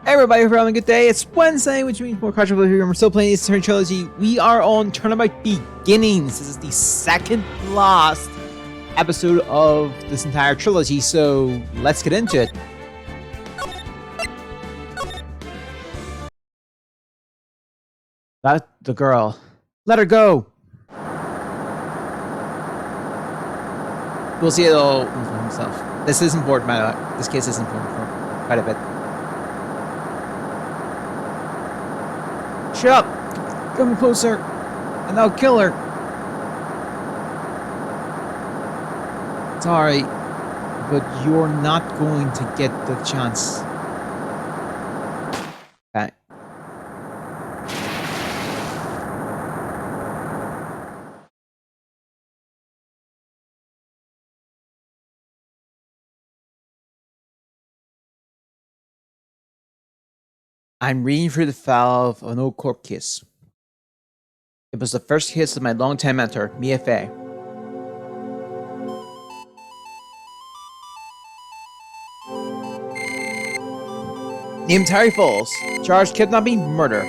Everybody, hope you're having a good day. It's Wednesday, which means more controversial here. We're still playing this Attorney Trilogy. We are on Turnabout Beginnings. This is the second last episode of this entire trilogy, so let's get into it. That the girl. Let her go. We'll see it all for himself. This is important, by the way. This case is important for quite a bit. Shut up! Come closer, and I'll kill her. Sorry, but you're not going to get the chance. Okay. I'm reading through the file of an old court case. It was the first case of my longtime mentor, Mia Fey. Named Terry Falls, charged kidnapping, murder,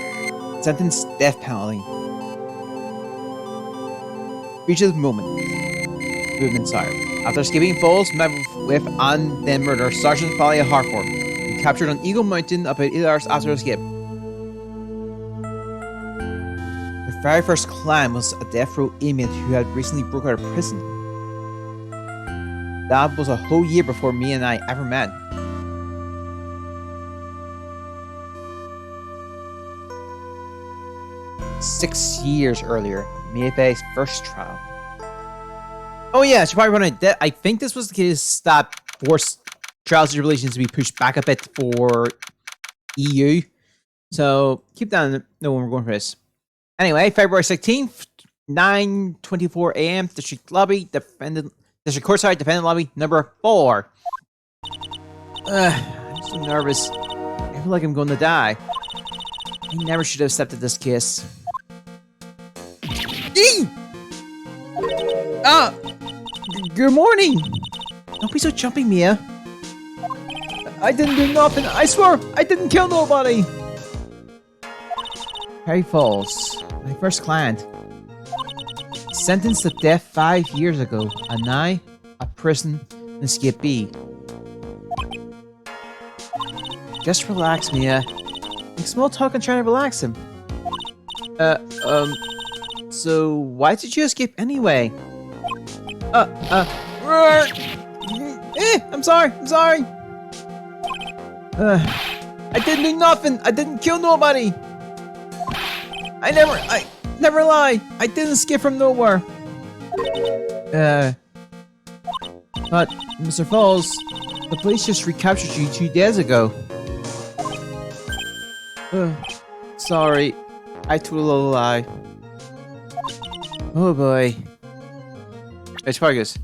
sentenced death penalty. Reaches movement, sorry. After escaping Falls, met with and then murder Sergeant Folly at Hartford. Captured on Eagle Mountain about 8 hours after escape. Her very first client was a death row inmate who had recently broke out of prison. That was a whole year before me and I ever met. Six years earlier, Mia Fey's first trial. Oh yeah, she probably wanted death. I think this was the case that forced trials and tribulations to be pushed back a bit for EU. So keep that in know when we're going for this. Anyway, February 16th, 9:24 a.m. District Lobby, District Courtside, Defendant Lobby, number 4. I'm so nervous. I feel like I'm going to die. I never should have accepted this case. Good morning. Don't be so jumpy, Mia. I didn't do nothing. I swear, I didn't kill nobody. Harry Falls, my first client. Sentenced to death 5 years ago, and now a prison escapee. Just relax, Mia. Make small talk and try to relax him. So why did you escape anyway? I'm sorry. I didn't do nothing. I didn't kill nobody. I never lie. I didn't escape from nowhere. But Mr. Falls, the police just recaptured you 2 days ago. Sorry, I told a little lie. Oh boy. It's Fargus.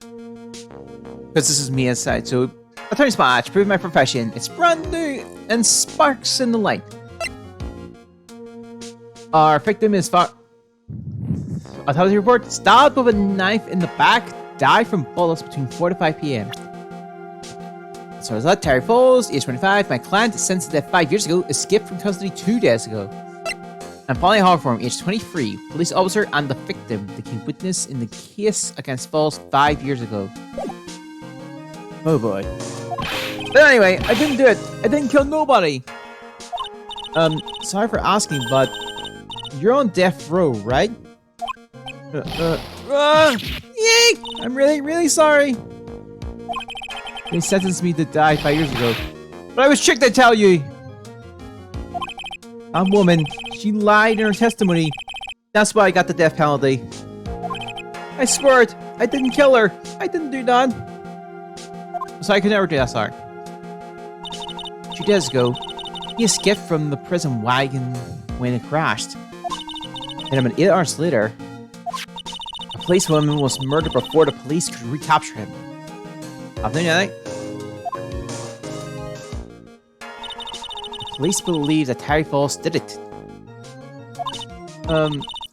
Because this is me inside, so Attorney's Badge, prove my profession. It's brand new and sparks in the light. Our victim is Autopsy report: stabbed with a knife in the back, died from bullets between 4 to 5 p.m. So is that Terry Falls, age 25. My client, sentenced to death 5 years ago, escaped from custody 2 days ago. And Polly Hogform, age 23, police officer and the victim, became witness in the case against Falls 5 years ago. Oh boy. But anyway, I didn't do it. I didn't kill nobody. Sorry for asking, but you're on death row, right? Yay! I'm really sorry. They sentenced me to die 5 years ago. But I was tricked, I tell you! A woman. She lied in her testimony. That's why I got the death penalty. I swear it. I didn't kill her. I didn't do that. So I could never do that, sorry. 2 days ago, he escaped from the prison wagon when it crashed. And about 8 hours later, a policewoman was murdered before the police could recapture him. After that, police believe that Terry Falls did it.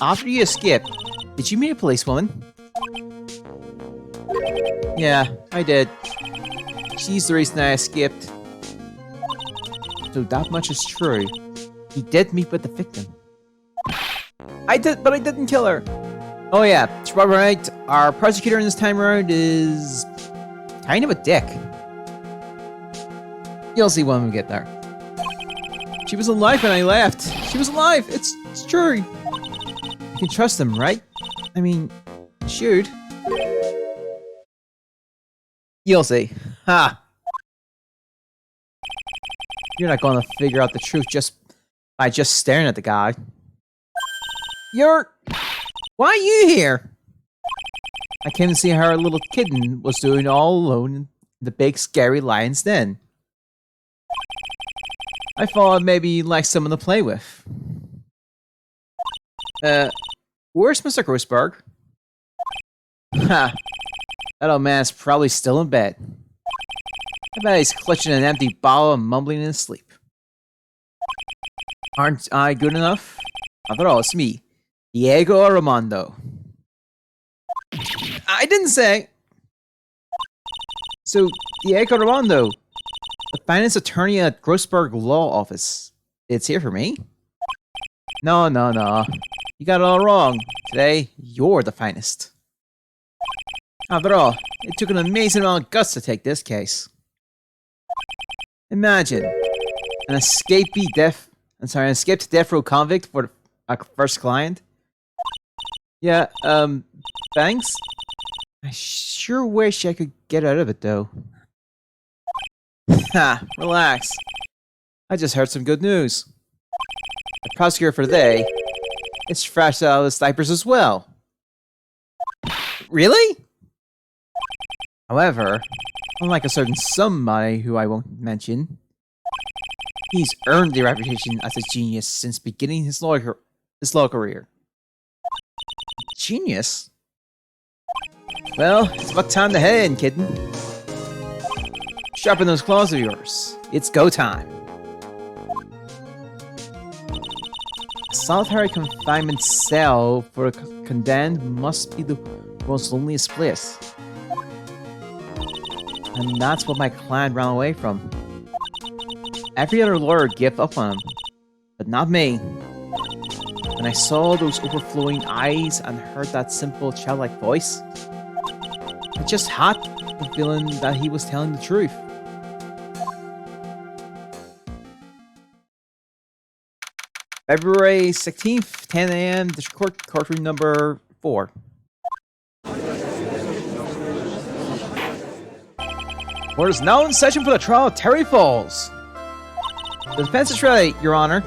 After you escaped, did you meet a policewoman? Yeah, I did. She's the reason I escaped. So that much is true. He did meet with the victim. But I didn't kill her. Oh yeah, Robert Wright, our prosecutor in this time around is kind of a dick. You'll see when we get there. She was alive when I left. She was alive. It's true. You can trust them, right? I mean, you should. You'll see. Ha! You're not going to figure out the truth just by staring at the guy. Why are you here? I came to see how our little kitten was doing all alone in the big scary lion's den. I thought maybe you'd like someone to play with. Where's Mr. Grossberg? Ha! That old man's probably still in bed. I bet he's clutching an empty bottle and mumbling in his sleep. Aren't I good enough? After all, it's me, Diego Armando. I didn't say. So, Diego Armando, the finance attorney at Grossberg Law Office. It's here for me? No. You got it all wrong. Today, you're the finest. After all, it took an amazing amount of guts to take this case. Imagine an escaped death row convict for a first client. Yeah, thanks. I sure wish I could get out of it though. Ha, relax. I just heard some good news. The prosecutor for the day is fresh out of his diapers as well. Really? However, unlike a certain somebody who I won't mention, he's earned the reputation as a genius since beginning his law career. Genius? Well, it's about time to head in, kitten. Sharpen those claws of yours. It's go time. A solitary confinement cell for a condemned must be the most loneliest place. And that's what my client ran away from. Every other lawyer gave up on him, but not me. When I saw those overflowing eyes and heard that simple childlike voice, I just had the feeling that he was telling the truth. February 16th, 10 a.m., District Courtroom number 4. Court is now in session for the trial of Terry Falls. The defense is ready, Your Honor.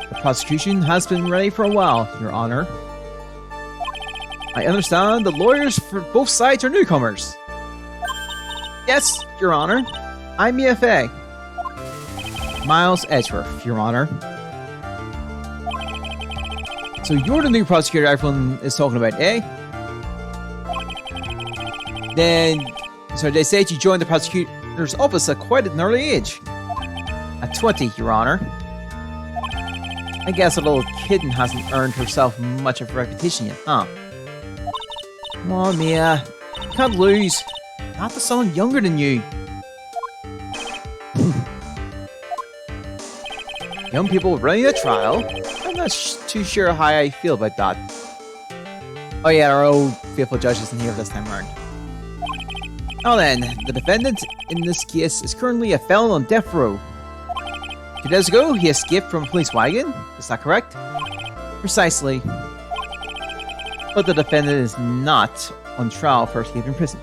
The prosecution has been ready for a while, Your Honor. I understand the lawyers for both sides are newcomers. Yes, Your Honor. I'm EFA. Miles Edgeworth, Your Honor. So you're the new prosecutor everyone is talking about, eh? So they say you joined the prosecutor's office at quite an early age. At 20, Your Honor. I guess a little kitten hasn't earned herself much of a reputation yet, huh? Come on, Mia. You can't lose. Not to someone younger than you. Young people running a trial? I'm not too sure how I feel about that. Oh yeah, our old faithful judge isn't here this time around. Now then, the defendant in this case is currently a felon on death row. 2 days ago, he escaped from a police wagon. Is that correct? Precisely. But the defendant is not on trial for escaping prison.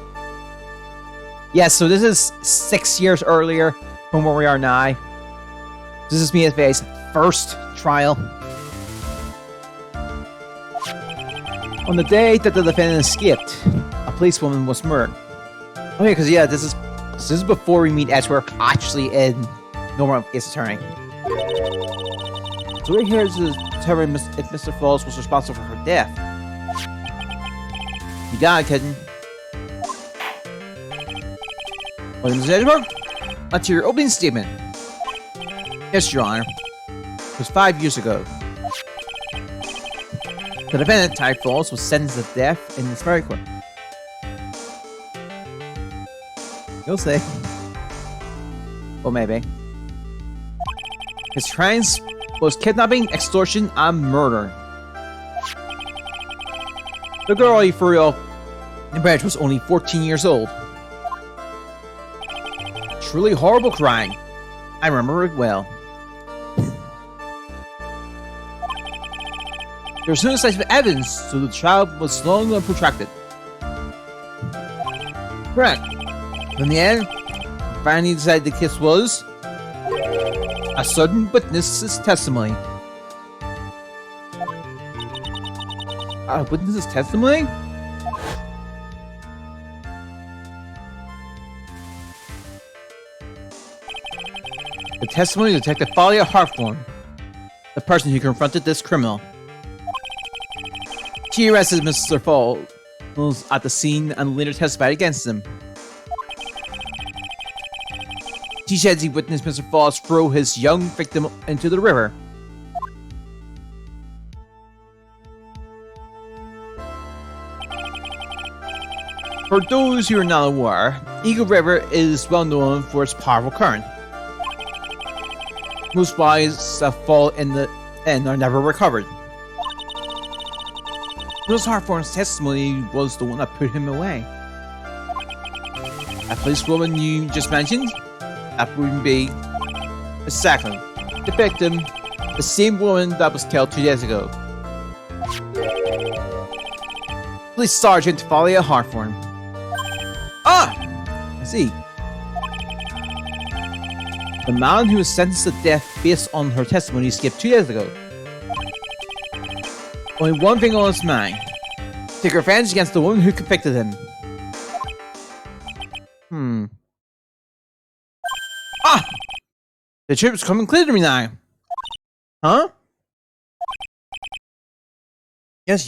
Yes, so this is 6 years earlier from where we are now. This is MFA's first trial. On the day that the defendant escaped, a policewoman was murdered. Okay, because yeah, this is before we meet Edgeworth actually in Norman Ace Attorney. So we're here to determine if Mr. Falls was responsible for her death. You got it, kitten. Well, Mr. Edgeworth, that's your opening statement. Yes, Your Honor. It was 5 years ago. The defendant, Ty Falls, was sentenced to death in this very court. You'll see. Well, maybe. His crimes was kidnapping, extortion, and murder. The girl he threw off the bridge was only 14 years old. Truly horrible crime. I remember it well. There was no such evidence, so the trial was long and protracted. Correct. In the end, finally decided the case was a sudden witness's testimony. A witness's testimony? The testimony of Detective Thalia Hawthorne, the person who confronted this criminal. She arrested Mr. Falls at the scene and later testified against him. She says he witnessed Mr. Falls throw his young victim into the river. For those who are not aware, Eagle River is well known for its powerful current. Most bodies that fall in the end are never recovered. Miss Hawthorne's testimony was the one that put him away. That policewoman you just mentioned, that wouldn't be exactly the victim, the same woman that was killed 2 days ago. Police Sergeant Thalia Hawthorne. Ah! I see. The man who was sentenced to death based on her testimony escaped 2 days ago. Only one thing on his mind. Take revenge against the woman who convicted him. Ah! The truth's coming clear to me now. Huh? Yes.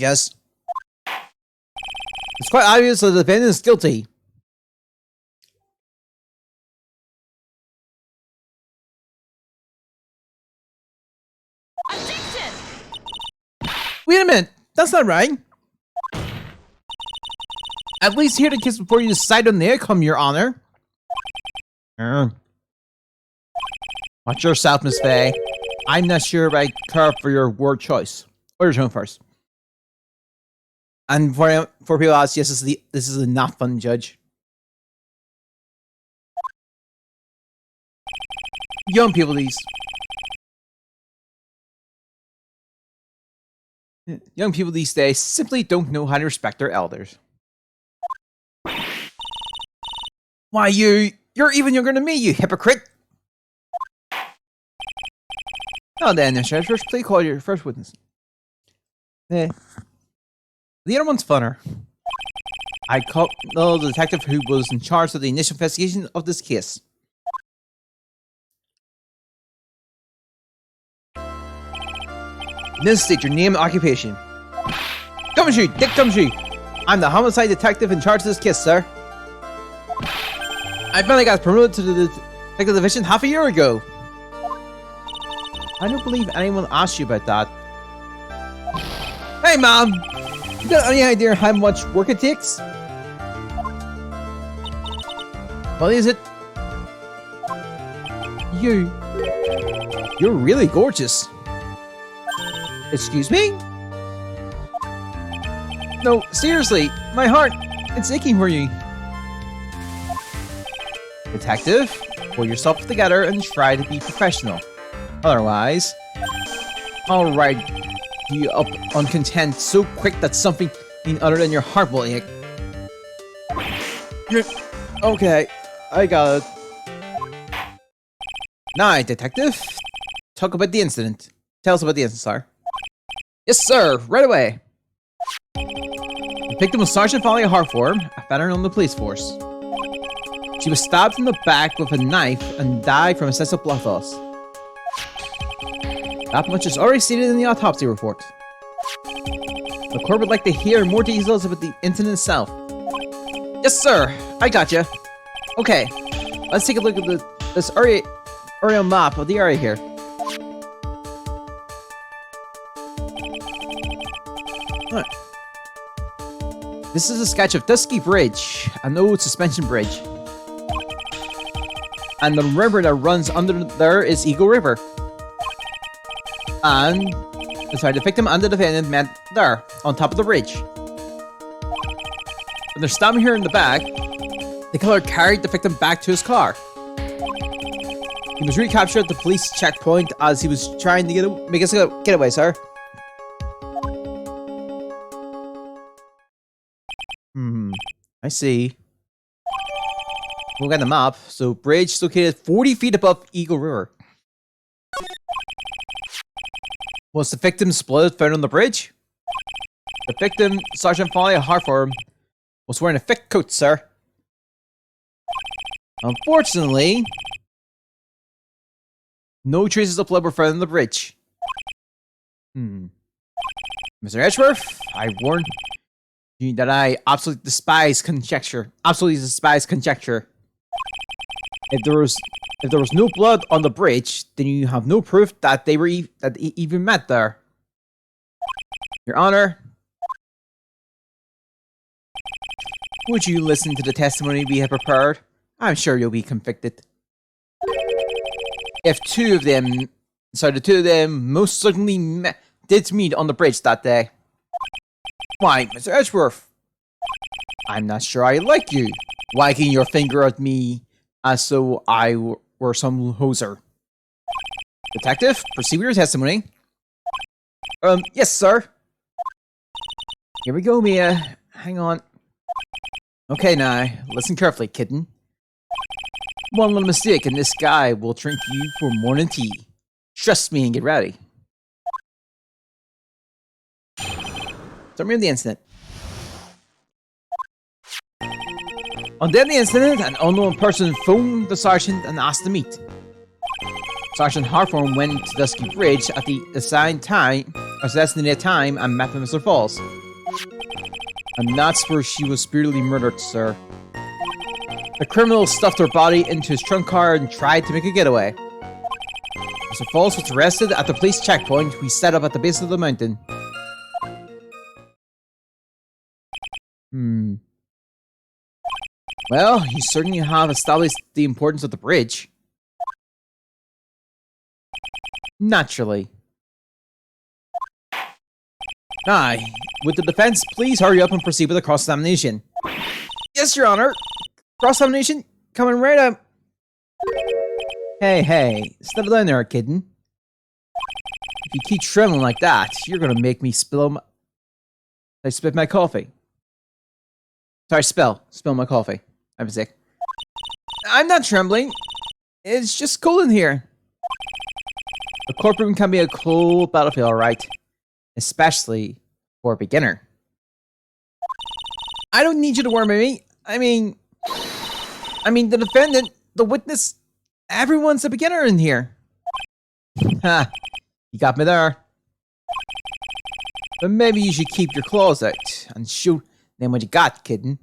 It's quite obvious that the defendant is guilty. Objection! Wait a minute, that's not right. At least hear the case before you decide on the outcome, Your Honor. Watch yourself, Miss Faye. I'm not sure if I care for your word choice. Or your tone first. And for people else, yes, this is a not fun judge. Young people these days simply don't know how to respect their elders. Why, you're even younger than me, you hypocrite! Oh, then, Sheriff, please call your first witness. The other one's funner. I called the detective who was in charge of the initial investigation of this case. Then state your name and occupation. Gumshoe! Dick Gumshoe! I'm the homicide detective in charge of this case, sir. I finally got promoted to the detective division half a year ago. I don't believe anyone asked you about that. Hey, Mom! You got any idea how much work it takes? What is it? You're really gorgeous. Excuse me? No, seriously, my heart, it's aching for you. Detective, pull yourself together and try to be professional. Otherwise, alright, you up uncontent so quick that something other than your heart will ache. Okay, I got it. Now, detective, talk about the incident. Tell us about the incident, sir. Yes, sir, right away. The victim was Sergeant Thalia Hawthorne, a veteran on the police force. She was stabbed in the back with a knife and died from excessive blood loss. That much is already stated in the autopsy report. The court would like to hear more details about the incident itself. Yes, sir. I gotcha. Okay, let's take a look at this aerial map of the area here. Right. This is a sketch of Dusky Bridge, an old suspension bridge. And the river that runs under there is Eagle River. And the victim and the defendant met there on top of the bridge. When they're standing here in the back, the killer carried the victim back to his car. He was recaptured at the police checkpoint as he was trying to make his getaway, sir. I see. Look at the map. So, bridge is located 40 feet above Eagle River. Was the victim's blood found on the bridge? The victim, Sergeant Foley Hartford, was wearing a thick coat, sir. Unfortunately, no traces of blood were found on the bridge. Mr. Edgeworth, I warned you that I absolutely despise conjecture. Absolutely despise conjecture. If there was no blood on the bridge, then you have no proof that they even met there. Your Honor, would you listen to the testimony we have prepared? I'm sure you'll be convicted. If the two of them most certainly did meet on the bridge that day. Why, Mr. Edgeworth? I'm not sure I like you, wagging your finger at me as though I were some hoser. Detective, proceed with your testimony. Yes, sir. Here we go, Mia. Hang on. Okay, now, listen carefully, kitten. One little mistake and this guy will drink you for morning tea. Trust me and get ready. Summary of the incident. On the incident, an unknown person phoned the sergeant and asked to meet. Sergeant Hartford went to Dusky Bridge at the designated time and met with Mr. Falls. And that's where she was brutally murdered, sir. The criminal stuffed her body into his trunk car and tried to make a getaway. Mr. Falls was arrested at the police checkpoint we set up at the base of the mountain. Well, you certainly have established the importance of the bridge. Naturally. Aye, would the defense please hurry up and proceed with the cross-examination? Yes, Your Honor. Cross-examination coming right up. Hey, settle down there, kitten. If you keep trembling like that, you're gonna make me spit my coffee. Sorry, spill my coffee. I'm sick. I'm not trembling. It's just cold in here. A courtroom can be a cold battlefield, alright? Especially for a beginner. I don't need you to worry about me. I mean, the defendant, the witness, everyone's a beginner in here. Ha, you got me there. But maybe you should keep your claws out and shoot them what you got, kitten.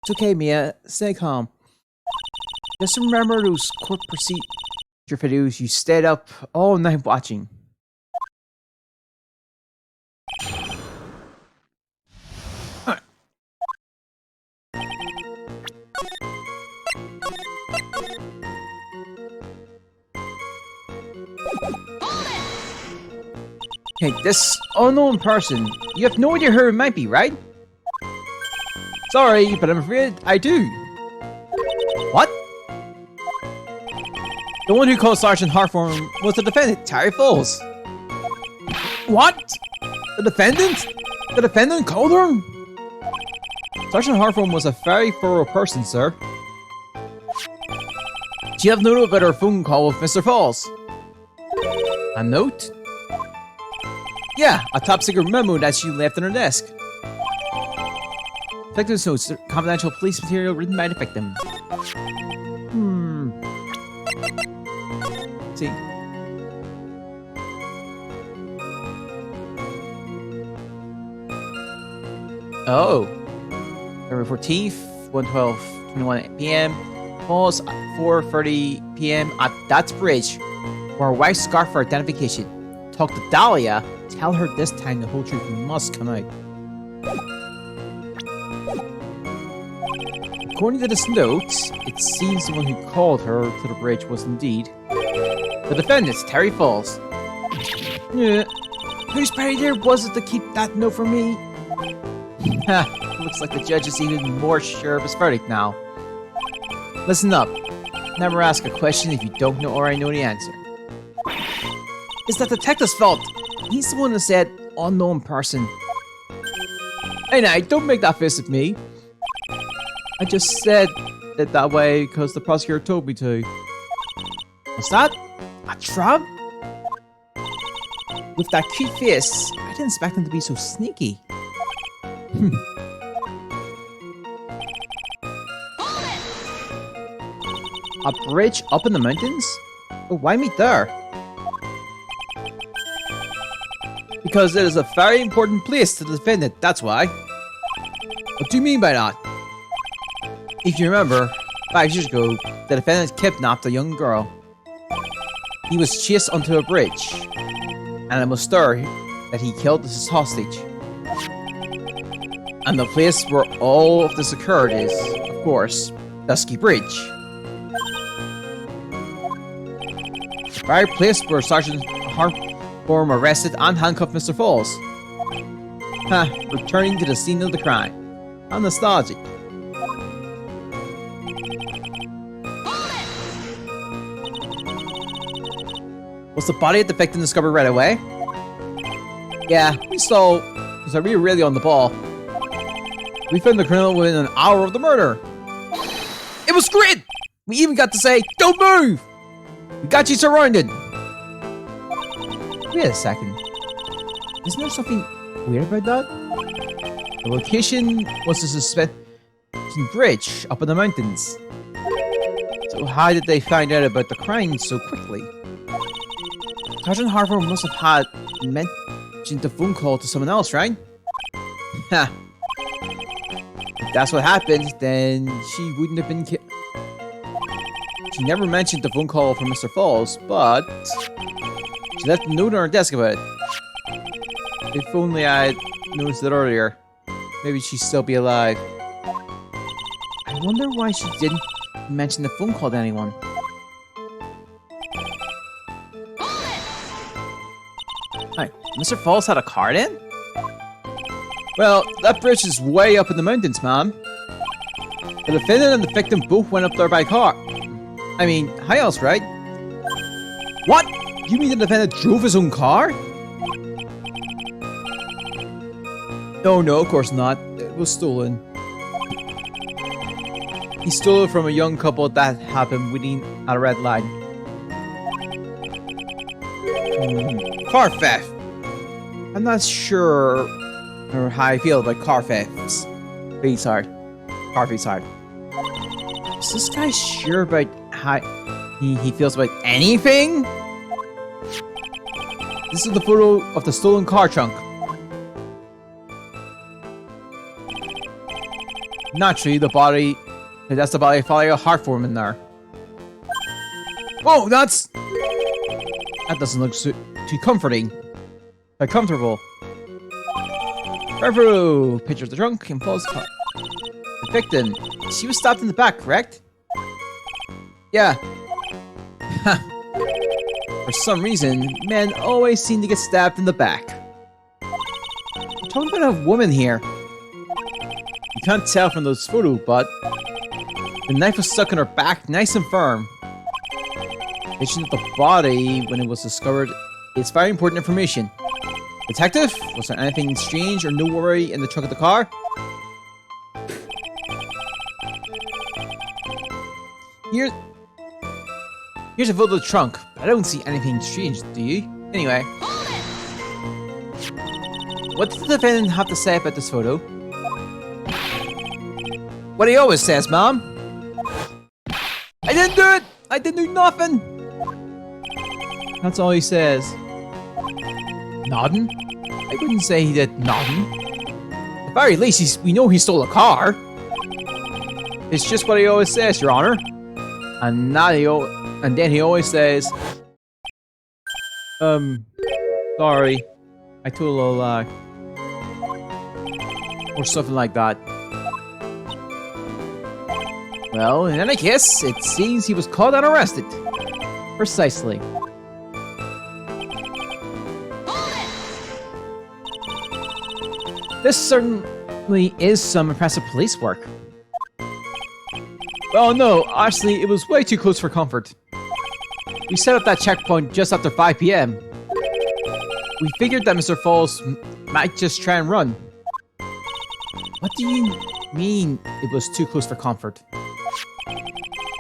It's okay, Mia. Stay calm. Just remember those court procedure videos you stayed up all night watching. Hey, this unknown person, you have no idea who it might be, right? Sorry, but I'm afraid I do. What? The one who called Sergeant Hartford was the defendant, Terry Falls. What? The defendant? The defendant called her? Sergeant Hartford was a very thorough person, sir. Do you have note about her phone call with Mr. Falls? A note? Yeah, a top secret memo that she left on her desk. Detective's notes, confidential police material written by the victim. See. Oh. February 14th, 1:12:21 p.m. Falls at 4:30 p.m. at that bridge. Wear a white scarf for identification. Talk to Dahlia. Tell her this time the whole truth must come out. According to this note, it seems the one who called her to the bridge was indeed The defendant, Terry Falls. Yeah. Whose party there was it to keep that note from me? Ha, looks like the judge is even more sure of his verdict now. Listen up. Never ask a question if you don't know or I know the answer. It's the detective's fault. He's the one who said unknown person. Hey, now, don't make that face at me. I just said it that way because the prosecutor told me to. What's that? A trap? With that cute face, I didn't expect him to be so sneaky. A bridge up in the mountains? Oh, why meet there? Because it is a very important place to the defendant, that's why. What do you mean by that? If you remember, 5 years ago, the defendant kidnapped a young girl. He was chased onto a bridge, and it was there that he killed his hostage. And the place where all of this occurred is, of course, Dusky Bridge. The very place where Sergeant Hartform arrested and handcuffed Mr. Falls. Returning to the scene of the crime. I'm nostalgic. Was the body of the victim discovered right away? Yeah, we saw, because we were really on the ball. We found the criminal within an hour of the murder. It was great! We even got to say, don't move! We got you surrounded! Wait a second. Isn't there something weird about that? The location was the suspension bridge up in the mountains. So how did they find out about the crime so quickly? Sergeant Harper must have had mentioned the phone call to someone else, right? Ha! If that's what happened, then she wouldn't have been She never mentioned the phone call from Mr. Falls, but she left a note on her desk about it. If only I had noticed it earlier, maybe she'd still be alive. I wonder why she didn't mention the phone call to anyone. Hi, Mr. Falls had a car then? Well, that bridge is way up in the mountains, ma'am. The defendant and the victim both went up there by car. I mean, how else, right? What? You mean the defendant drove his own car? No, of course not. It was stolen. He stole it from a young couple that had been waiting at a red light. Car theft. I'm not sure how I feel about car thefts. Face hard. Car face hard. Is this guy sure about how he feels about anything? This is the photo of the stolen car trunk. Naturally, that's the body of Father Hartform in there. Whoa, that doesn't look too comforting. But comfortable. Reverie, picture of the trunk and Paul's car. The victim, she was stabbed in the back, correct? Yeah. For some reason, men always seem to get stabbed in the back. We're talking about a woman here. You can't tell from those photos, but the knife was stuck in her back nice and firm. Mention of the body when it was discovered is very important information. Detective, was there anything strange or noteworthy in the trunk of the car? Here's a photo of the trunk, but I don't see anything strange, do you? Anyway. What did the defendant have to say about this photo? What he always says, Mom. I didn't do it! I didn't do nothing! That's all he says. Nothing? I wouldn't say he did nothing. At the very least, we know he stole a car. It's just what he always says, Your Honor. And then he always says, sorry, I told a lie. Or something like that. Well, in any case, it seems he was caught and arrested. Precisely. This certainly is some impressive police work. Well, no, actually, it was way too close for comfort. We set up that checkpoint just after 5 p.m. We figured that Mr. Falls might just try and run. What do you mean it was too close for comfort?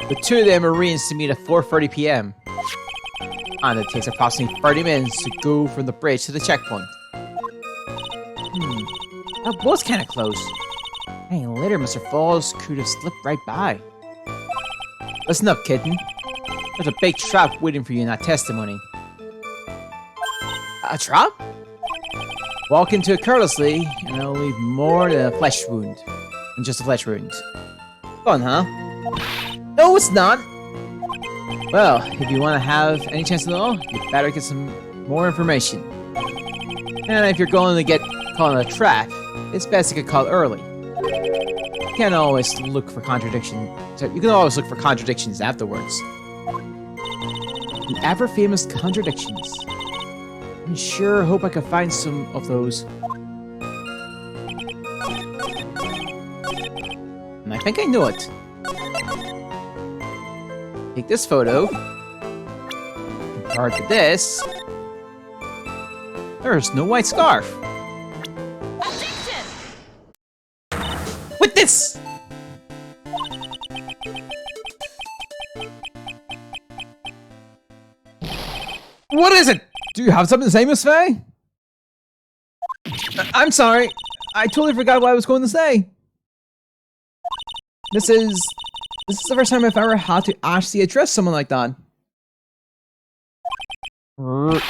The two of them arranged to meet at 4:30 p.m. And it takes approximately 30 minutes to go from the bridge to the checkpoint. That was kind of close. Hey, later Mr. Falls could have slipped right by. Listen up, kitten. There's a big trap waiting for you in that testimony. A trap? Walk into it carelessly, and it'll leave more than a flesh wound. Than just a flesh wound. Fun, huh? No, it's not! Well, if you want to have any chance at all, you better get some more information. And if you're going to get caught in a trap, it's best to get caught early. You can always look for contradictions. You can always look for contradictions afterwards. The ever-famous contradictions. I sure hope I can find some of those. And I think I know it. Take this photo. Compared to this, there's no white scarf. Objection! With this! What is it? Do you have something to say, Miss Faye? I'm sorry. I totally forgot what I was going to say. This is the first time I've ever had to actually address someone like that. You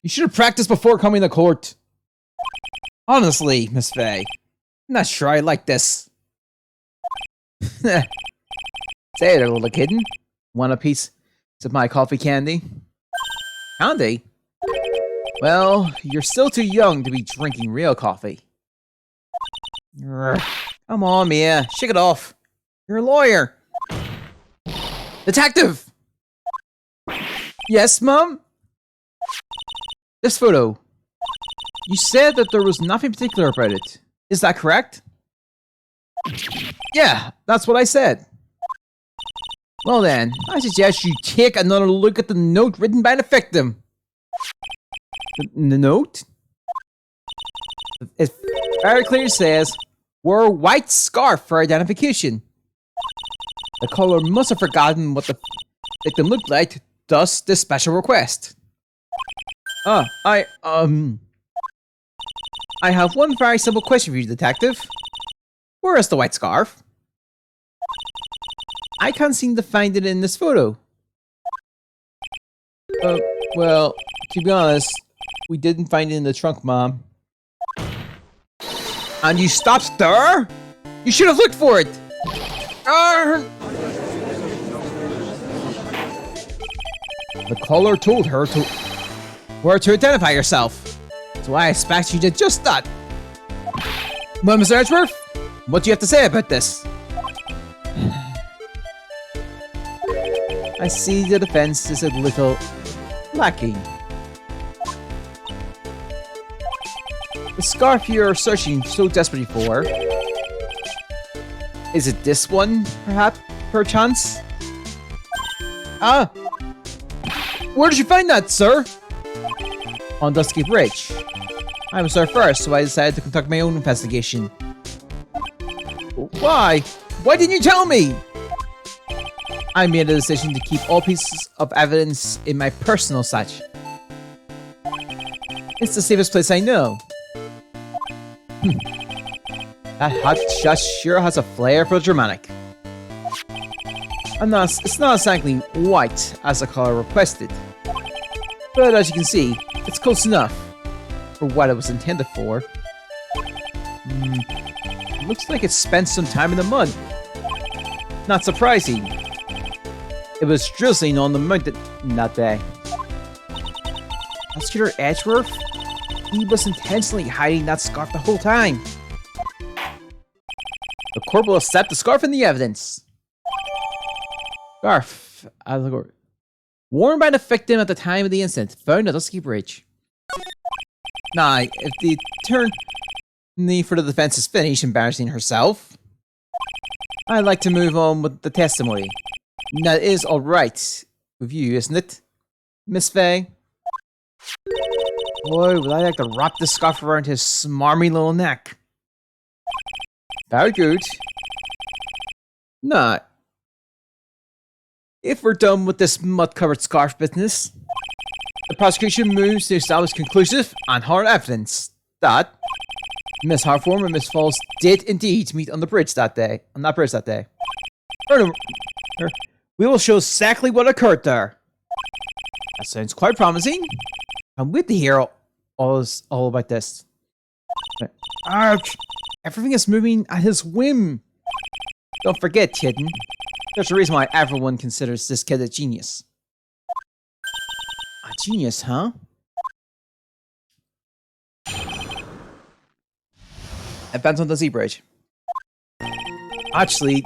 should have practiced before coming to court. Honestly, Miss Faye, I'm not sure I like this. Say it, little kitten. Want a piece of my coffee candy? Candy? Well, you're still too young to be drinking real coffee. Come on, Mia. Shake it off. You're a lawyer. Detective! Yes, Mom? This photo. You said that there was nothing particular about it. Is that correct? Yeah, that's what I said. Well then, I suggest you take another look at the note written by the victim. The note? It very clearly says, wear a white scarf for identification. The caller must have forgotten what the victim looked like, thus this special request. I have one very simple question for you, detective. Where is the white scarf? I can't seem to find it in this photo. Well, to be honest, we didn't find it in the trunk, Mom. And you stopped there? You should have looked for it! The caller told her to where to identify herself. So I expect she did just that. Well, Mr. Edgeworth, what do you have to say about this? I see the defense is a little lacking. The scarf you're searching so desperately for. Is it this one, perhaps, perchance? Where did you find that, sir? On Dusky Bridge. I was there first, so I decided to conduct my own investigation. Why? Why didn't you tell me? I made a decision to keep all pieces of evidence in my personal satch. It's the safest place I know. That hot shot sure has a flair for the dramatic. It's not exactly white as the caller requested, but as you can see, it's close enough for what it was intended for. Looks like it spent some time in the mud. Not surprising. It was drizzling on the mountain that day. Prosecutor Edgeworth? He was intentionally hiding that scarf the whole time. The court will accept the scarf in the evidence. Scarf. Worn by the victim at the time of the incident. Found at Dusky Bridge. Now, if the The for the defense is finished, embarrassing herself. I'd like to move on with the testimony. That is alright with you, isn't it, Miss Faye? Boy, would I like to wrap this scarf around his smarmy little neck. Very good. Now, if we're done with this mud-covered scarf business, the prosecution moves to establish conclusive and hard evidence that Miss Harform and Miss Falls did indeed meet on the bridge that day. Furthermore, we will show exactly what occurred there. That sounds quite promising. I'm with to hear all about this. Ouch! Everything is moving at his whim. Don't forget, kitten. There's a reason why everyone considers this kid a genius. A genius, huh? Advance on the Z Bridge. Actually,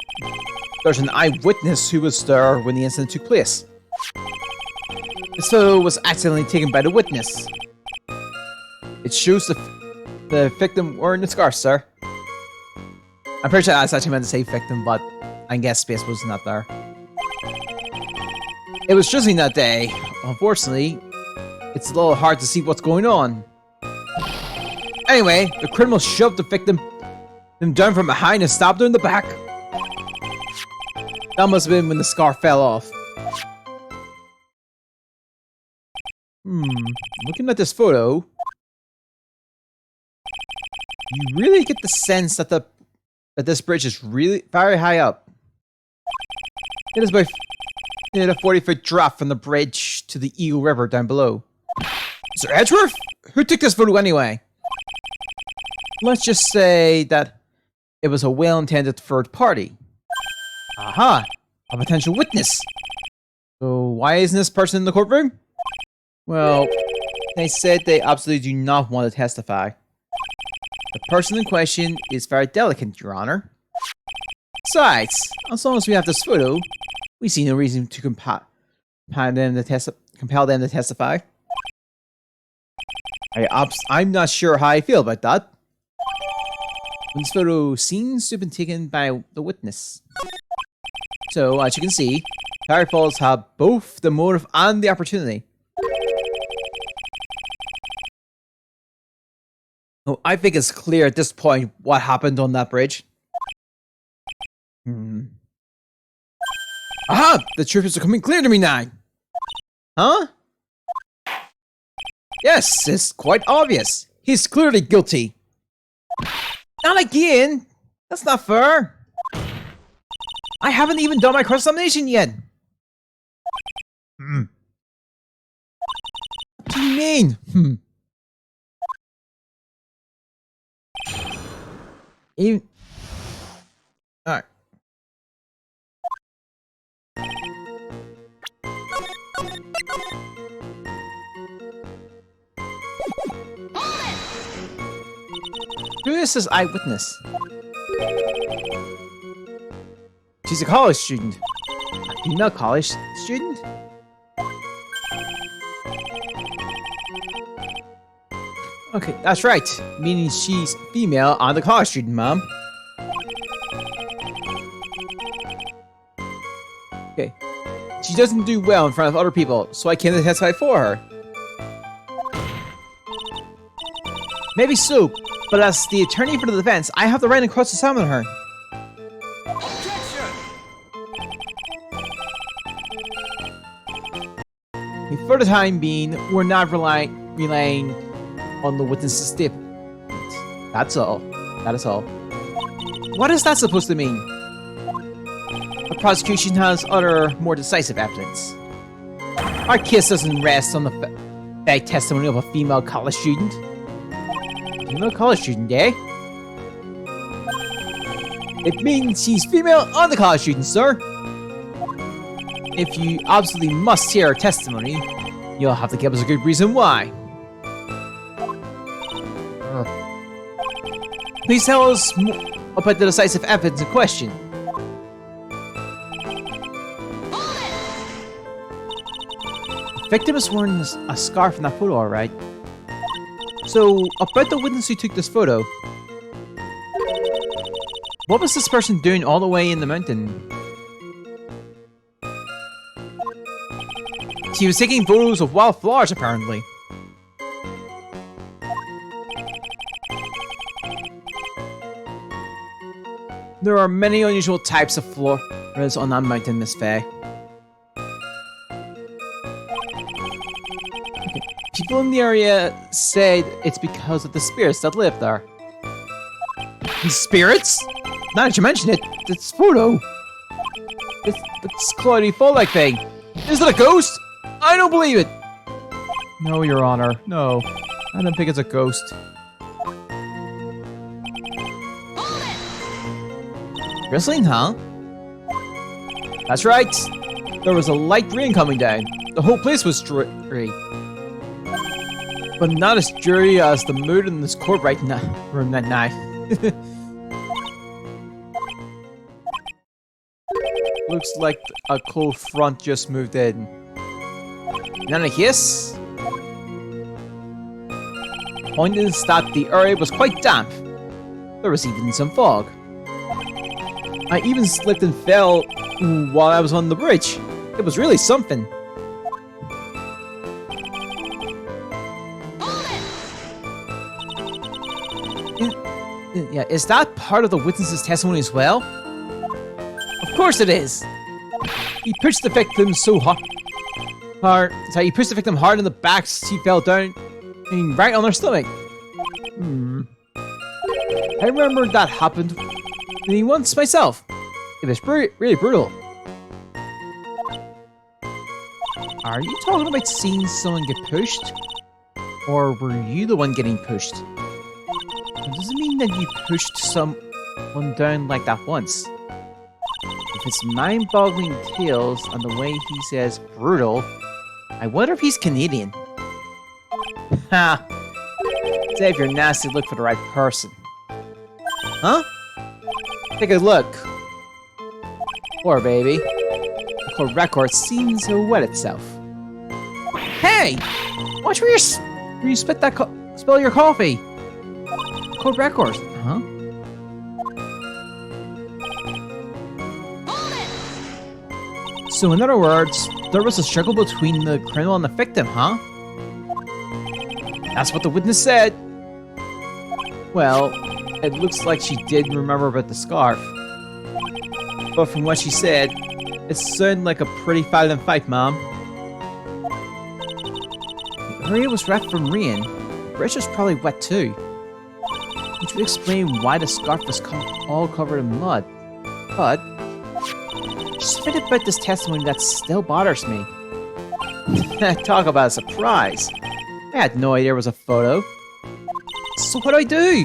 there's an eyewitness who was there when the incident took place. This photo was accidentally taken by the witness. It shows the victim wearing the scarf, sir. I'm pretty sure I was actually meant to say victim, but I guess space was not there. It was drizzling that day. Unfortunately, it's a little hard to see what's going on. Anyway, the criminal shoved the victim down from behind and stabbed her in the back. That must have been when the scarf fell off. Looking at this photo, you really get the sense that that this bridge is really very high up. It is about a 40-foot drop from the bridge to the Eagle River down below. Sir Edgeworth? Who took this photo anyway? Let's just say that it was a well-intended third party. Aha! A potential witness! So why isn't this person in the courtroom? Well, they said they absolutely do not want to testify. The person in question is very delicate, Your Honor. Besides, as long as we have this photo, we see no reason to compel them to testify. I'm not sure how I feel about that. This photo seems to have been taken by the witness. So, as you can see, Harry Falls have both the motive and the opportunity. Oh, I think it's clear at this point what happened on that bridge. Aha! The truth is becoming clear to me now! Huh? Yes, it's quite obvious. He's clearly guilty. Not again! That's not fair! I haven't even done my cross-examination yet! What do you mean? Even... Alright. Who is this eyewitness? She's a college student. A female college student? Okay, that's right. Meaning she's female and a college student, Mom. Okay. She doesn't do well in front of other people, so I can't testify for her. Maybe so, but as the attorney for the defense, I have the right to cross-examine her. Okay, for the time being, we're not relying on the witness's statement. That's all. That is all. What is that supposed to mean? The prosecution has other, more decisive evidence. Our case doesn't rest on the vague testimony of a female college student. Female college student, eh? It means she's female and a college student, sir. If you absolutely must hear her testimony, you'll have to give us a good reason why. Please tell us more about the decisive evidence in question. The victim is wearing a scarf in that photo, alright? So, about the witness who took this photo, What was this person doing all the way in the mountain? She was taking photos of wildflowers, apparently. There are many unusual types of flowers on that mountain, Miss Faye. Okay. People in the area said it's because of the spirits that live there. The spirits? Now that you mention it, this photo. It's Cloudy Fall-like thing. Is it a ghost? I don't believe it! No, Your Honor. No. I don't think it's a ghost. Whistling, huh? That's right. There was a light rain coming down. The whole place was dreary. But not as dreary as the mood in this court room that night. Looks like a cold front just moved in. None of hiss? Point is that the area was quite damp. There was even some fog. I even slipped and fell while I was on the bridge. It was really something. Is that part of the witness's testimony as well? Of course it is. He pushed the victim so hard. He pushed the victim hard in the back. She fell down, and right on her stomach. I remember that happened once myself. It was really brutal. Are you talking about seeing someone get pushed? Or were you the one getting pushed? It doesn't mean that you pushed someone down like that once. If it's mind-boggling tales and the way he says brutal, I wonder if he's Canadian. Ha! Save your nasty look for the right person. Huh? Take a look. Poor baby. The court record seems to wet itself. Hey! Watch where you spill your coffee. Court record. Huh? So in other words, there was a struggle between the criminal and the victim, huh? That's what the witness said. Well, it looks like she did remember about the scarf. But from what she said, it sounded like a pretty violent fight, Mom. The area was wet from rain. The bridge was probably wet too. Which would explain why the scarf was all covered in mud. But just a bit about this testimony that still bothers me. Talk about a surprise. I had no idea there was a photo. So what do I do?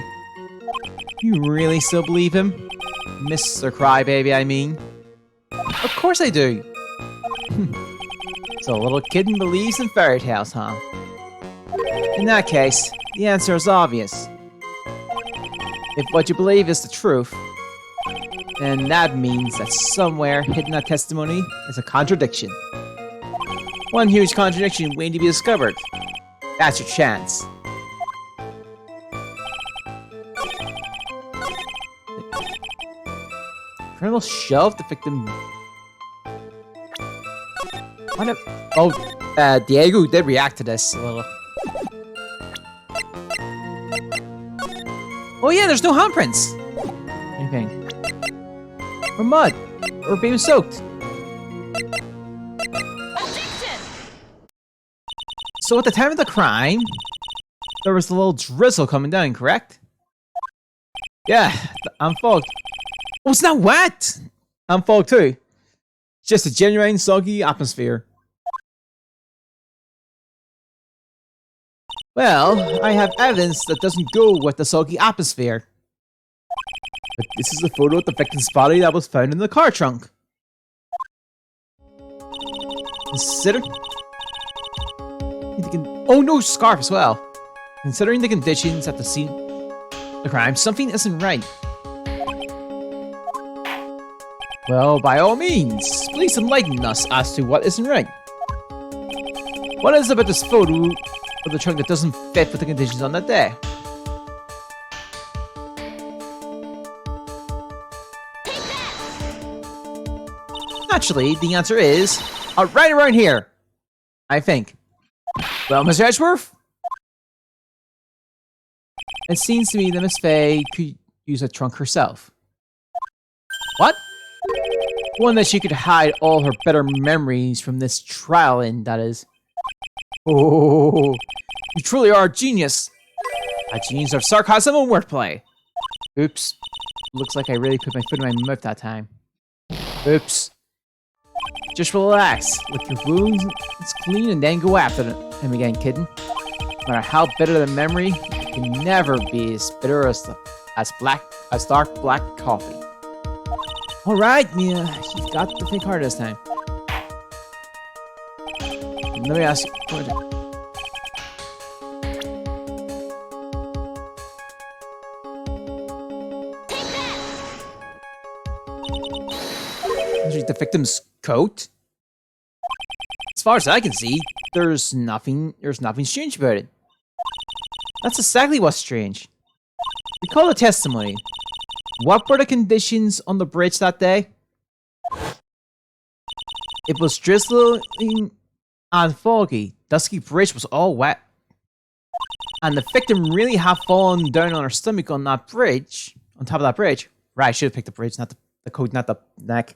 You really still believe him? Mr. Crybaby, I mean. Of course I do. So a little kitten believes in fairy tales, huh? In that case, the answer is obvious. If what you believe is the truth, then that means that somewhere hidden in that testimony is a contradiction. One huge contradiction waiting to be discovered. That's your chance. The criminal shoved the victim. What if... Oh, Diego did react to this a little. Oh yeah, there's no handprints. Anything. Or mud. Or being soaked. Objection! So at the time of the crime, there was a little drizzle coming down, correct? Yeah, I'm fogged. Oh, it's not wet! I'm fogged too. Just a genuine soggy atmosphere. Well, I have evidence that doesn't go with the soggy atmosphere. But this is a photo of the victim's body that was found in the car trunk. Oh no, scarf as well. Considering the conditions at the scene of the crime, something isn't right. Well, by all means, please enlighten us as to what isn't right. What is it about this photo of the trunk that doesn't fit with the conditions on that day? Naturally, the answer is right around here, I think. Well, Mr. Edgeworth? It seems to me that Miss Fay could use a trunk herself. What? One that she could hide all her better memories from this trial in, that is. Oh, you truly are a genius. A genius of sarcasm and wordplay. Oops. Looks like I really put my foot in my mouth that time. Oops. Just relax. Lick your wounds, it's clean, and then go after him again, kitten. No matter how bitter the memory, it can never be as bitter as dark black coffee. Alright, Mia, you've got the fake heart this time. Let me ask you. The victim's coat? As far as I can see, there's nothing strange about it. That's exactly what's strange. Recall the testimony. What were the conditions on the bridge that day? It was drizzling and foggy. Dusky bridge was all wet. And the victim really had fallen down on her stomach on that bridge. On top of that bridge. Right, I should have picked the bridge, not the coat, not the neck.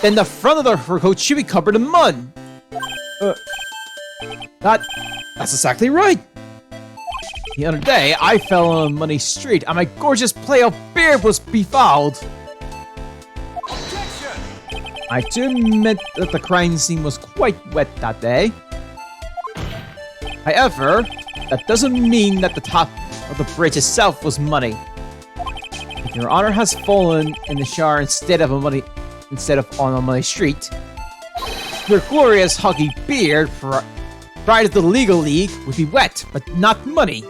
Then the front of her coat should be covered in mud. That's exactly right. The other day, I fell on a muddy street and my gorgeous play-off beard was befouled. Objection! I do admit that the crime scene was quite wet that day. However, that doesn't mean that the top of the bridge itself was muddy. If your honor has fallen in the shower instead of on a muddy street, your glorious huggy beard prior to the legal league would be wet, but not muddy.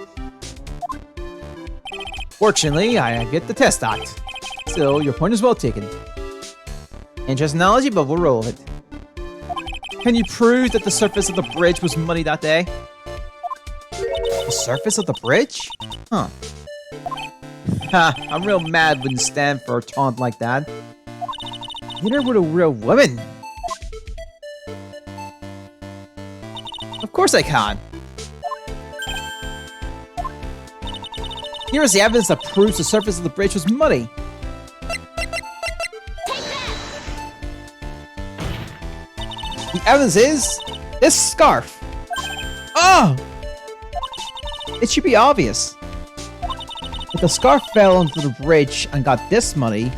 Fortunately, I get the test act. Still, your point is well taken. Interesting analogy, but we'll roll with it. Can you prove that the surface of the bridge was muddy that day? The surface of the bridge? Huh. Ha, I'm real mad wouldn't stand for a taunt like that. Neither would a real woman. Of course I can. Here is the evidence that proves the surface of the bridge was muddy. The evidence is this scarf. Oh! It should be obvious. If the scarf fell onto the bridge and got this muddy,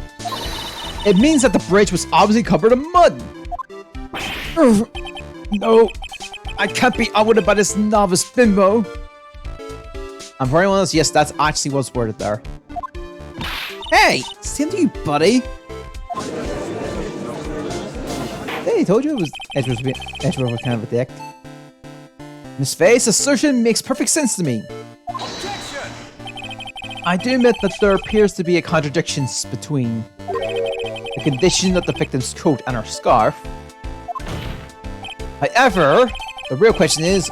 it means that the bridge was obviously covered in mud. No, I can't be outwitted by this novice bimbo. And for anyone else, yes, that's actually what's worded there. Hey, same to you, buddy. Hey, I told you it was Edgeworth was kind of a dick. Miss Fay's assertion makes perfect sense to me. Objection! I do admit that there appears to be a contradiction between the condition of the victim's coat and her scarf. However, the real question is,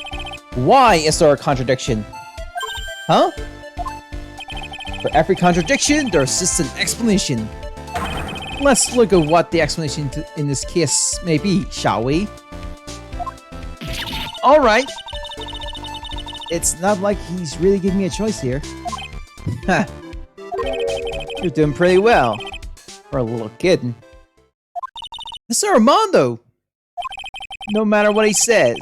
why is there a contradiction? Huh? For every contradiction, there exists an explanation. Let's look at what the explanation in this case may be, shall we? Alright. It's not like he's really giving me a choice here. Ha. You're doing pretty well. For a little kid. Mr. Armando! No matter what he says,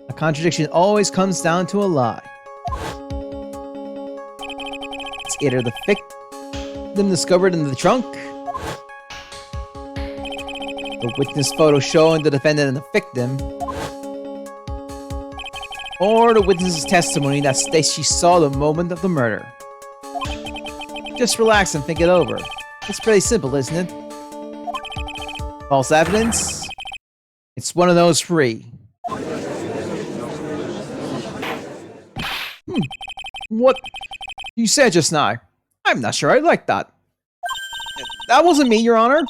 a contradiction always comes down to a lie. It's either the victim discovered in the trunk, the witness photo showing the defendant and the victim, or the witness's testimony that states she saw the moment of the murder. Just relax and think it over. It's pretty simple, isn't it? False evidence? It's one of those three. What you said just now? I'm not sure I like that. That wasn't me, Your Honor.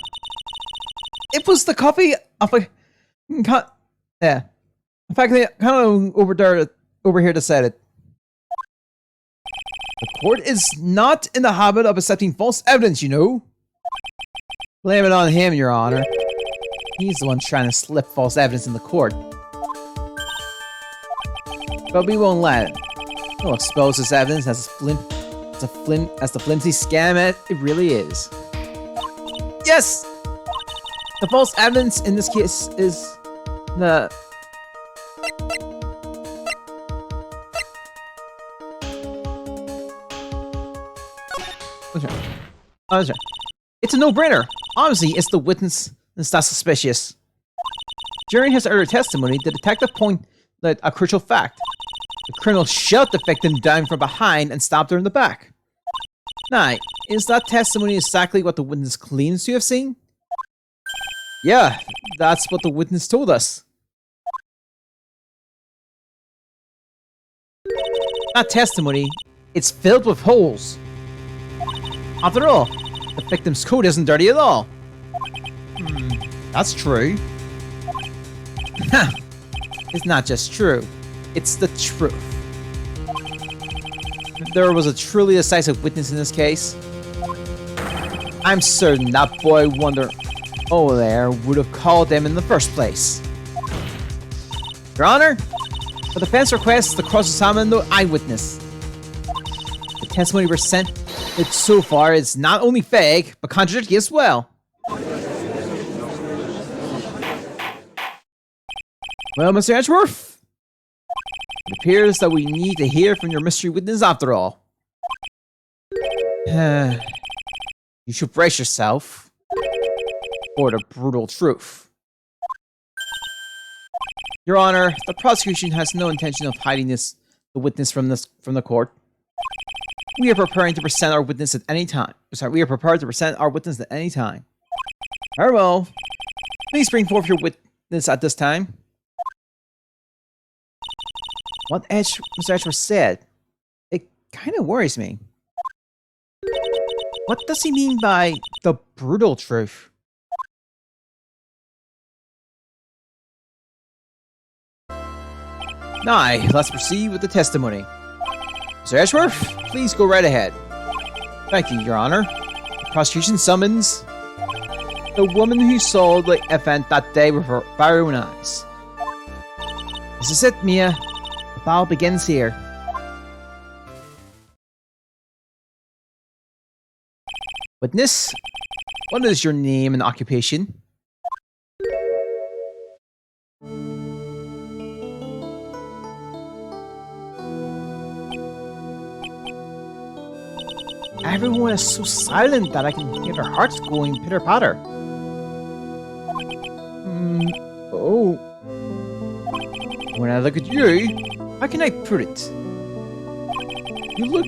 It was the copy of a... Yeah. In fact, kind of over here that said it. The court is not in the habit of accepting false evidence, you know. Blame it on him, Your Honor. He's the one trying to slip false evidence in the court. But we won't let it. He'll expose this evidence as the flimsy scam it really is. Yes! The false evidence in this case is the... That's right. It's a no-brainer. Obviously, it's the witness that's not suspicious. During his earlier testimony, the detective pointed out a crucial fact. The criminal shot the victim down from behind and stabbed her in the back. Now, is that testimony exactly what the witness claims to have seen? Yeah, that's what the witness told us. That testimony, it's filled with holes. After all, the victim's coat isn't dirty at all. That's true. It's not just true, it's the truth. If there was a truly decisive witness in this case, I'm certain that boy wonder over there would have called them in the first place. Your Honor, the defense requests the cross-examine the eyewitness. The testimony presented so far is not only fake, but contradictory as well. Well, Mr. Edgeworth, it appears that we need to hear from your mystery witness after all. You should brace yourself for the brutal truth. Your Honor, the prosecution has no intention of hiding the witness from the court. We are preparing to present our witness at any time. We are prepared to present our witness at any time. Very well. Please bring forth your witness at this time. What Mr. Edgeworth said, it kind of worries me. What does he mean by the brutal truth? Now, let's proceed with the testimony. Mr. Edgeworth, please go right ahead. Thank you, Your Honor. The prosecution summons the woman who saw the event that day with her very own eyes. This is it, Mia. The battle begins here. Witness, what is your name and occupation? Everyone is so silent that I can hear their hearts going pitter-patter. Oh. When I look at you, how can I put it? You look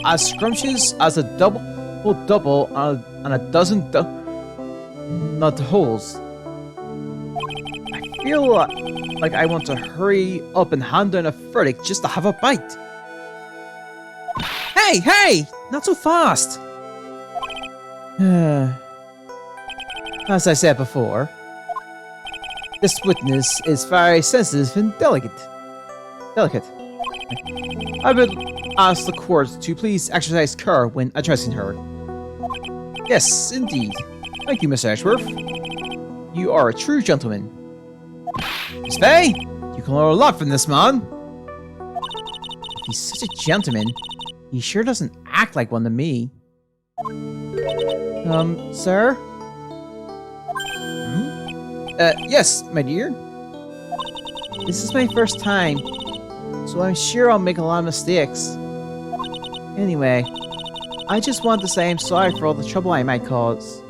as scrumptious as a double on a dozen nut holes. I feel like I want to hurry up and hand down a verdict just to have a bite. Hey! Not so fast! As I said before, this witness is very sensitive and delicate. I would ask the court to please exercise care when addressing her. Yes, indeed. Thank you, Mr. Edgeworth. You are a true gentleman. Miss Faye, you can learn a lot from this man. If he's such a gentleman, he sure doesn't act like one to me. Sir? Yes, my dear. This is my first time, so I'm sure I'll make a lot of mistakes. Anyway, I just want to say I'm sorry for all the trouble I might cause.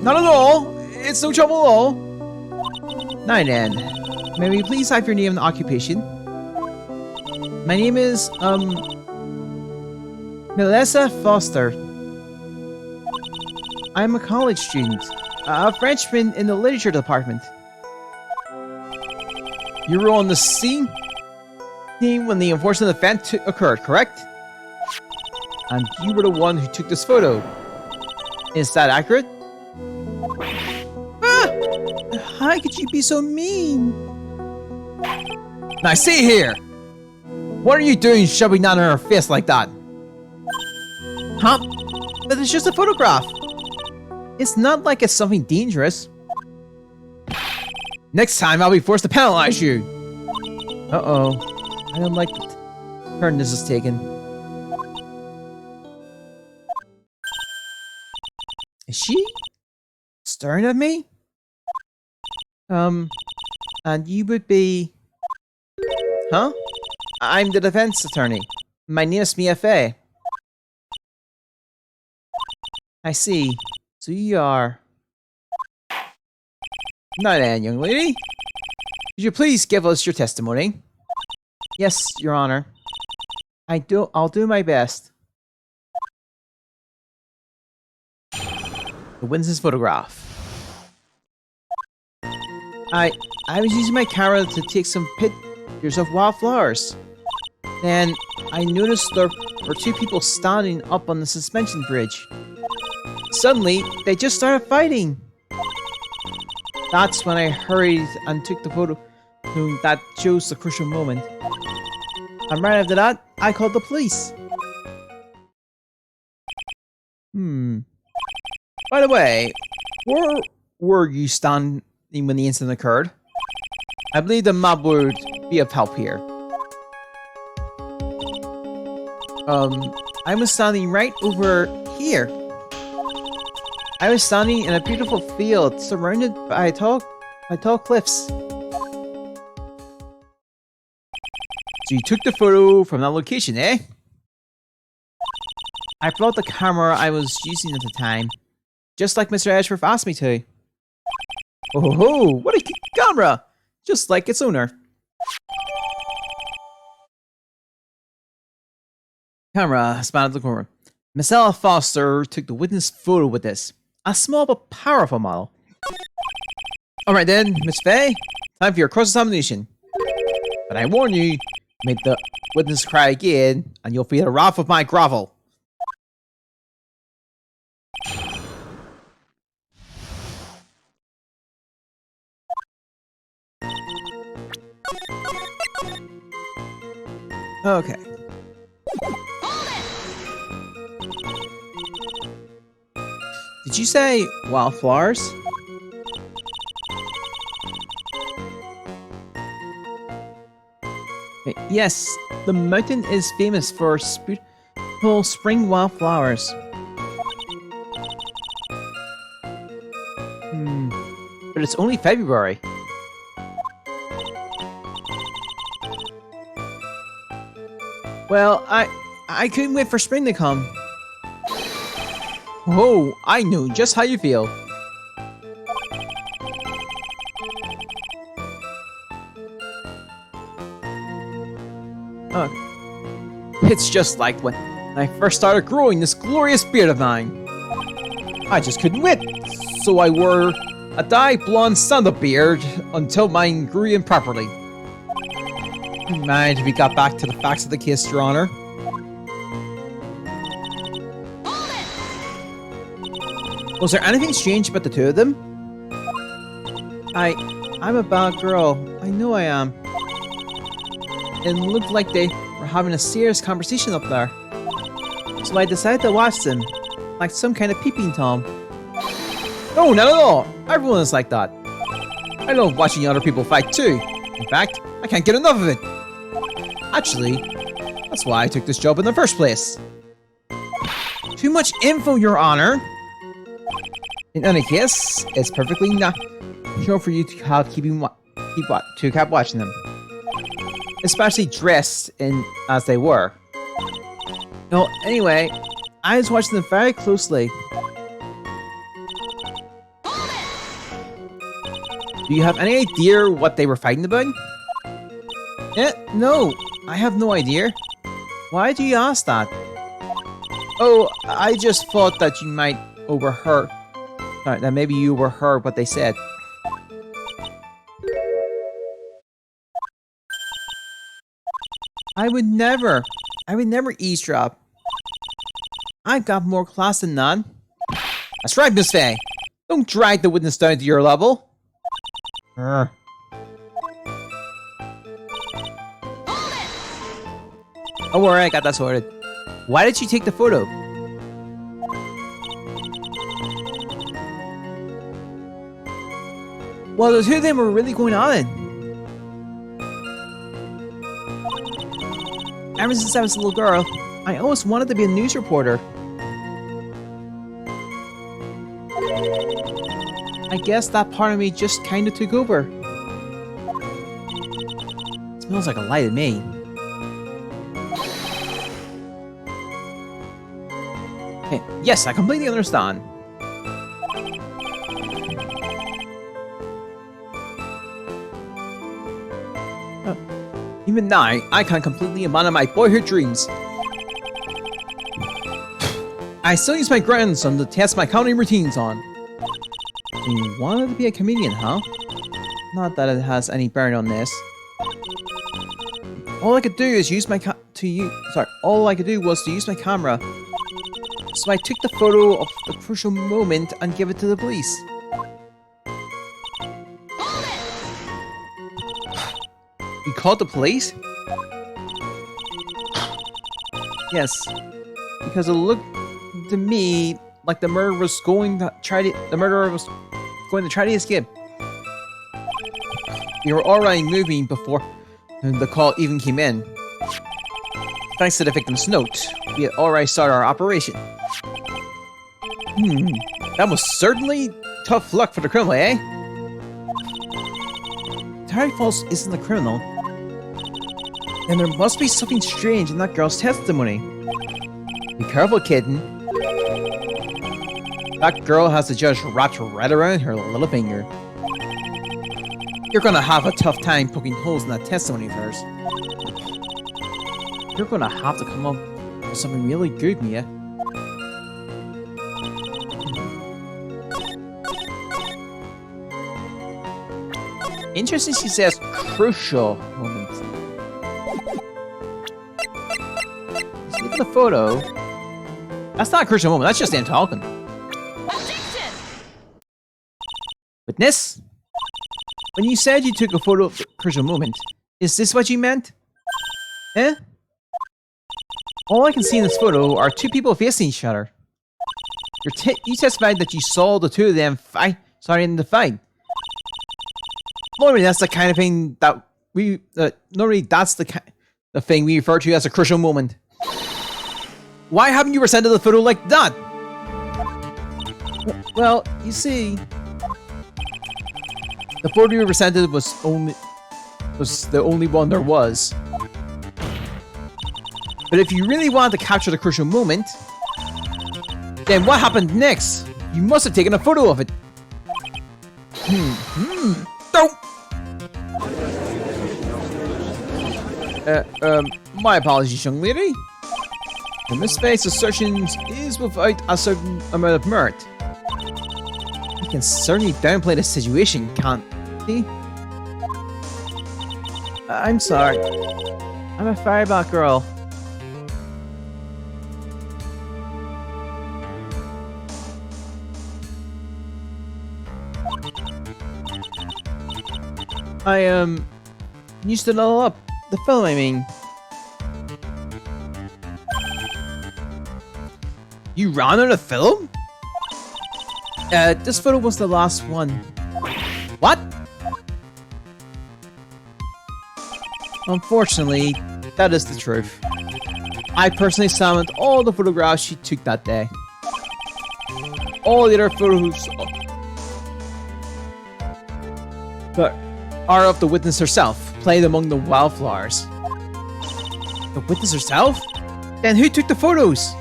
Not at all! It's no trouble at all! Now then, may we please have your name and occupation? My name is, Melissa Foster. I'm a college student, a Frenchman in the literature department. You were on the scene when the unfortunate event occurred, correct? And you were the one who took this photo. Is that accurate? How could you be so mean? Now see here! What are you doing shoving down on her face like that? Huh? But it's just a photograph. It's not like it's something dangerous. Next time, I'll be forced to penalize you. Uh-oh. I don't like the turn this is taken. Is she staring at me? And you would be... Huh? I'm the defense attorney. My name is Mia Fey. I see. So you are... Now then, young lady. Could you please give us your testimony? Yes, Your Honor. I'll do my best. The witness's photograph. I was using my camera to take some pictures of wildflowers. Then I noticed there were two people standing up on the suspension bridge. Suddenly, they just started fighting. That's when I hurried and took the photo that shows the crucial moment. And right after that, I called the police. By the way, where were you standing when the incident occurred? I believe the map would be of help here. I was standing right over here. I was standing in a beautiful field surrounded by tall cliffs. So you took the photo from that location, eh? I brought the camera I was using at the time, just like Mr. Ashworth asked me to. Oh ho, what a camera! Just like its owner. Camera span at the corner. Miss Ella Foster took the witness photo with this. A small but powerful model. Alright then, Miss Fey, time for your cross-examination. But I warn you, make the witness cry again, and you'll feel the wrath of my grovel. Okay. Did you say wildflowers? Yes, the mountain is famous for beautiful spring wildflowers. But it's only February. Well, I couldn't wait for spring to come. Oh, I know just how you feel. It's just like when I first started growing this glorious beard of mine. I just couldn't wait, so I wore a dyed blonde stand-up beard until mine grew in properly. Mind if we got back to the facts of the case, Your Honor? Was there anything strange about the two of them? I'm a bad girl. I know I am. It looked like they were having a serious conversation up there. So I decided to watch them, like some kind of peeping Tom. No, not at all. Everyone is like that. I love watching other people fight too. In fact, I can't get enough of it. Actually, that's why I took this job in the first place. Too much info, Your Honor. In any case, it's perfectly natural for you to keep watching them, especially dressed in as they were. No, anyway, I was watching them very closely. Do you have any idea what they were fighting about? No, I have no idea. Why do you ask that? Oh, I just thought that you might overheard. That maybe you overheard what they said. I would never eavesdrop. I've got more class than none. That's right, Miss Fey. Don't drag the witness down to your level. Don't worry, I got that sorted. Why did you take the photo? Well, the two of them were really going on it. Ever since I was a little girl, I always wanted to be a news reporter. I guess that part of me just kind of took over. It smells like a lie to me. Okay, yes, I completely understand. Even now, I can't completely abandon my boyhood dreams. I still use my grandson to test my comedy routines on. You wanted to be a comedian, huh? Not that it has any bearing on this. All I could do is use my all I could do was to use my camera. So I took the photo of the crucial moment and gave it to the police. You called the police? Yes, because it looked to me like the murderer was going to try to escape. We were already moving before the call even came in. Thanks to the victim's note, we had already started our operation. That was certainly tough luck for the criminal, eh? Terry Falls isn't the criminal. And there must be something strange in that girl's testimony. Be careful, kitten. That girl has the judge wrapped right around her little finger. You're gonna have a tough time poking holes in that testimony of hers. You're gonna have to come up with something really good, Mia. Interesting, she says crucial moment. Just look at the photo. That's not a crucial moment, that's just them talking. Objection! Witness? When you said you took a photo of the crucial moment, is this what you meant? Eh? All I can see in this photo are two people facing each other. You testified that you saw the two of them in the fight. Normally, that's the kind of thing that the thing we refer to as a crucial moment. Why haven't you presented the photo like that? Well, you see, the photo you presented was the only one there was. But if you really wanted to capture the crucial moment, then what happened next? You must have taken a photo of it. Don't. My apologies, young lady. The misspaced assertions is without a certain amount of merit. You can certainly downplay the situation, can't he? I'm sorry. I'm a fireball girl. You stood all up. The film, I mean. You ran out of film? This photo was the last one. What? Unfortunately, that is the truth. I personally examined all the photographs she took that day. All the other photos that are of the witness herself, played among the wildflowers. The witness herself? Then who took the photos?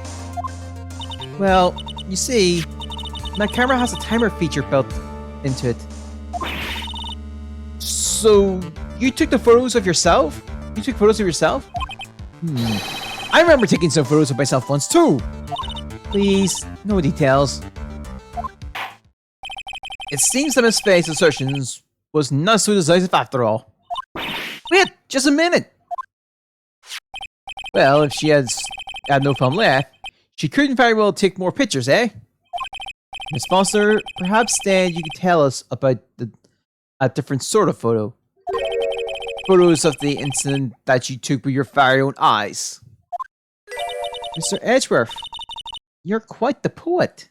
Well, you see, my camera has a timer feature built into it. So, you took the photos of yourself? You took photos of yourself? I remember taking some photos of myself once too. Please, no details. It seems that Miss Faye's assertions was not so decisive after all. Wait, just a minute! Well, if she had no film left, she couldn't very well take more pictures, eh? Miss Foster, perhaps then you could tell us about a different sort of photo. Photos of the incident that you took with your very own eyes. Mr. Edgeworth, you're quite the poet.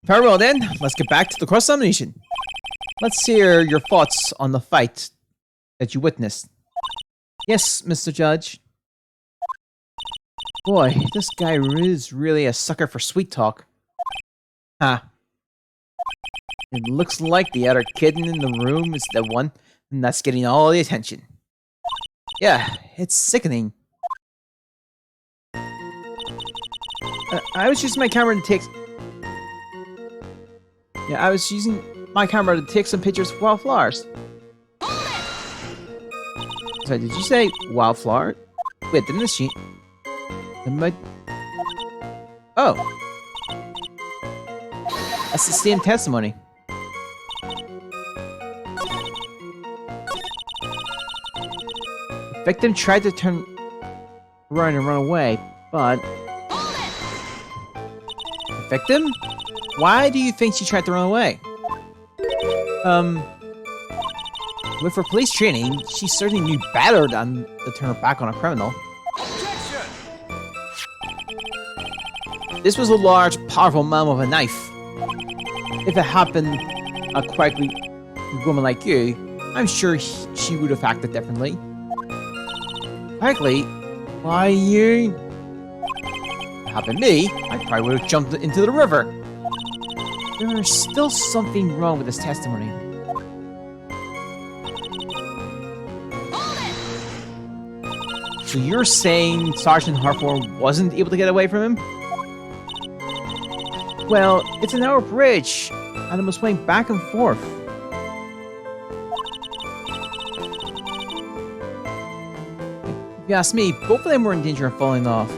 Very well then, let's get back to the cross-examination. Let's hear your thoughts on the fight that you witnessed. Yes, Mr. Judge. Boy, this guy is really a sucker for sweet talk. Huh. It looks like the other kid in the room is the one that's getting all the attention. Yeah, it's sickening. I was using my camera to take... Yeah, I was using my camera to take some pictures of wildflowers. Sorry, did you say wildflower? Wait, didn't she... Oh. That's the same testimony. The victim tried to turn around and run away, but... The victim? Why do you think she tried to run away? With her police training, she certainly knew better than to turn her back on a criminal. This was a large, powerful man with a knife. If it happened a quirky woman like you, I'm sure she would have acted differently. Frankly, why you? If it happened to me, I probably would have jumped into the river. There is still something wrong with this testimony. So you're saying Sergeant Hartford wasn't able to get away from him? Well, it's a narrow bridge, and it was swaying back and forth. If you ask me, both of them were in danger of falling off.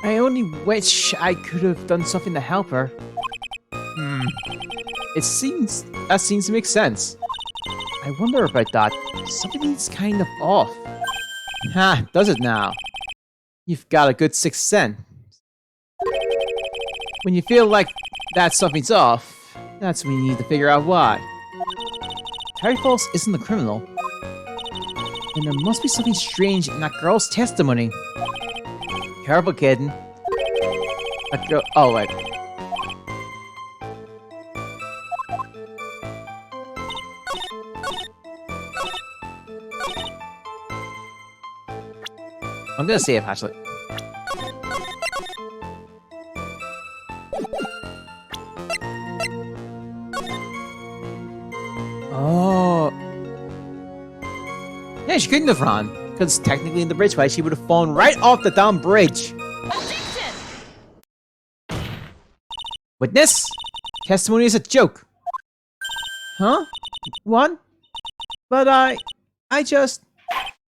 I only wish I could have done something to help her. That seems to make sense. I wonder about that. Something's kind of off. Ha, does it now? You've got a good sixth sense. When you feel like that something's off, that's when you need to figure out why. Terry Falls isn't the criminal. And there must be something strange in that girl's testimony. Careful, kid. That girl. Oh, wait. I'm gonna save, actually. Oh. Yeah, she couldn't have run. Because technically in the bridge fight, she would have fallen right off the damn bridge. Objection! Witness? Testimony is a joke. Huh? What? But I just...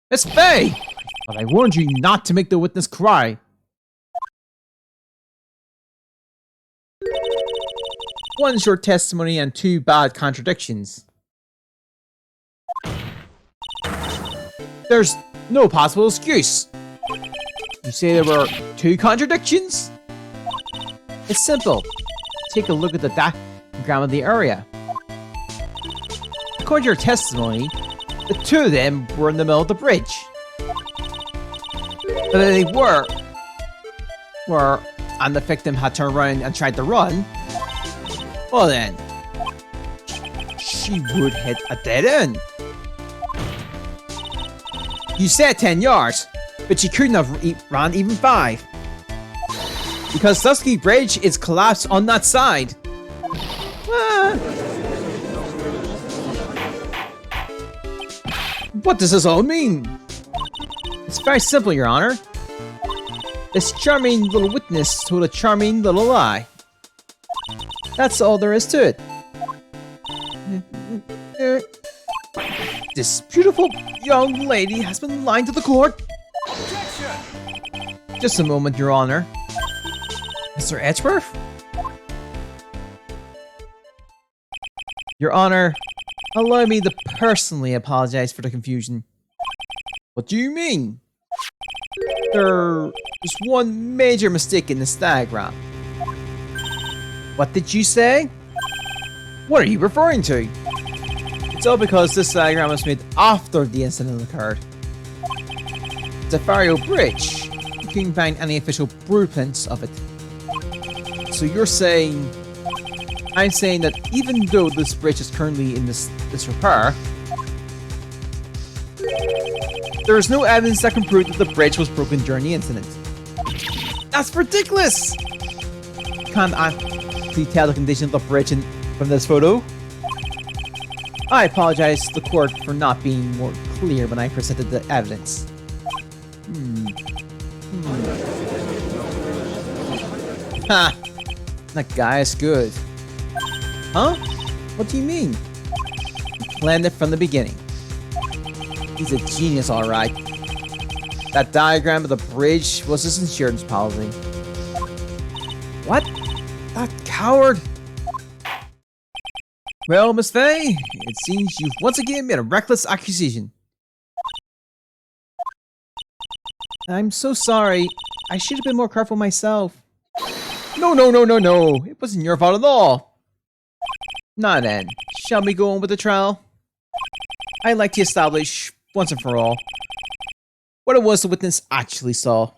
It's Faye! But I warned you not to make the witness cry. One short testimony and two bad contradictions. There's no possible excuse. You say there were two contradictions? It's simple. Take a look at the diagram of the area. According to your testimony, the two of them were in the middle of the bridge. But they were, and the victim had turned around and tried to run, well then, she would hit a dead end. You said 10 yards, but she couldn't have ran even 5. Because Dusky Bridge is collapsed on that side. What does this all mean? It's very simple, Your Honor. This charming little witness told a charming little lie. That's all there is to it. This beautiful young lady has been lying to the court. Objection! Just a moment, Your Honor. Mr. Edgeworth? Your Honor, allow me to personally apologize for the confusion. What do you mean? There's one major mistake in this diagram. What did you say? What are you referring to? It's all because this diagram was made after the incident occurred. The Fario Bridge. You couldn't find any official blueprints of it. So you're saying... I'm saying that even though this bridge is currently in disrepair, there is no evidence that can prove that the bridge was broken during the incident. That's ridiculous! Can't actually tell the condition of the bridge from this photo. I apologize to the court for not being more clear when I presented the evidence. Ha! That guy is good. Huh? What do you mean? He planned it from the beginning. He's a genius, alright. That diagram of the bridge was his insurance policy. What? That coward! Well, Miss Faye, it seems you've once again made a reckless accusation. I'm so sorry. I should have been more careful myself. No. It wasn't your fault at all. Now then, shall we go on with the trial? I'd like to establish, once and for all, what it was the witness actually saw.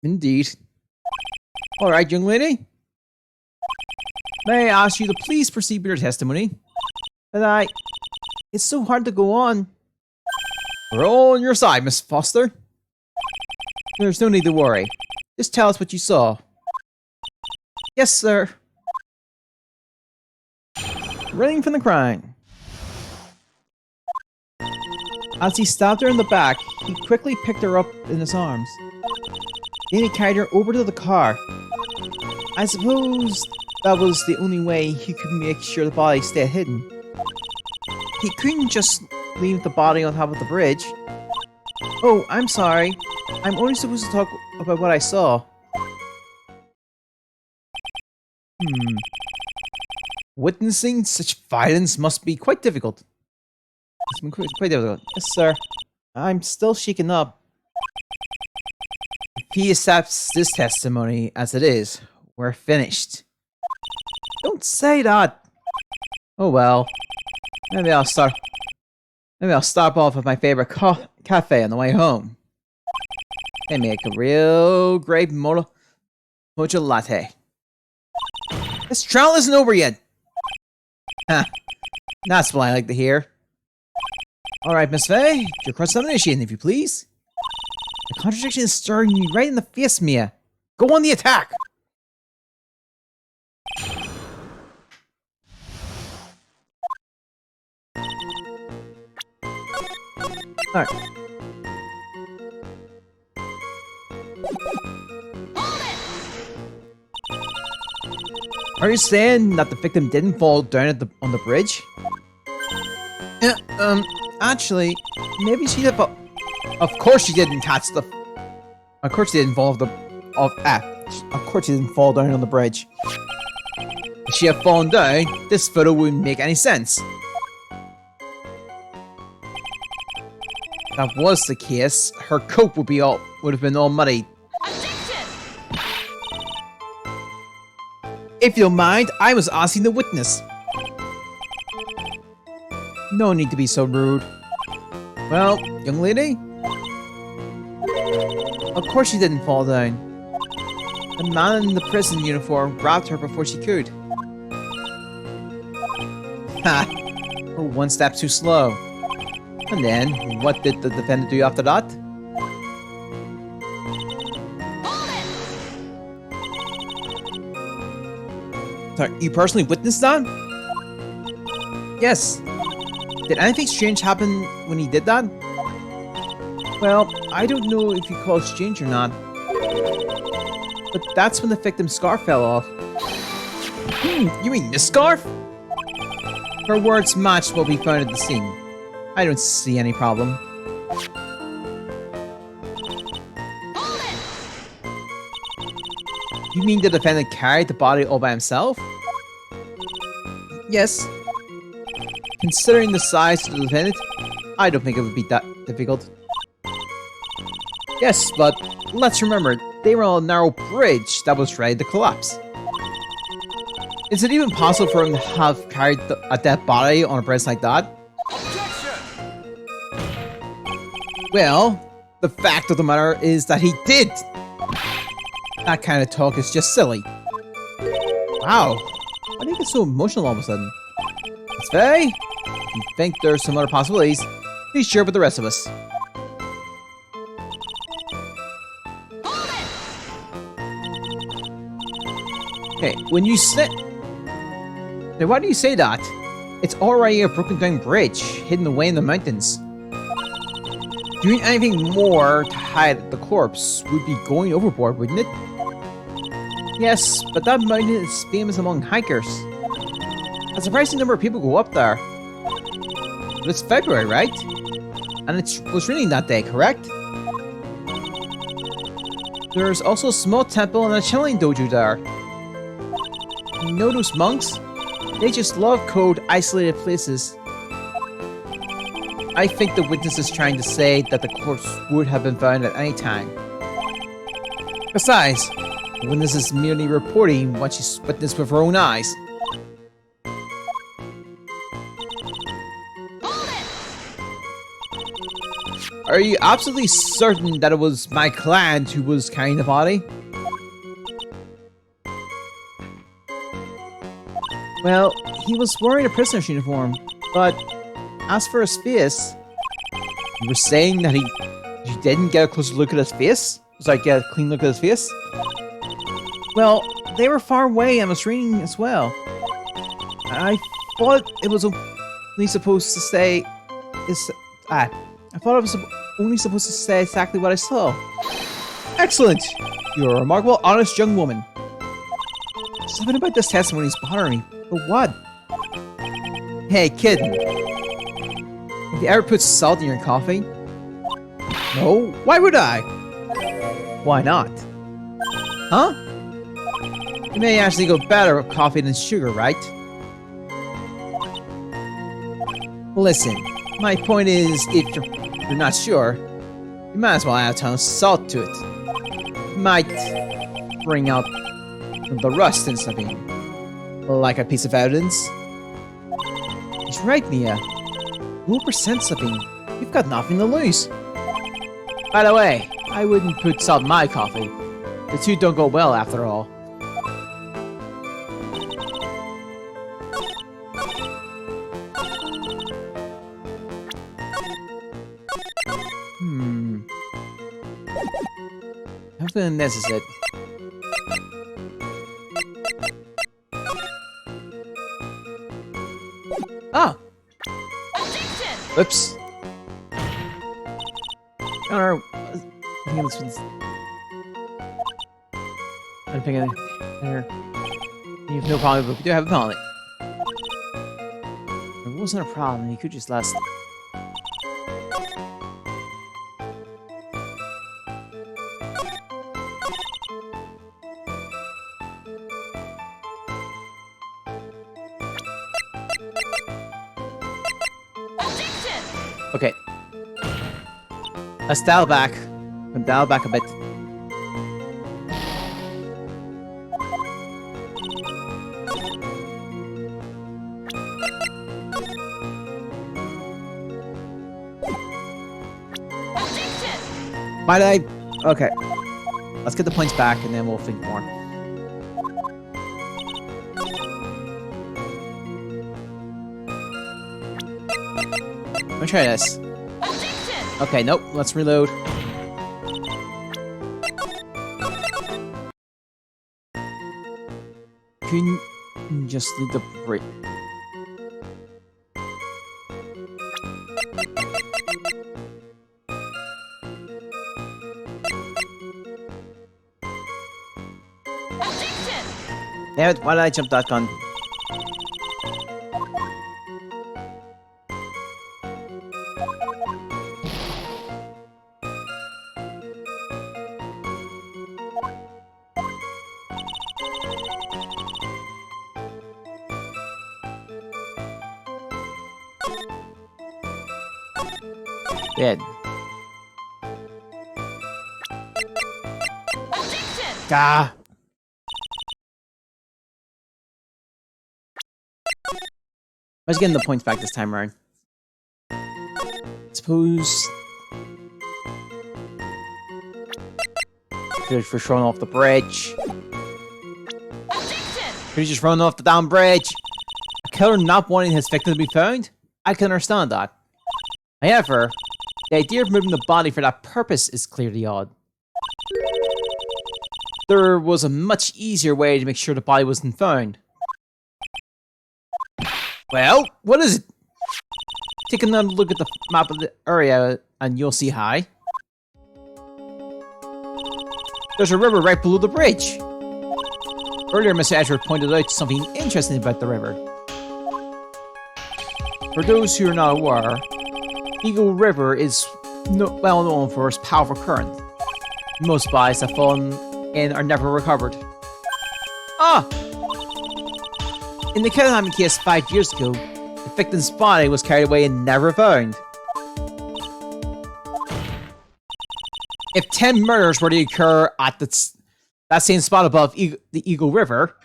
Indeed. Alright, young lady. May I ask you to please proceed with your testimony? But it's so hard to go on. We're all on your side, Miss Foster. There's no need to worry. Just tell us what you saw. Yes, sir. Running from the crime. As he stabbed her in the back, he quickly picked her up in his arms. Then he carried her over to the car. I suppose that was the only way he could make sure the body stayed hidden. He couldn't just leave the body on top of the bridge. Oh, I'm sorry. I'm only supposed to talk about what I saw. Witnessing such violence must be quite difficult. It's been quite difficult. Yes, sir. I'm still shaken up. If he accepts this testimony as it is, we're finished. Don't say that. Oh well. Maybe I'll stop off at my favorite cafe on the way home. They make a real great mocha latte. This trial isn't over yet. Huh. That's what I like to hear. Alright, Miss Faye, your cross-examination, if you please. The contradiction is staring me right in the face, Mia. Go on the attack! Alright. Are you saying that the victim didn't fall down on the bridge? Actually, maybe she did, but of course she didn't catch the. Of course she didn't fall of course she didn't fall down on the bridge. If she had fallen down, this photo wouldn't make any sense. If that was the case, her coat would have been all muddy. Objection! If you don't mind, I was asking the witness. No need to be so rude. Well, young lady? Of course she didn't fall down. The man in the prison uniform grabbed her before she could. Ha! We're one step too slow. And then, what did the defendant do after that? Sorry, you personally witnessed that? Yes. Did anything strange happen when he did that? Well, I don't know if you call it strange or not. But that's when the victim's scarf fell off. You mean this scarf? Her words matched what we found at the scene. I don't see any problem. You mean the defendant carried the body all by himself? Yes. Considering the size of the defendant, I don't think it would be that difficult. Yes, but let's remember, they were on a narrow bridge that was ready to collapse. Is it even possible for him to have carried a dead body on a breast like that? Objection! Well, the fact of the matter is that he did. That kind of talk is just silly. Wow. Why do you get so emotional all of a sudden? It's Faye? If you think there's some other possibilities, please share with the rest of us. Hold it! Okay, when you say... Now, why do you say that? It's already a broken down bridge, hidden away in the mountains. Doing anything more to hide the corpse would be going overboard, wouldn't it? Yes, but that mountain is famous among hikers. A surprising number of people go up there. But it's February, right? And it was raining that day, correct? There's also a small temple and a channeling dojo there. You know those monks? They just love cold, isolated places. I think the witness is trying to say that the corpse would have been found at any time. Besides, the witness is merely reporting what she's witnessed with her own eyes. Hold it! Are you absolutely certain that it was my client who was carrying the body? Well, he was wearing a prisoner's uniform, but as for his face, you were saying that you didn't get a closer look at his face? Get a clean look at his face? Well, they were far away and was raining as well. I thought it was only supposed to say I thought it was only supposed to say exactly what I saw. Excellent! You're a remarkable, honest young woman. Something about this testimony is bothering me. But what? Hey, kid. Have you ever put salt in your coffee? No? Why would I? Why not? Huh? It may actually go better with coffee than sugar, right? Listen, my point is, if you're not sure, you might as well add a ton of salt to it. Might bring out the rust in something. Like a piece of evidence. He's right, Mia. We'll present something. You've got nothing to lose. By the way, I wouldn't put salt in my coffee. The two don't go well after all. I think this is it. Oh! Objection! Oops. Or I think this one's. I'm thinking there. You have no problem, but we do have a penalty. There wasn't a problem. You could just last. Objection! Okay. Let's dial back. And dial back a bit. Objection! Might I? Okay. Let's get the points back and then we'll think more. Let me try this. Objection! Okay, nope. Let's reload. Can you just leave the break? Objection! Damn it, why did I jump that gun? Dead. Objection! Gah! Let's get the points back this time around. Suppose... Good for throwing off the bridge. Objection! Could he just run off the damn bridge? A killer not wanting his victim to be found? I can understand that. However, the idea of moving the body for that purpose is clearly odd. There was a much easier way to make sure the body wasn't found. Well, what is it? Take another look at the map of the area and you'll see how. There's a river right below the bridge. Earlier, Mr. Edgeworth pointed out something interesting about the river. For those who are not aware, Eagle River is well known for its powerful current. Most bodies that fall in are never recovered. Ah! In the Callahan case 5 years ago, the victim's body was carried away and never found. If 10 murders were to occur at that same spot above the Eagle River,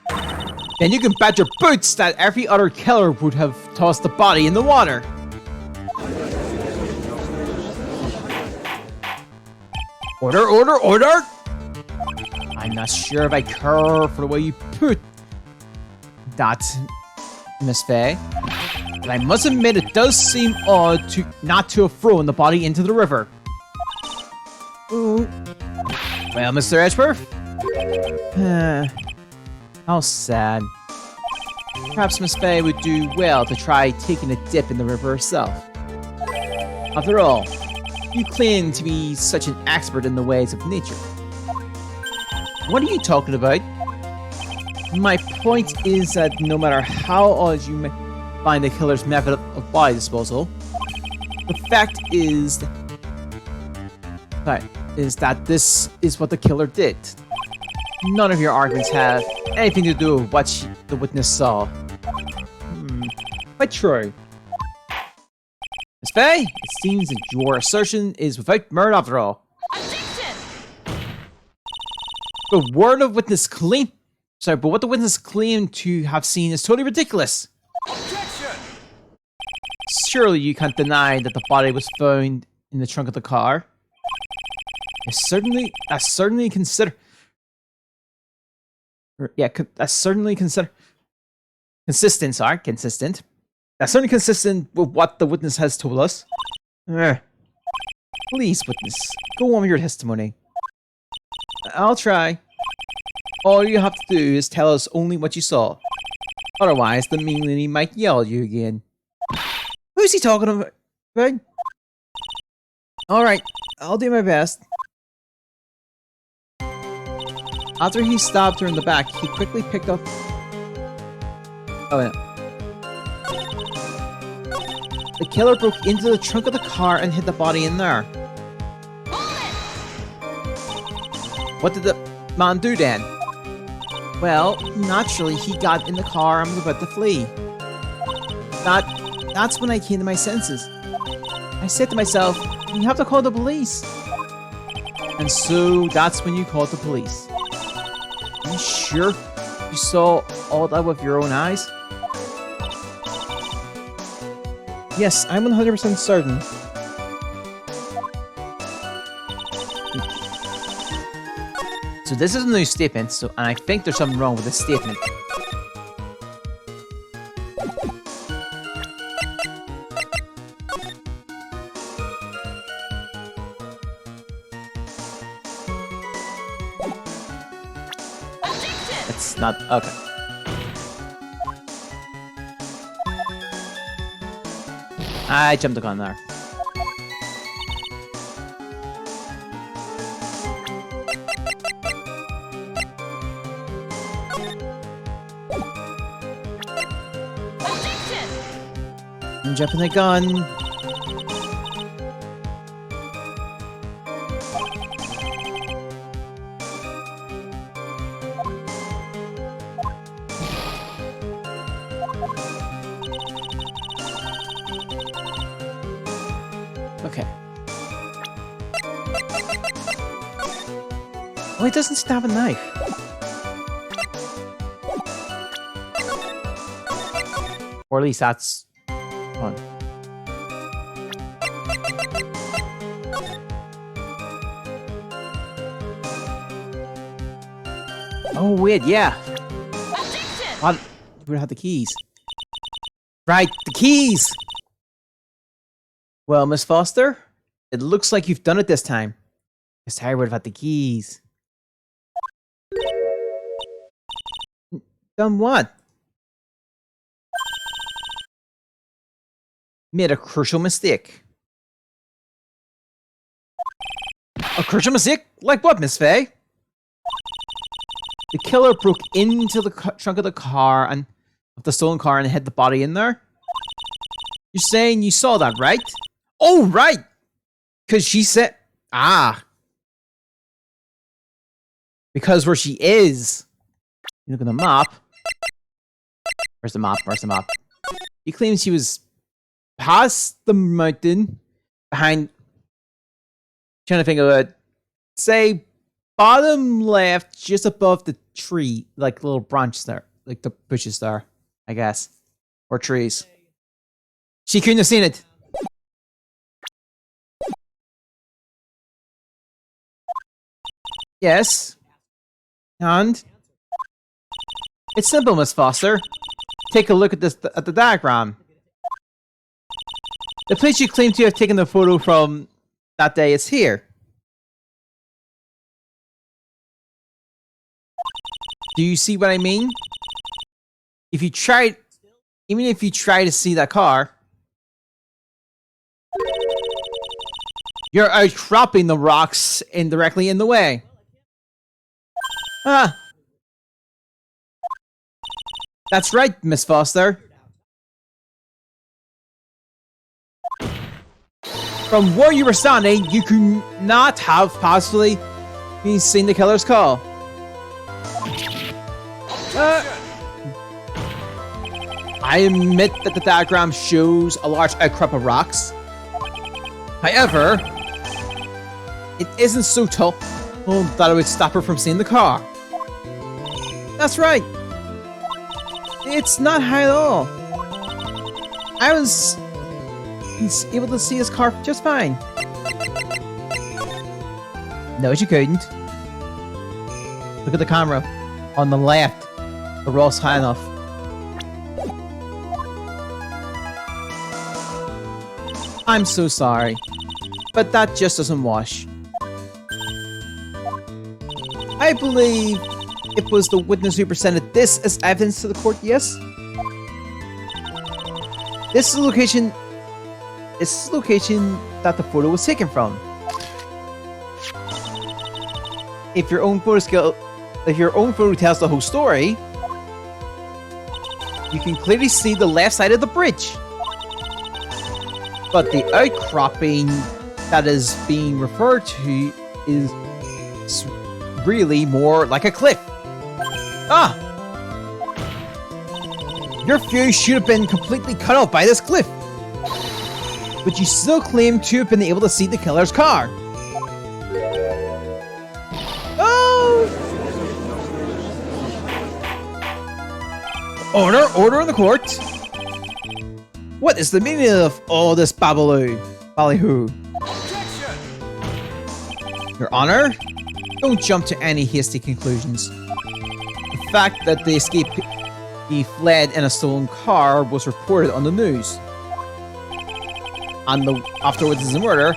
then you can bet your boots that every other killer would have tossed the body in the water. Order, order, order! I'm not sure if I care for the way you put that, Miss Faye, but I must admit it does seem odd not to have thrown the body into the river. Ooh. Well, Mr. Edgeworth? How sad. Perhaps Miss Faye would do well to try taking a dip in the river herself. After all, you claim to be such an expert in the ways of nature. What are you talking about? My point is that no matter how odd you may find the killer's method of body disposal, the fact is that this is what the killer did. None of your arguments have anything to do with what the witness saw. Quite true. Miss Faye, it seems that your assertion is without merit after all. Objection! But what the witness claimed to have seen is totally ridiculous. Objection! Surely you can't deny that the body was found in the trunk of the car. That's certainly consistent with what the witness has told us. Please, witness, go on with your testimony. I'll try. All you have to do is tell us only what you saw. Otherwise, the mean lady might yell at you again. Who's he talking about? Alright, I'll do my best. After he stopped her in the back, he quickly picked up... Oh, no. The killer broke into the trunk of the car and hid the body in there. What did the man do then? Well, naturally, he got in the car and was about to flee. That's when I came to my senses. I said to myself, we have to call the police. And so, that's when you called the police. Are you sure you saw all that with your own eyes? Yes, I'm 100% certain. So this is a new statement, and I think there's something wrong with this statement. Objection! It's not... okay. I jumped the gun there. Objection! I'm jumping the gun. Okay. Oh, he doesn't stab a knife. Or at least that's Oh, wait, yeah. Objection! Oh, we don't have the keys. Right, the keys! Well, Miss Foster, it looks like you've done it this time. Miss Harry would have had the keys. Done what? Made a crucial mistake. A crucial mistake? Like what, Miss Faye? The killer broke into the trunk of the car and of the stolen car and hid the body in there. You're saying you saw that, right? Oh, right! Because she said... Ah. Because where she is... You look at the map. Where's the map? Where's the map? He claims she was past the mountain, behind... Trying to think of it. Say, bottom left, just above the tree. Like, little branch there. Like, the bushes there, I guess. Or trees. She couldn't have seen it. Yes. And? It's simple, Miss Foster. Take a look at this at the diagram. The place you claim to have taken the photo from that day is here. Do you see what I mean? If you try, even if you try to see that car, you're outcropping the rocks indirectly in the way. Ah. That's right, Miss Foster. From where you were standing, you could not have possibly been seeing the killer's call. I admit that the diagram shows a large outcrop of rocks. However, it isn't so tall that it would stop her from seeing the car. That's right. It's not high at all. I was able to see his car just fine. No, you couldn't. Look at the camera. On the left. The raw's high enough. I'm so sorry. But that just doesn't wash. I believe it was the witness who presented this as evidence to the court, yes? This is the location that the photo was taken from. If your own photo tells the whole story, you can clearly see the left side of the bridge. But the outcropping that is being referred to is really more like a cliff. Ah! Your view should have been completely cut off by this cliff. But you still claim to have been able to see the killer's car. Oh! Order in the court. What is the meaning of all this ballyhoo? Your Honor, don't jump to any hasty conclusions. The fact that the he fled in a stolen car was reported on the news. And after witnessing the murder,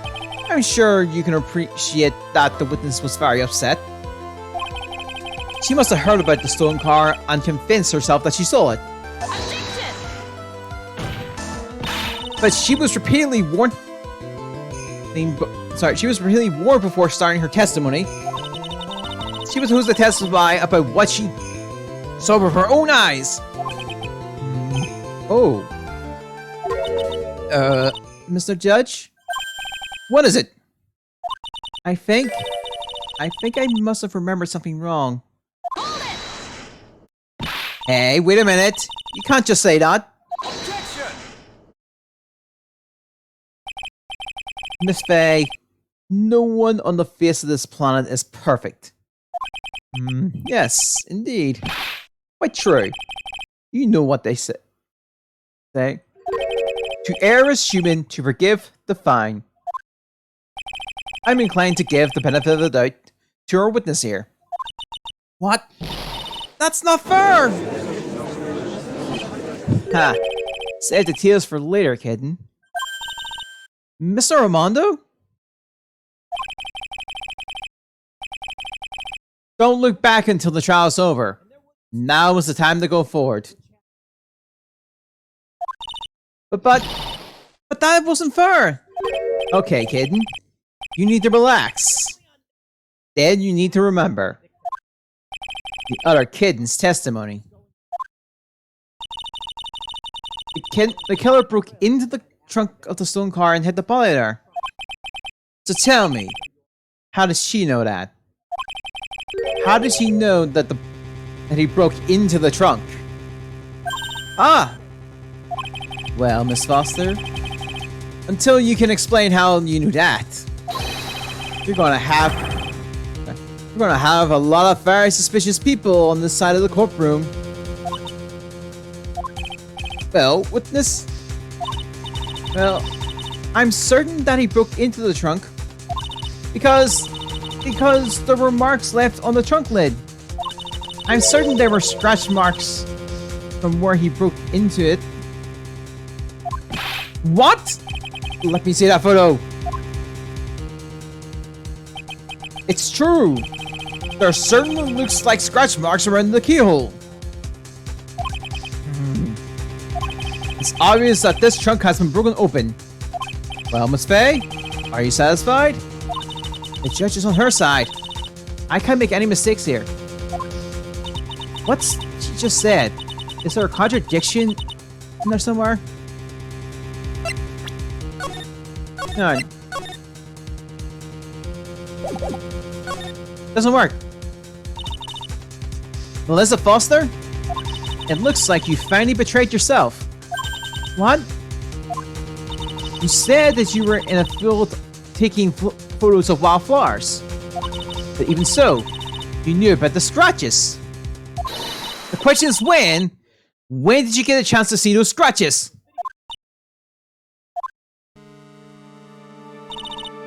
I'm sure you can appreciate that the witness was very upset. She must have heard about the stolen car and convinced herself that she saw it. Objection! But she was repeatedly warned. She was repeatedly warned before starting her testimony. She was supposed to testify about what she saw with her own eyes. Oh. Mr. Judge? What is it? I think I must have remembered something wrong. Hold it! Hey, wait a minute. You can't just say that. Objection! Miss Faye, no one on the face of this planet is perfect. Yes, indeed. Quite true. You know what they say. To err is human, to forgive the fine. I'm inclined to give the benefit of the doubt to our witness here. What? That's not fair! Ha. Save the tears for later, kitten. Mr. Armando? Don't look back until the trial's over. Now is the time to go forward. But that wasn't fair! Okay, kitten. You need to relax. Then you need to remember the other kidden's testimony. The killer broke into the trunk of the stolen car and hit the body there. So tell me, how does she know that? How does she know that he broke into the trunk? Ah! Well, Miss Foster, until you can explain how you knew that, you're gonna have a lot of very suspicious people on this side of the courtroom. Well, witness. Well, I'm certain that he broke into the trunk because there were marks left on the trunk lid. I'm certain there were scratch marks from where he broke into it. What? Let me see that photo. It's true. There certainly looks like scratch marks around the keyhole. It's obvious that this trunk has been broken open. Well, Miss Faye, are you satisfied? The judge is on her side. I can't make any mistakes here. What's she just said? Is there a contradiction in there somewhere? None. Doesn't work. Melissa Foster? It looks like you finally betrayed yourself. What? You said that you were in a field taking photos of wildflowers. But even so, you knew about the scratches. The question is when? When did you get a chance to see those scratches?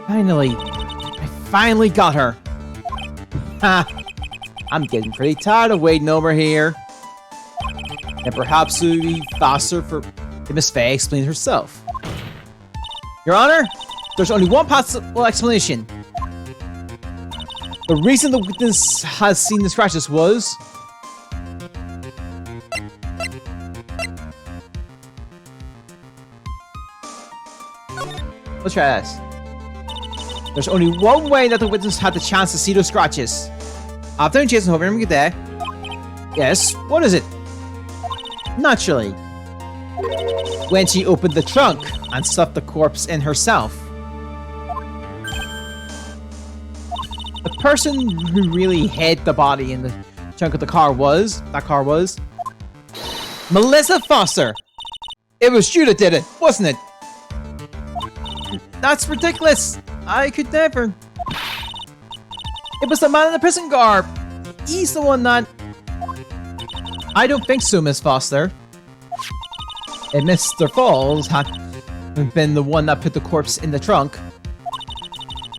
Finally. I finally got her. Ha! I'm getting pretty tired of waiting over here. And perhaps it would be faster for Miss Faye explain herself. Your Honor, there's only one possible explanation. The reason the witness has seen the scratches was... Let's try this. There's only one way that the witness had the chance to see those scratches. After Jason, hope you get there. Yes, what is it? Naturally. When she opened the trunk and stuffed the corpse in herself. The person who really hid the body in the trunk of the car was... Melissa Foster! It was you that did it, wasn't it? That's ridiculous! I could never. It was the man in the prison garb. He's the one that... I don't think so, Miss Foster. If Mr. Falls had been the one that put the corpse in the trunk,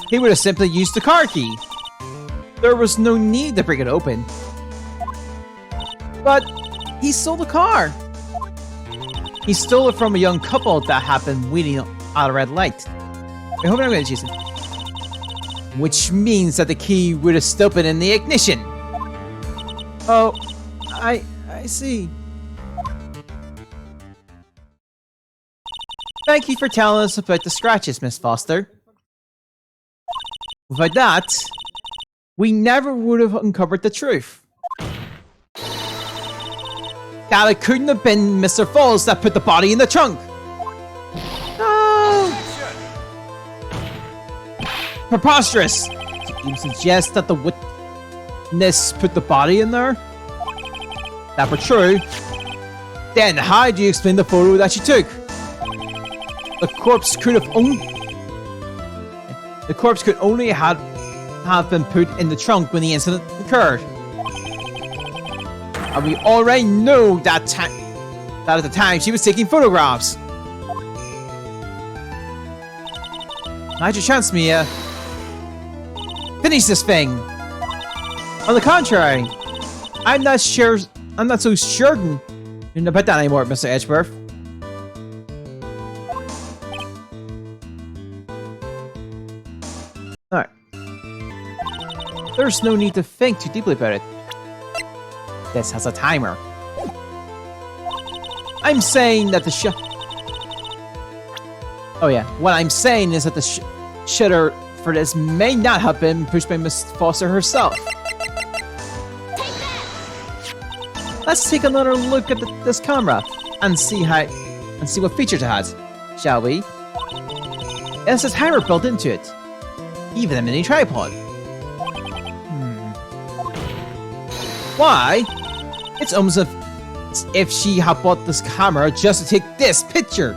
he would have simply used the car key. There was no need to break it open. But he stole the car. He stole it from a young couple that had been waiting at a red light. I hope I'm going to choose it. Which means that the key would have still been in the ignition. Oh, I see. Thank you for telling us about the scratches, Miss Foster. Without that, we never would have uncovered the truth. That it couldn't have been Mr. Falls that put the body in the trunk. No! Preposterous! To even suggest that the witness put the body in there? That were true, then how do you explain the photo that she took? The corpse could only have been put in the trunk when the incident occurred. And we already know that at the time she was taking photographs. Now's your chance, Mia. Finish this thing. On the contrary, I'm not sure. I'm not so certain about that anymore, Mr. Edgeworth. Alright. There's no need to think too deeply about it. This has a timer. I'm saying that the Oh yeah, what I'm saying is that the shutter for this may not have been pushed by Miss Foster herself. Let's take another look at this camera and see what features it has, shall we? It has a timer built into it, even a mini tripod. Why? It's almost as if she had bought this camera just to take this picture.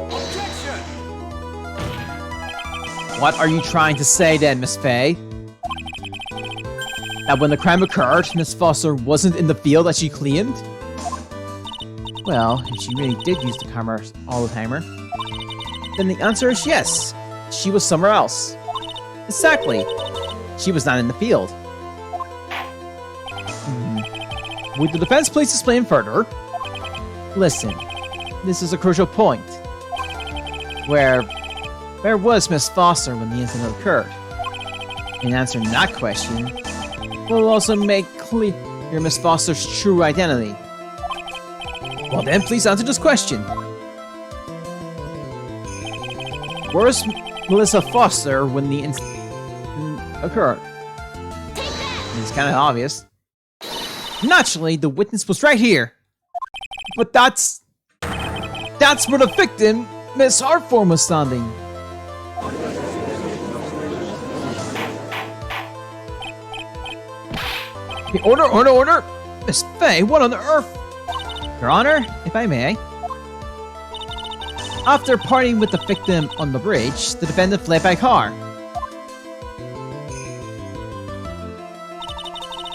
Objection! What are you trying to say then, Miss Faye? That when the crime occurred, Miss Foster wasn't in the field as she claimed? Well, if she really did use the camera all the timer, then the answer is yes. She was somewhere else. Exactly. She was not in the field. Would the defense please explain further? Listen, this is a crucial point. Where was Miss Foster when the incident occurred? In answering that question, we'll also make clear Miss Foster's true identity. Well then, please answer this question. Where's Melissa Foster when the incident occurred? It's kind of obvious. Naturally, the witness was right here. But that's where the victim, Miss Hartform, was standing. Okay, order! Miss Faye, what on earth? Your Honor, if I may. After partying with the victim on the bridge, the defendant fled by car.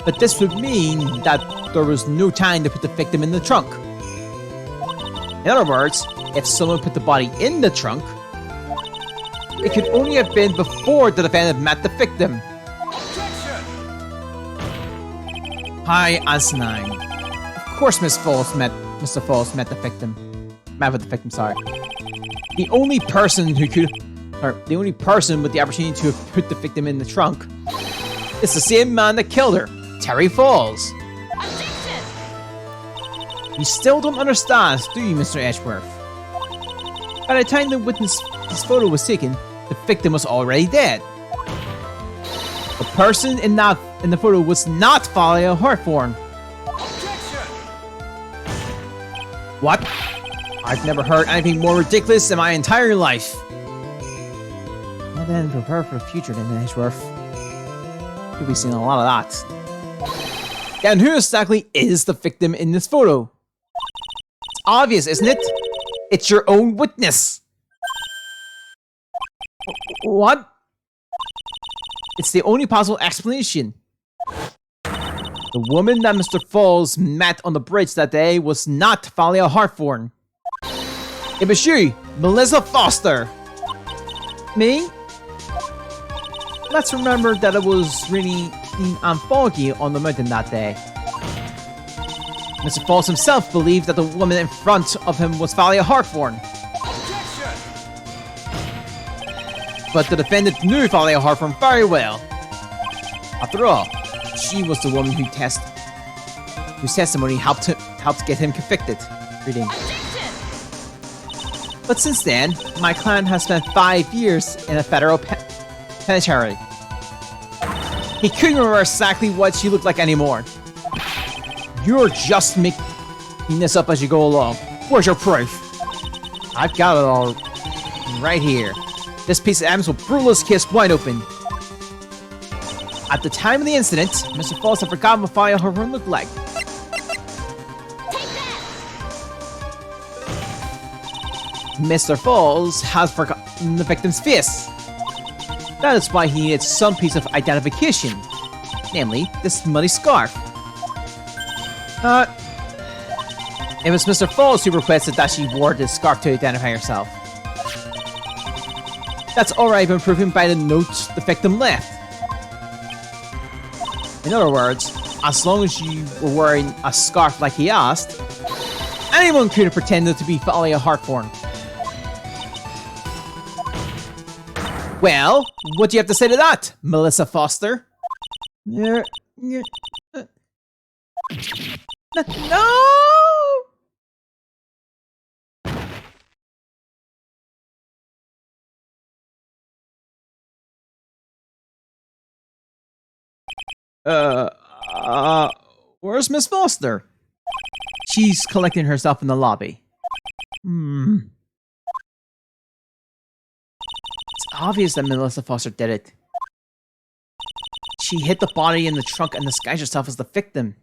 But this would mean that there was no time to put the victim in the trunk. In other words, if someone put the body in the trunk, it could only have been before the defendant met the victim. Objection! Hi, asinine. Of course Mr. Falls met the victim. Met with the victim, sorry. The only person with the opportunity to have put the victim in the trunk is the same man that killed her, Terry Falls. Objection! You still don't understand, do you, Mr. Edgeworth? By the time the witness' photo was taken, the victim was already dead. The person in the photo was not Thalia Hartform. Objection! What? I've never heard anything more ridiculous in my entire life. Well then, prepare for the future then, Edgeworth. You'll be seeing a lot of that. And who exactly is the victim in this photo? It's obvious, isn't it? It's your own witness. What? It's the only possible explanation. The woman that Mr. Falls met on the bridge that day was not Thalia Hartform. It was you, Melissa Foster. Me? Let's remember that it was really and foggy on the mountain that day. Mr. Falls himself believed that the woman in front of him was Thalia Hartform. Objection! But the defendant knew Thalia Hartform very well. After all, she was the woman whose testimony helped get him convicted. Reading. Objection! But since then, my client has spent 5 years in a federal penitentiary. He couldn't remember exactly what she looked like anymore. You're just making this up as you go along. Where's your proof? I've got it all right here. This piece of evidence will brutal this case wide open. At the time of the incident, Mr. Falls had forgotten what Thalia Hartform looked like. Mr. Falls has forgotten the victim's face. That is why he needed some piece of identification, namely this muddy scarf. It was Mr. Falls who requested that she wore this scarf to identify herself. That's already been proven by the note the victim left. In other words, as long as you were wearing a scarf like he asked, anyone could have pretended to be Thalia Hartthorn. Well, what do you have to say to that, Melissa Foster? No! Where's Miss Foster? She's collecting herself in the lobby. It's obvious that Melissa Foster did it. She hit the body in the trunk and disguised herself as the victim.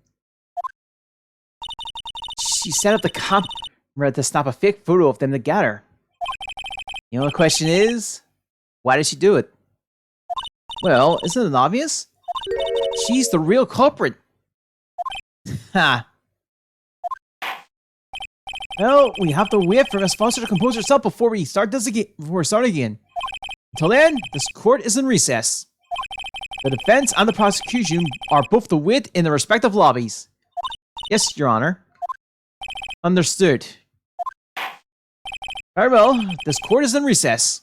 She set up the camera to snap a fake photo of them together. The only question is, why did she do it? Well, isn't it obvious? She's the real culprit. Ha. Well, we have to wait for Miss Foster to compose herself before we start again. Until then, this court is in recess. The defense and the prosecution are both to wait in their respective lobbies. Yes, Your Honor. Understood. Very well, this court is in recess.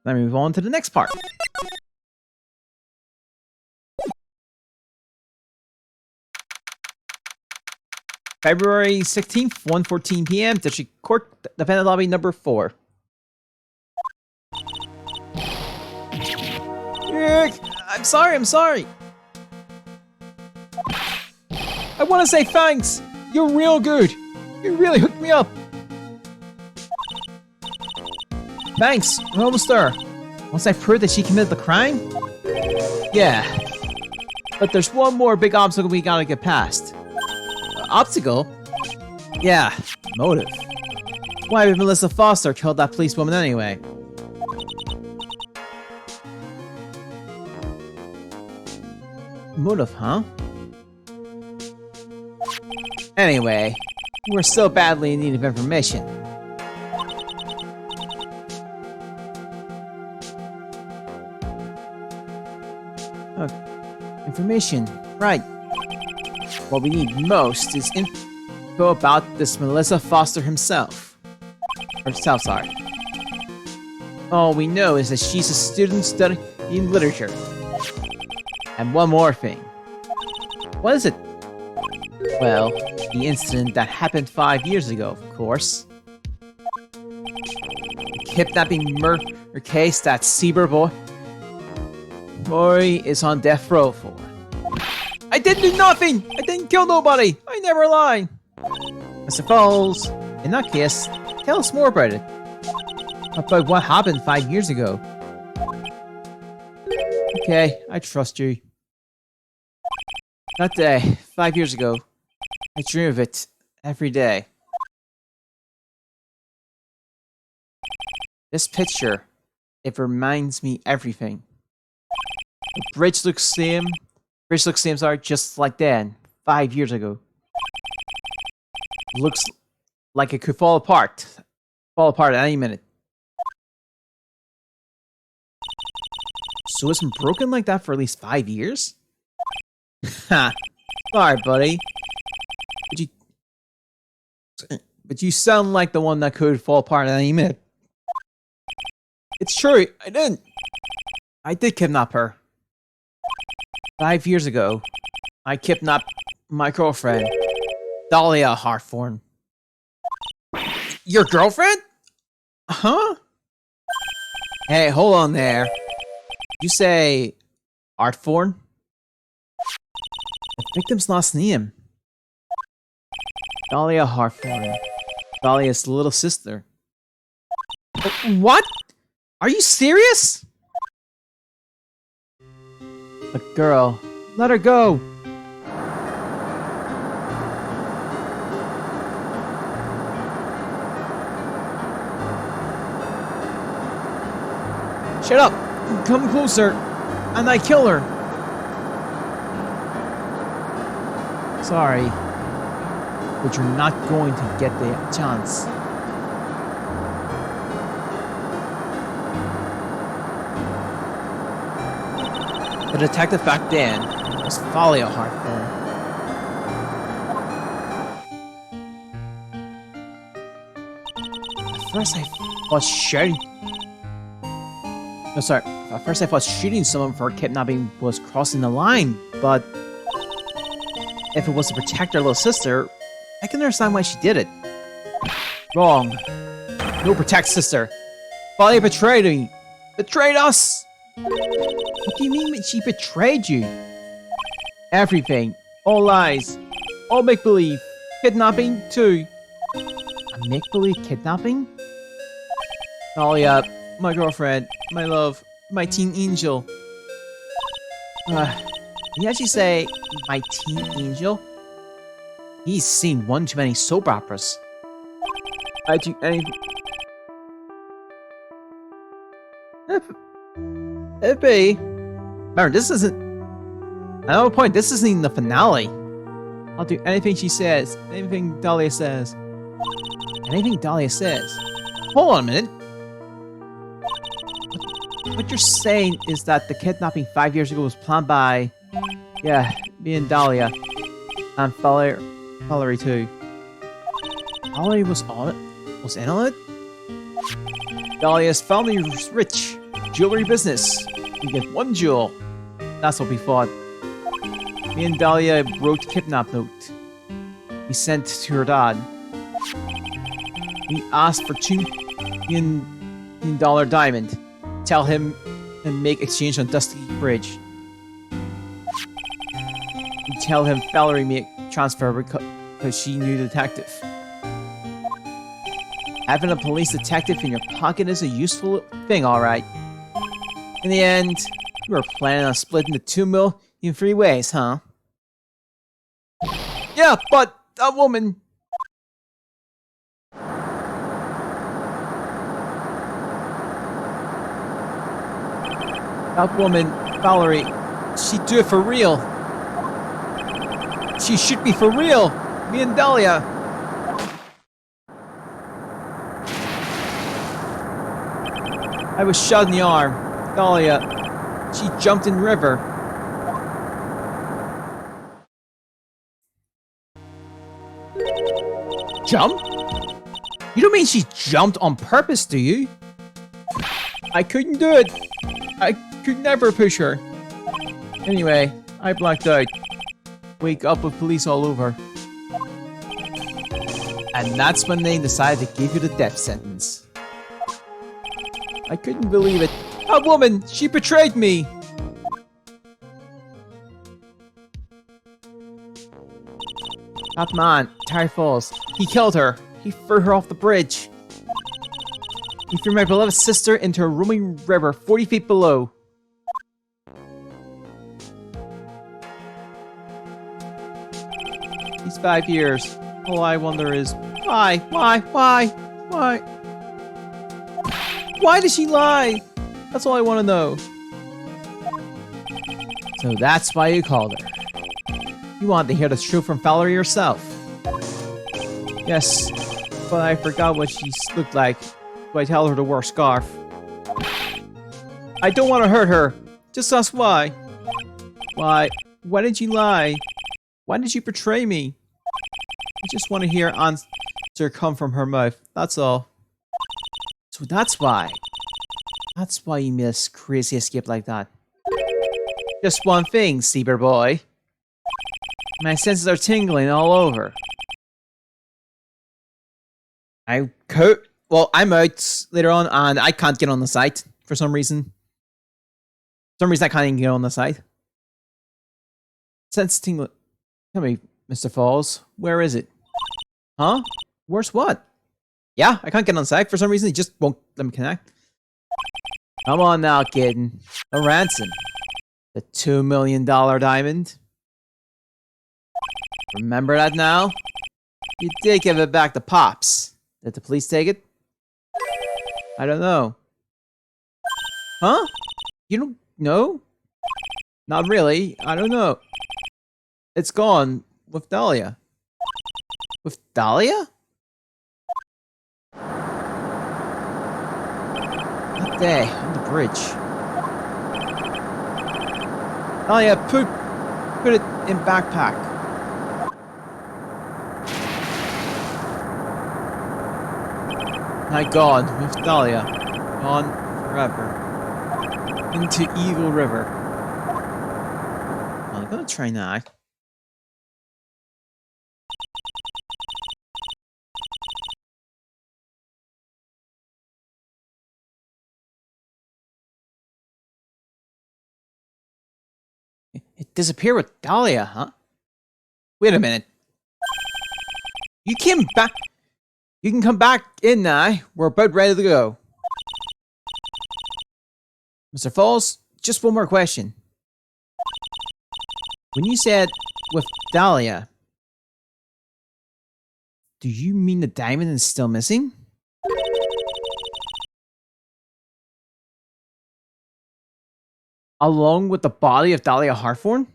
Let me move on to the next part. February 16th, 1:14 p.m. District Court, Defendant Lobby number 4. I'm sorry. I want to say thanks. You're real good. You really hooked me up. Thanks, we're almost there. Once I've proved that she committed the crime? Yeah. But there's one more big obstacle we gotta get past. Obstacle? Yeah, motive. Why would Melissa Foster kill that policewoman anyway? Motive, huh? Anyway, we're still badly in need of information. Information, right. What we need most is info about this Melissa Foster herself. Sorry. All we know is that she's a student studying literature. And one more thing. What is it? Well, the incident that happened 5 years ago, of course. The kidnapping murder case that Saber boy is on death row for. I didn't do nothing! I didn't kill nobody! I never lied! I suppose, in that case, tell us more about it. About what happened 5 years ago. Okay, I trust you. That day, 5 years ago, I dream of it every day. This picture, it reminds me everything. The bridge looks same, just like then, 5 years ago. Looks like it could fall apart at any minute. So it's been broken like that for at least 5 years? Ha! Sorry, buddy. But you sound like the one that could fall apart at any minute. It's true, I didn't. I did kidnap her. 5 years ago, I kidnapped my girlfriend, Thalia Hartthorn. Your girlfriend? Huh? Hey, hold on there. You say Hartthorn? The victim's last name. Thalia Hartthorn. Thalia's little sister. What? Are you serious? The girl. Let her go. Shut up. Come closer. And I kill her. Sorry. but you're not going to get the chance. The detective back then was folly a heart there. At first I thought shooting. No, sorry. At first I thought shooting someone for kidnapping was crossing the line, but if it was to protect her little sister, I can understand why she did it. Wrong. No protect sister. Folly betrayed me. Betrayed us! What do you mean she betrayed you? Everything. All lies. All make-believe. Kidnapping, too. A make-believe kidnapping? Dahlia, my girlfriend, my love, my teen angel. You actually say, my teen angel? He's seen one too many soap operas. I do anything. It'd be. Remember, this isn't. At no point, this isn't even the finale. I'll do anything she says. Anything Dahlia says. Anything Dahlia says. Hold on a minute. What you're saying is that the kidnapping 5 years ago was planned by. Yeah, me and Dahlia. And Valerie too. Valerie was on it? Was in on it? Dahlia's family was rich. Jewelry business. We get one jewel. That's what we thought. Me and Dahlia wrote a kidnap note. We sent to her dad. We asked for $2 million diamond. Tell him and make exchange on Dusty Bridge. We tell him Valerie make transfer because she knew the detective. Having a police detective in your pocket is a useful thing, alright. In the end, we were planning on splitting the 2 mil in 3 ways, huh? Yeah, but that woman... That woman, Valerie, she'd do it for real. She should be for real. Me and Dahlia. I was shot in the arm. Dahlia, she jumped in river. Jump? You don't mean she jumped on purpose, do you? I couldn't do it. I could never push her. Anyway, I blacked out. Wake up with police all over. And that's when they decided to give you the death sentence. I couldn't believe it. A woman! She betrayed me! That man, Terry Falls, he killed her. He threw her off the bridge. He threw my beloved sister into a roaming river 40 feet below. These 5 years. All I wonder is, why? Why did she lie? That's all I want to know. So that's why you called her. You wanted to hear the truth from Valerie herself. Yes, but I forgot what she looked like. So I tell her to wear a scarf. I don't want to hurt her. Just ask why. Why? Why did you lie? Why did you betray me? I just want to hear an answer come from her mouth. That's all. So that's why. That's why you made a crazy escape like that. Just one thing, Seaber boy. My senses are tingling all over. Well, I'm out later on, and I can't get on the site for some reason. For some reason, I can't even get on the site. Sense tingling. Tell me, Mr. Falls, where is it? Huh? Where's what? Yeah, I can't get on the site for some reason. It just won't let me connect. Come on now, kid. A ransom. The $2 million diamond. Remember that now? You did give it back to Pops. Did the police take it? I don't know. Huh? You don't know? Not really. I don't know. It's gone with Dahlia. With Dahlia? That day, on the bridge. Dahlia, put it in backpack. Now gone with Dahlia. Gone forever. Into Eagle River. I'm gonna try now. It disappeared with Dahlia, huh? Wait a minute. You came back. You can come back in now. We're about ready to go. Mr. Falls, just one more question. When you said with Dahlia, do you mean the diamond is still missing? Along with the body of Dahlia Hartthorn?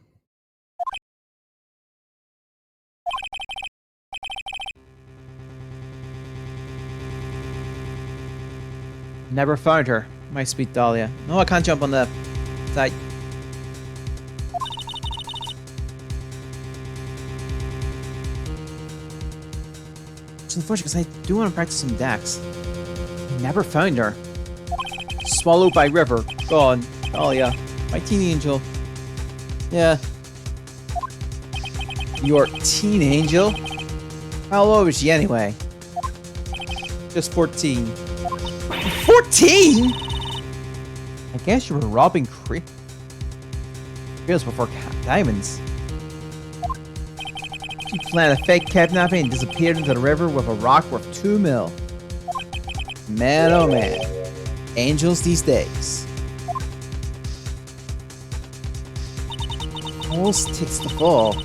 Never found her. My sweet Dahlia. No, I can't jump on the side. It's unfortunate because I do want to practice some decks. Never found her. Swallowed by river. Gone. Dahlia. My teen angel. Yeah. Your teen angel? How old is she anyway? Just 14. 14?! I guess you were robbing creeps before diamonds. You planned a fake kidnapping and disappeared into the river with a rock worth 2 mil. Man, oh man. Angels these days. Falls takes the fall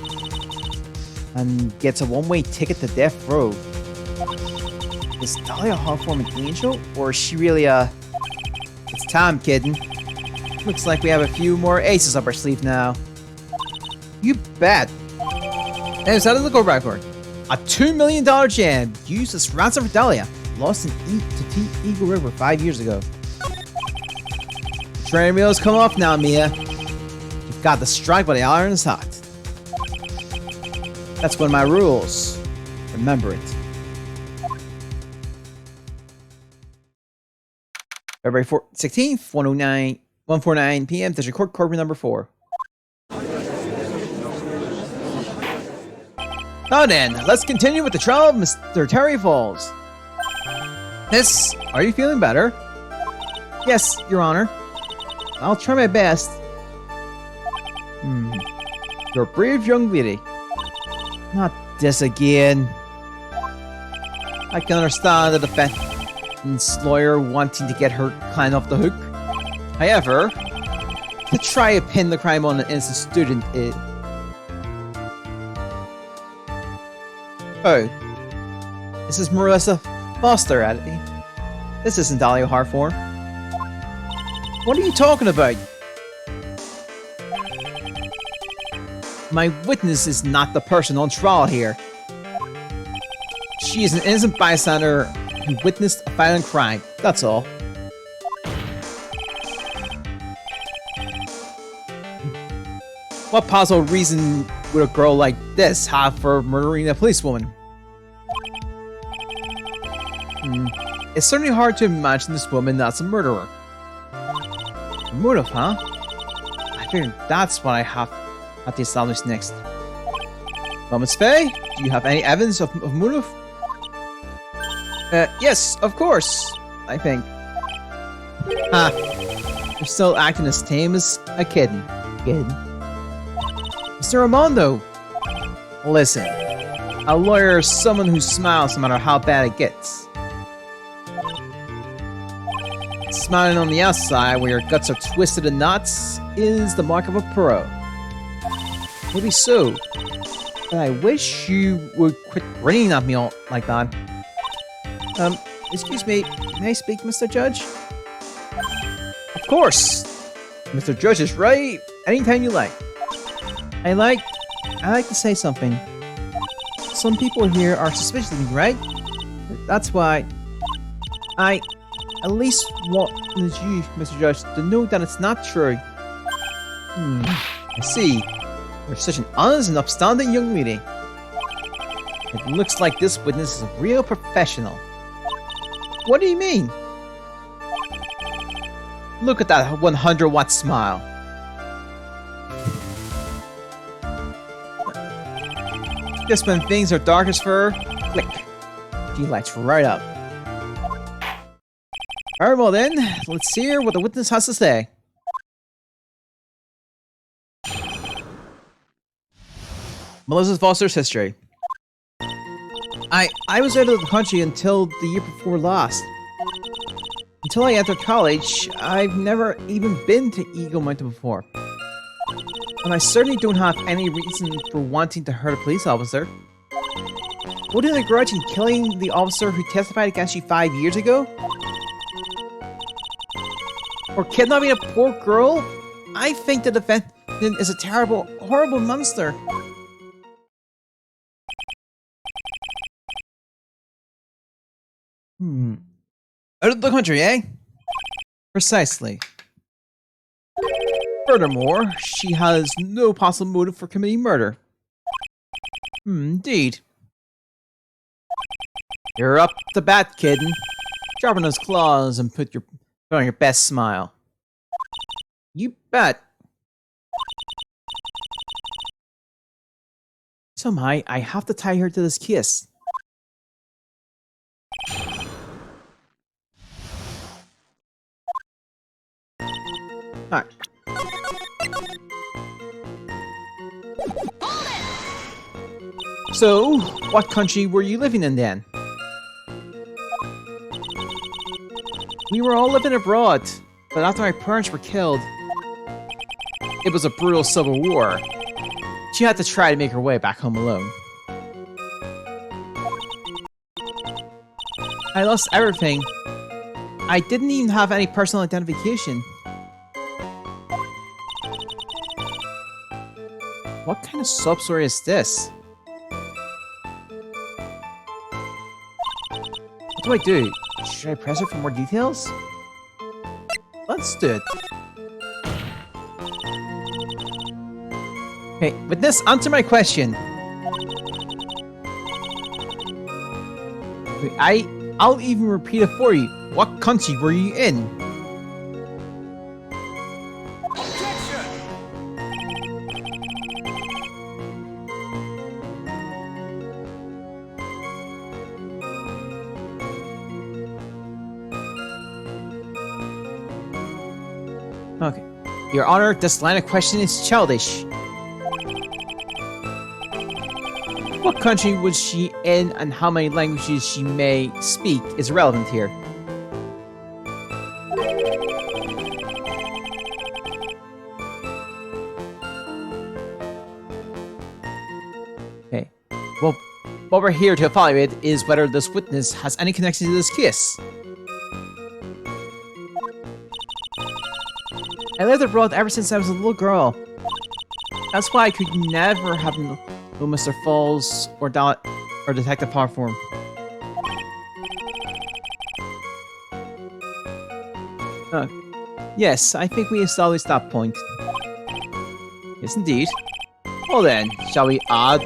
and gets a one-way ticket to death row. Is Dahlia Hartthorn an angel, or is she really a... It's time, kitten. Looks like we have a few more aces up our sleeve now. You bet. And it's out of the gold record. A $2 million gem used as ransom for Dahlia, lost in Eagle River 5 years ago. The training wheels come off now, Mia. You've got to strike while the iron is hot. That's one of my rules. Remember it. February 16th, 1:49 p.m. District Court, courtroom number 4. Now then, let's continue with the trial of Mr. Terry Falls. Miss, are you feeling better? Yes, Your Honor. I'll try my best. You're a brave young lady. Not this again. I can understand the defense lawyer wanting to get her client off the hook. However, to try to pin the crime on an innocent student is... Oh. This is Marissa Foster, Addy. This isn't Dahlia Hartthorn. What are you talking about? My witness is not the person on trial here. She is an innocent bystander who witnessed a violent crime. That's all. What possible reason would a girl like this have for murdering a policewoman? It's certainly hard to imagine this woman as a murderer. Motive, huh? I figured that's what I have to establish next. Well, Miss Faye, do you have any evidence of motive? Yes, of course, I think. You're still acting as tame as a kitten. Mr. Armando! Listen, a lawyer is someone who smiles no matter how bad it gets. Smiling on the outside where your guts are twisted in knots is the mark of a pro. Maybe so, but I wish you would quit grinning at me all like that. Excuse me, may I speak, Mr. Judge? Of course! Mr. Judge is right anytime you like. I like to say something some people here are suspicious of me, right? That's why I at least want you, Mr. Judge, to know that it's not true. I see. You're such an honest and upstanding young lady. It looks like this witness is a real professional. What do you mean? Look at that 100-watt smile. Just when things are darkest for her, click. She lights right up. Alright, well then, let's hear what the witness has to say. Melissa Foster's history. I was out of the country until the year before last. Until I entered college, I've never even been to Eagle Mountain before. And I certainly don't have any reason for wanting to hurt a police officer. Holding a grudge in killing the officer who testified against you 5 years ago? Or kidnapping a poor girl? I think the defendant is a terrible, horrible monster. Out of the country, eh? Precisely. Furthermore, she has no possible motive for committing murder. Indeed. You're up to bat, kitten. Sharpen those claws and put on your best smile. You bet. So I have to tie her to this kiss. Alright. So, what country were you living in then? We were all living abroad, but after my parents were killed, it was a brutal civil war. She had to try to make her way back home alone. I lost everything. I didn't even have any personal identification. What kind of sub-story is this? What do I do? Should I press it for more details? Let's do it. Okay, witness, answer my question. I'll even repeat it for you. What country were you in? Objection! Okay. Your Honor, this line of question is childish. What country was she in and how many languages she may speak is relevant here. Okay. Well, what we're here to evaluate is whether this witness has any connection to this case. I lived abroad ever since I was a little girl. That's why I could never have known Mr. Falls or Detective Hawthorne. Yes, I think we established that point. Yes, indeed. Well then, shall we add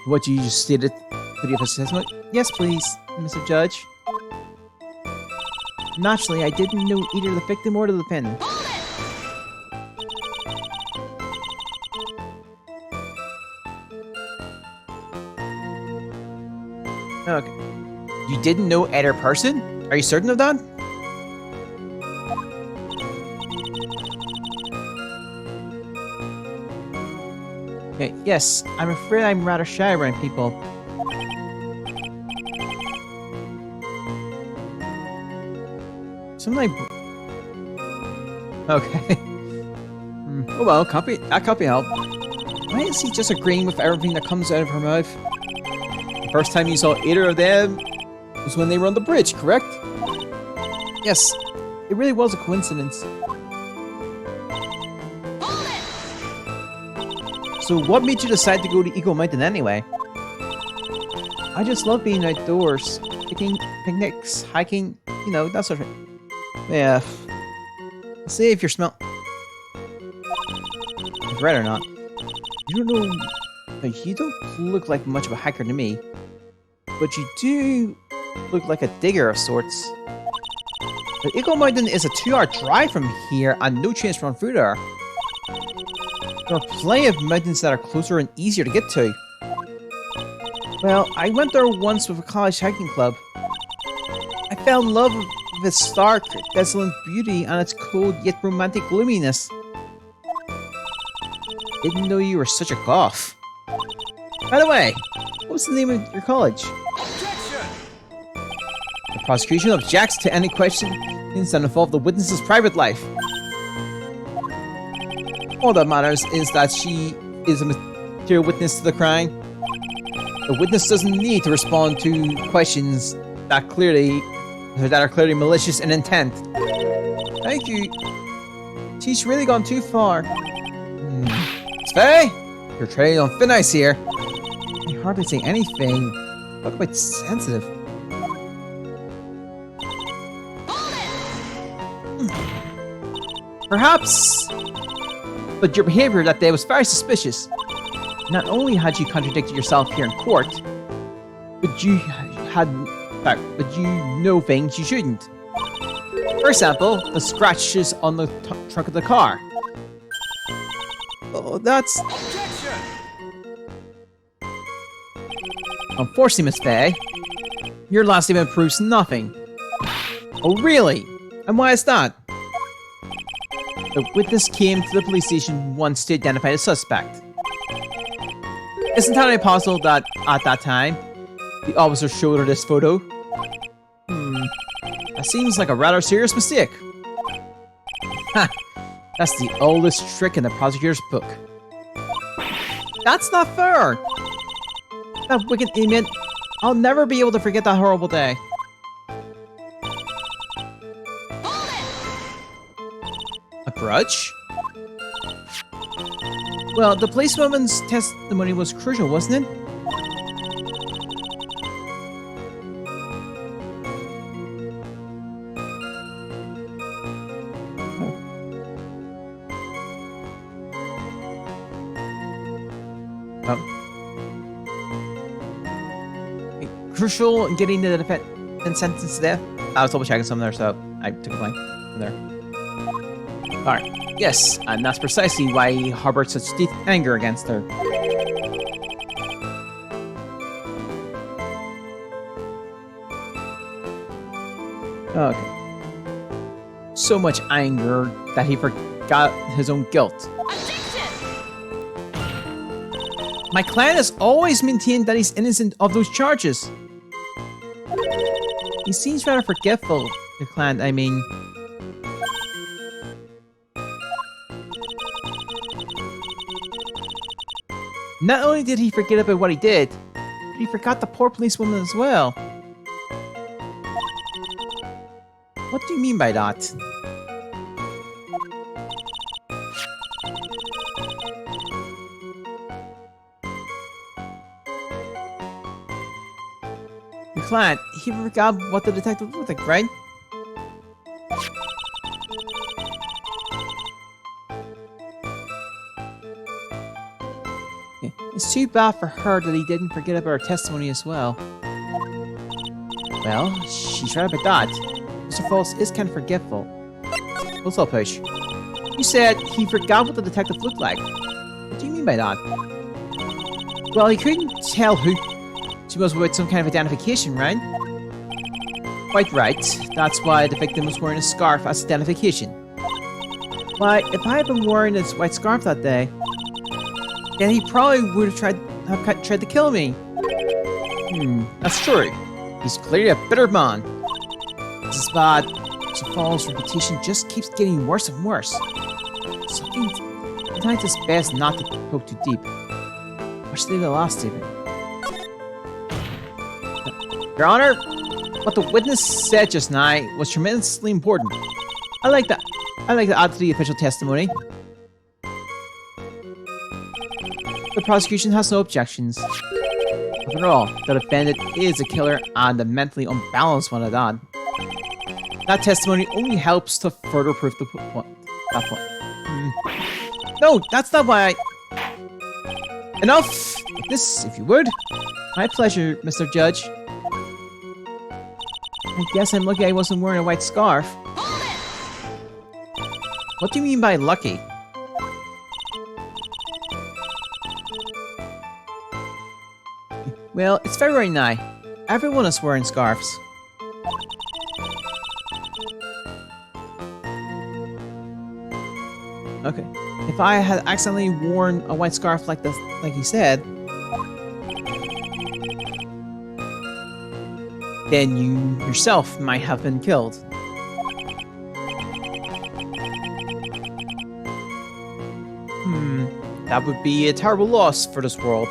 what you just stated to the official testimony? Yes, please, Mr. Judge. Naturally, I didn't know either the victim or the defendant. Okay. You didn't know either person? Are you certain of that? Okay, yes. I'm afraid I'm rather shy around people. Something like... Okay. Oh well, that can't be helped. Why is he just agreeing with everything that comes out of her mouth? The first time you saw either of them was when they were on the bridge, correct? Yes, it really was a coincidence. So what made you decide to go to Eagle Mountain anyway? I just love being outdoors. Picking picnics, hiking, you know, that sort of thing. Yeah. See if you're right or not. You don't know. You don't look like much of a hiker to me. But you do look like a digger of sorts. The Eagle Mountain is a 2-hour drive from here and no chance to run through there. There are plenty of mountains that are closer and easier to get to. Well, I went there once with a college hiking club. I fell in love with its stark, desolate beauty and its cold yet romantic gloominess. Didn't know you were such a goth. By the way, what was the name of your college? Objection! The prosecution objects to any questions that involve the witness's private life. All that matters is that she is a material witness to the crime. The witness doesn't need to respond to questions that are clearly malicious in intent. Thank you. She's really gone too far. Faye, you're treading on thin ice here. I hardly say anything. Look quite sensitive. Perhaps, but your behavior that day was very suspicious. Not only had you contradicted yourself here in court, but you know things you shouldn't. For example, the scratches on the trunk of the car. Oh, that's... Objection! Unfortunately, Miss Faye, your last statement proves nothing. Oh, really? And why is that? The witness came to the police station once to identify the suspect. It's entirely possible that, at that time, the officer showed her this photo. That seems like a rather serious mistake. Ha! That's the oldest trick in the prosecutor's book. That's not fair! That wicked idiot. I'll never be able to forget that horrible day. A grudge? Well, the policewoman's testimony was crucial, wasn't it? Crucial in getting the defendant sentenced to death. I was double checking something there, so I took a blank from there. Alright, yes, and that's precisely why he harbored such deep anger against her. Okay. So much anger that he forgot his own guilt. My client has always maintained that he's innocent of those charges. He seems rather forgetful, your client, I mean. Not only did he forget about what he did, but he forgot the poor policewoman as well. What do you mean by that? Your client, he forgot what the detective looked like, right? It's too bad for her that he didn't forget about her testimony as well. Well, she's right about that. Mr. Falls is kind of forgetful. What's up, Push? You said he forgot what the detective looked like. What do you mean by that? Well, he couldn't tell who she was without some kind of identification, right? Quite right. That's why the victim was wearing a scarf as identification. Why, if I had been wearing this white scarf that day, then he probably would have tried to kill me. That's true. He's clearly a bitter man. This is bad. Mr. Falls' reputation just keeps getting worse and worse. Sometimes it's best not to poke too deep. Especially the last statement. Your Honor, what the witness said just now was tremendously important. I like that. I like to add to the official testimony. The prosecution has no objections. After all, the defendant is a killer and the mentally unbalanced one at that. That testimony only helps to further prove that point. No, that's not why Enough of this, if you would. My pleasure, Mr. Judge. I guess I'm lucky I wasn't wearing a white scarf. What do you mean by lucky? Well, it's February now. Everyone is wearing scarves. Okay. If I had accidentally worn a white scarf like this, like he said, then you yourself might have been killed. That would be a terrible loss for this world.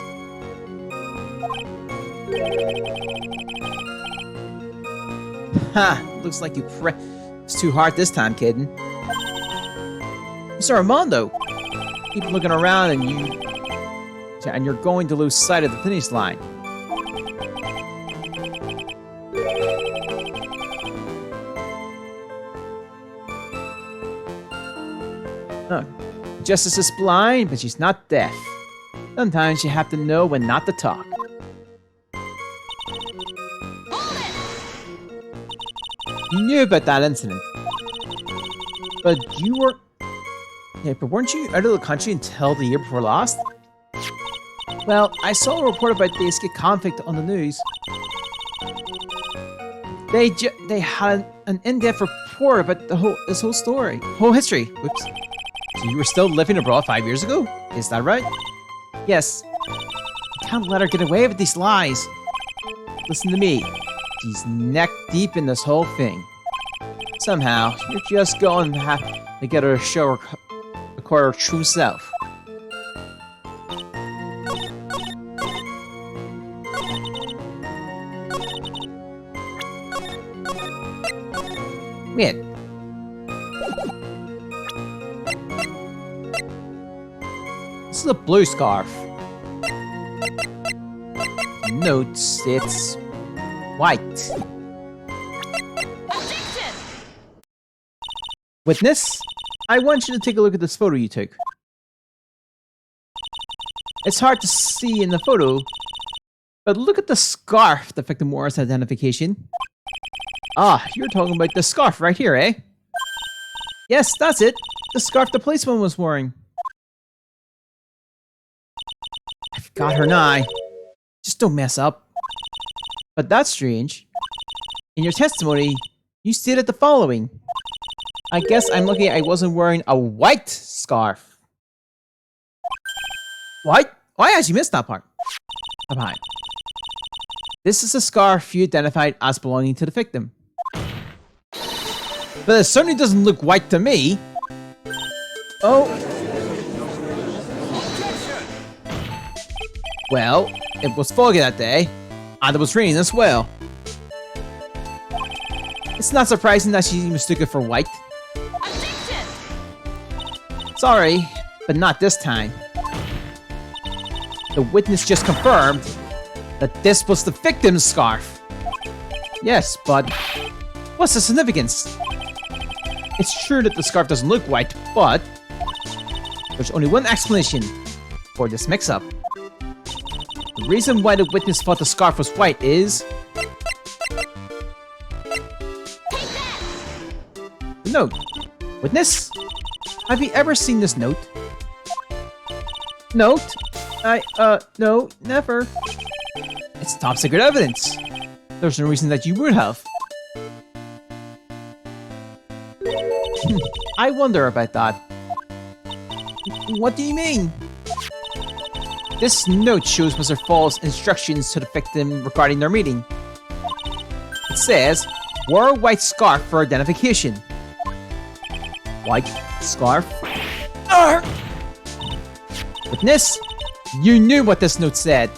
Ha! Looks like you it's too hard this time, kid. Mr. Armando, keep looking around and you're going to lose sight of the finish line. Oh. Justice is blind, but she's not deaf. Sometimes you have to know when not to talk. You knew about that incident. But you were... Yeah, but weren't you out of the country until the year before last? Well, I saw a report about the escape conflict on the news. They had an in-depth report about this whole story. Whole history. Whoops. So you were still living abroad 5 years ago? Is that right? Yes. I can't let her get away with these lies. Listen to me. She's neck deep in this whole thing. Somehow, you're just going to have to get her to show her true self. Man. This is a blue scarf. Notes, it's white. Objection! Witness, I want you to take a look at this photo you took. It's hard to see in the photo, but look at the scarf the victim wore as identification. Ah, you're talking about the scarf right here, eh? Yes, that's it. The scarf the policeman was wearing. I've got her now. Just don't mess up. But that's strange. In your testimony, you stated the following. I guess I'm lucky I wasn't wearing a white scarf. What? I actually missed that part. I'm behind. This is a scarf you identified as belonging to the victim. But it certainly doesn't look white to me. Oh. Well, it was foggy that day, and it was raining as well. It's not surprising that she mistook it for white. Objection! Sorry, but not this time. The witness just confirmed that this was the victim's scarf. Yes, but what's the significance? It's true that the scarf doesn't look white, but there's only one explanation for this mix-up. The reason why the witness thought the scarf was white is... Take that! The note. Witness, have you ever seen this note? Note? No, never. It's top secret evidence. There's no reason that you would have. I wonder about that. What do you mean? This note shows Mr. Fall's instructions to the victim regarding their meeting. It says, wear a white scarf for identification. White scarf? Arr! Witness, you knew what this note said.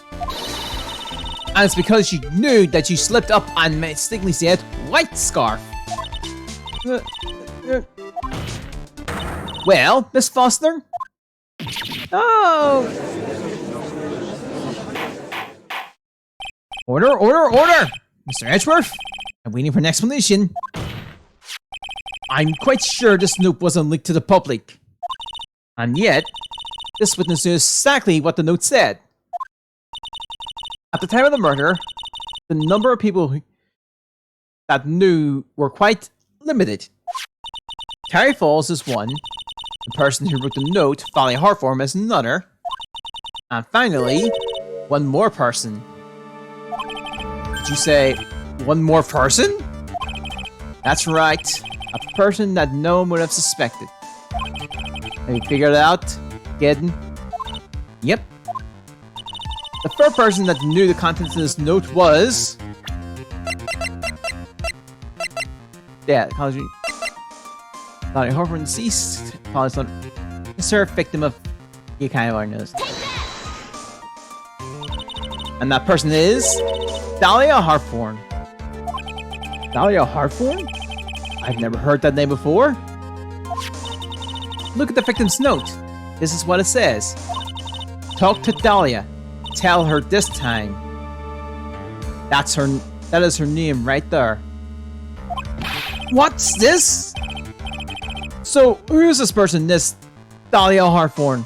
And it's because you knew that you slipped up and mistakenly said white scarf. Well, Miss Foster? Oh! Order, order, order! Mr. Edgeworth, I'm waiting for an explanation. I'm quite sure this note wasn't leaked to the public. And yet, this witness knew exactly what the note said. At the time of the murder, the number of people that knew were quite limited. Terry Falls is one, the person who wrote the note, Valley Hartform, is another, and finally, one more person. Did you say one more person? That's right, a person that no one would have suspected. Have you figured it out, kid? Yep. The third person that knew the contents of this note was... yeah, college... Valley Hartform deceased. College... Served victim of... you kind of already knows. And that person is... Dahlia Hartform. Dahlia Hartform? I've never heard that name before. Look at the victim's note. This is what it says. Talk to Dahlia. Tell her this time. That is her name right there. What's this? So, who's this person, this Dahlia Hartform?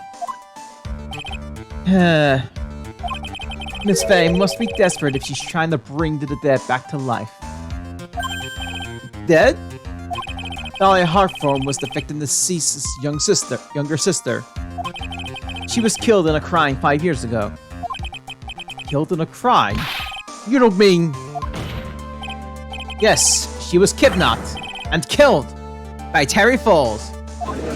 Miss Faye must be desperate if she's trying to bring the dead back to life. Dead? Dahlia Hartform was the victim's deceased's younger sister. She was killed in a crime 5 years ago. Killed in a crime? You don't mean... Yes, she was kidnapped and killed by Terry Falls. Objection!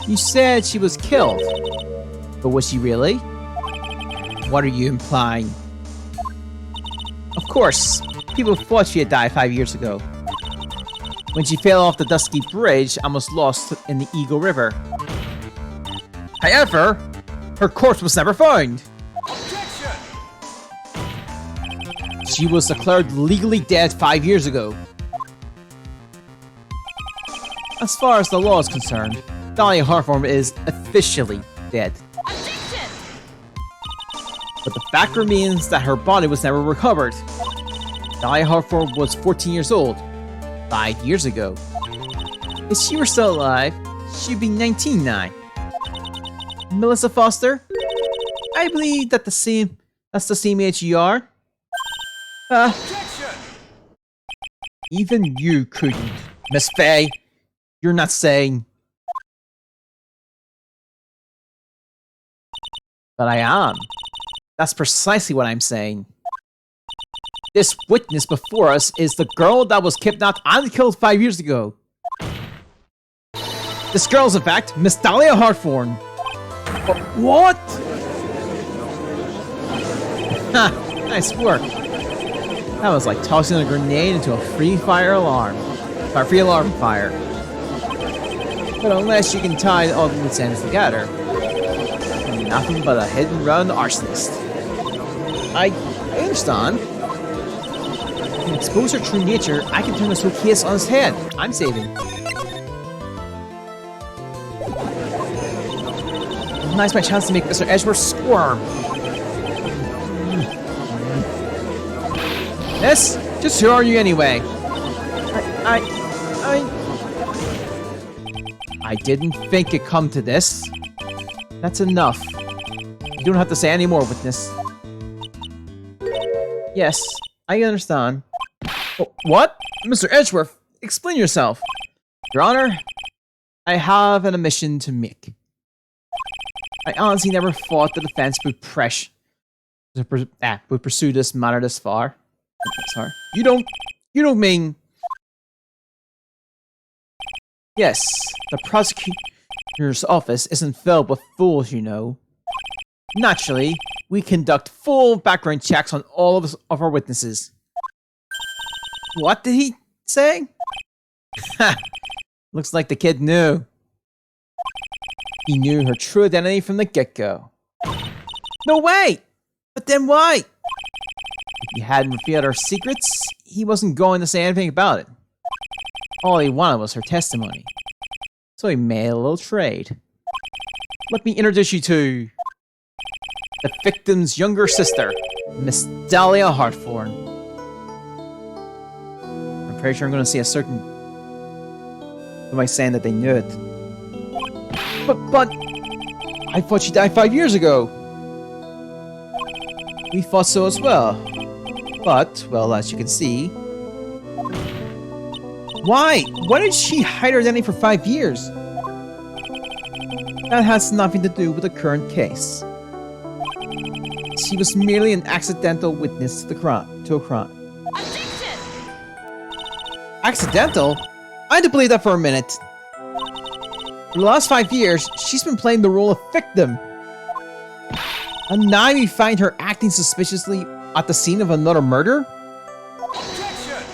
You said she was killed, but was she really? What are you implying? Of course, people thought she had died 5 years ago, when she fell off the dusky bridge and was lost in the Eagle River. However, her corpse was never found. Objection! She was declared legally dead 5 years ago. As far as the law is concerned, Dahlia Hartform is officially dead. Objection! But the fact remains that her body was never recovered. Dahlia Hartform was 14 years old 5 years ago. If she were still alive, she'd be 19 now. Melissa Foster? I believe that's the same age you are. Objection! Even you couldn't. Miss Faye, you're not saying... But I am. That's precisely what I'm saying. This witness before us is the girl that was kidnapped and killed 5 years ago. This girl is, in fact, Miss Dahlia Hartform. What? Ha! Nice work. That was like tossing a grenade into a free alarm fire. But unless you can tie all the loose ends together, you're nothing but a hit-and-run arsonist. I understand. If you expose her true nature, I can turn this whole case on its head. I'm saving. Nice my chance to make Mr. Edgeworth squirm. Miss, just who are you anyway? I didn't think it'd come to this. That's enough. You don't have to say any more, witness. Yes, I understand. Oh, what? Mr. Edgeworth, explain yourself. Your Honor, I have an admission to make. I honestly never thought the defense would pursue this matter this far. Sorry. You don't mean... Yes, the prosecutor's office isn't filled with fools, you know. Naturally, we conduct full background checks on all of our witnesses. What did he say? Ha! Looks like the kid knew. He knew her true identity from the get-go. No way! But then why? If he hadn't revealed her secrets, he wasn't going to say anything about it. All he wanted was her testimony. So he made a little trade. let me introduce you to the victim's younger sister, Miss Dahlia Hartthorn. I'm pretty sure I'm going to see a certain... Am I saying that they knew it? But... I thought she died 5 years ago. We thought so as well. But, well, as you can see... Why? Why did she hide her identity for 5 years? That has nothing to do with the current case. She was merely an accidental witness to a crime. Objection! Accidental? I had to believe that for a minute. For the last 5 years, she's been playing the role of victim. And now we find her acting suspiciously at the scene of another murder? Objection!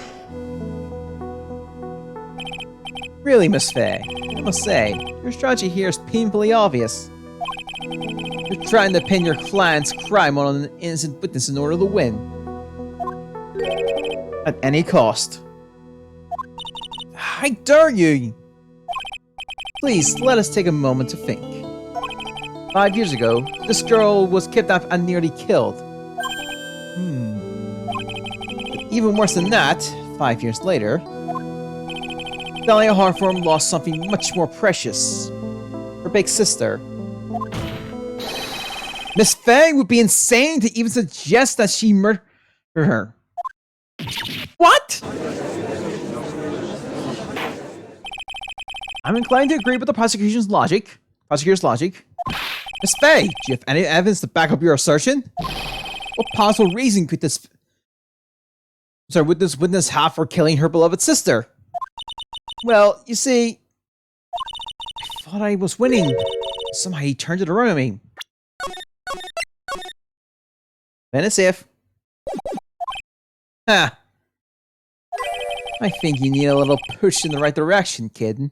Really, Miss Faye, I must say, your strategy here is painfully obvious. You're trying to pin your client's crime on an innocent witness in order to win. At any cost. I dare you! Please, let us take a moment to think. 5 years ago, this girl was kidnapped and nearly killed. But even worse than that, 5 years later, Dahlia Hartthorn lost something much more precious. Her big sister. Miss Faye would be insane to even suggest that she murdered her. What? I'm inclined to agree with the prosecutor's logic. Miss Faye, do you have any evidence to back up your assertion? What possible reason could this witness have for killing her beloved sister? Well, you see, I thought I was winning. Somehow he turned it around on me. And it's safe. Ha! I think you need a little push in the right direction, kid.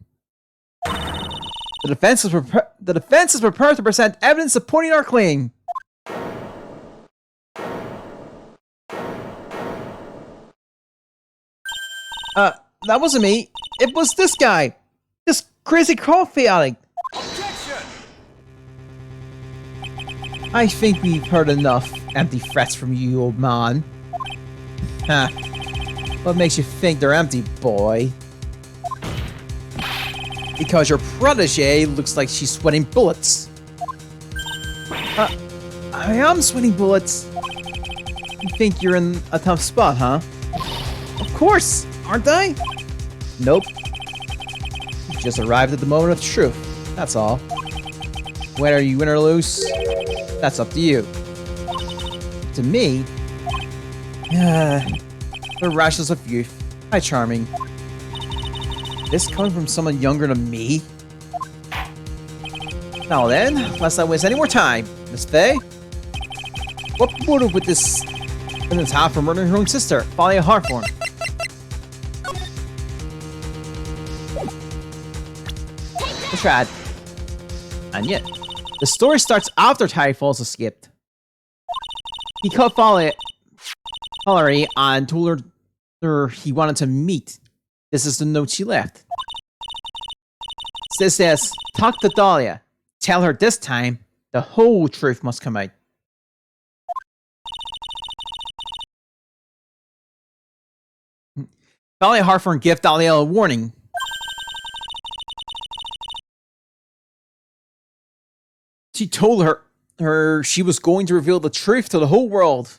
The defense is prepared to present evidence supporting our claim. That wasn't me. It was this guy. This crazy coffee addict. Objection! I think we've heard enough empty threats from you, old man. Huh. What makes you think they're empty, boy? Because your protege looks like she's sweating bullets. I am sweating bullets. You think you're in a tough spot, huh? Of course, aren't I? Nope. You just arrived at the moment of truth. That's all. Whether you win or lose, that's up to you. To me, the rashness of youth. Hi, charming. This coming from someone younger than me? Now then, let's not waste any more time. Miss Faye? What motive would this evidence have for murdering her own sister, Dahlia Hartthorn? The trad. And yet, the story starts after Terry Falls escaped. He caught Valerie and told her he wanted to meet. This is the note she left. This says, talk to Dahlia. Tell her this time, the whole truth must come out. Dahlia Hartthorn gave Dahlia a warning. She told her she was going to reveal the truth to the whole world.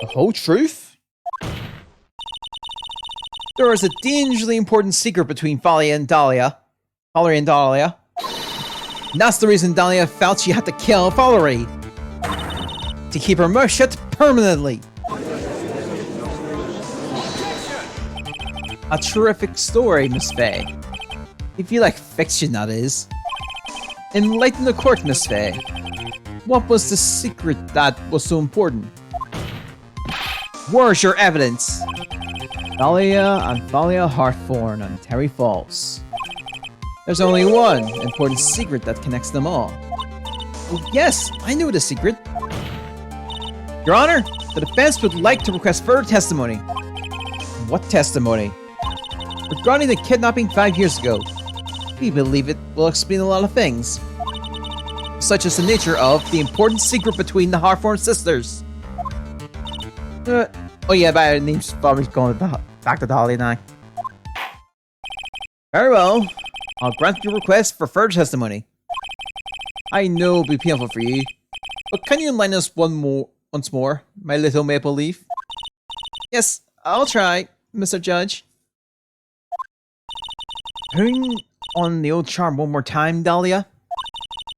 The whole truth? There is a dangerously important secret between Valerie and Dahlia. And that's the reason Dahlia felt she had to kill Valerie. To keep her mouth shut permanently. A terrific story, Miss Faye. If you like fiction, that is. Enlighten the court, Miss Faye. What was the secret that was so important? Where's your evidence? Dahlia and Dahlia Hartthorn on Terry Falls. There's only one important secret that connects them all. Oh, yes, I knew the secret. Your Honor, the defense would like to request further testimony. What testimony? Regarding the kidnapping 5 years ago. We believe it will explain a lot of things. such as the nature of the important secret between the Harform sisters. Oh yeah, but it name's probably going back to the holiday now. Very well. I'll grant your request for further testimony. I know it'll be painful for you, but can you enlighten us once more, my little maple leaf? Yes, I'll try, Mr. Judge. Turn on the old charm one more time, Dahlia.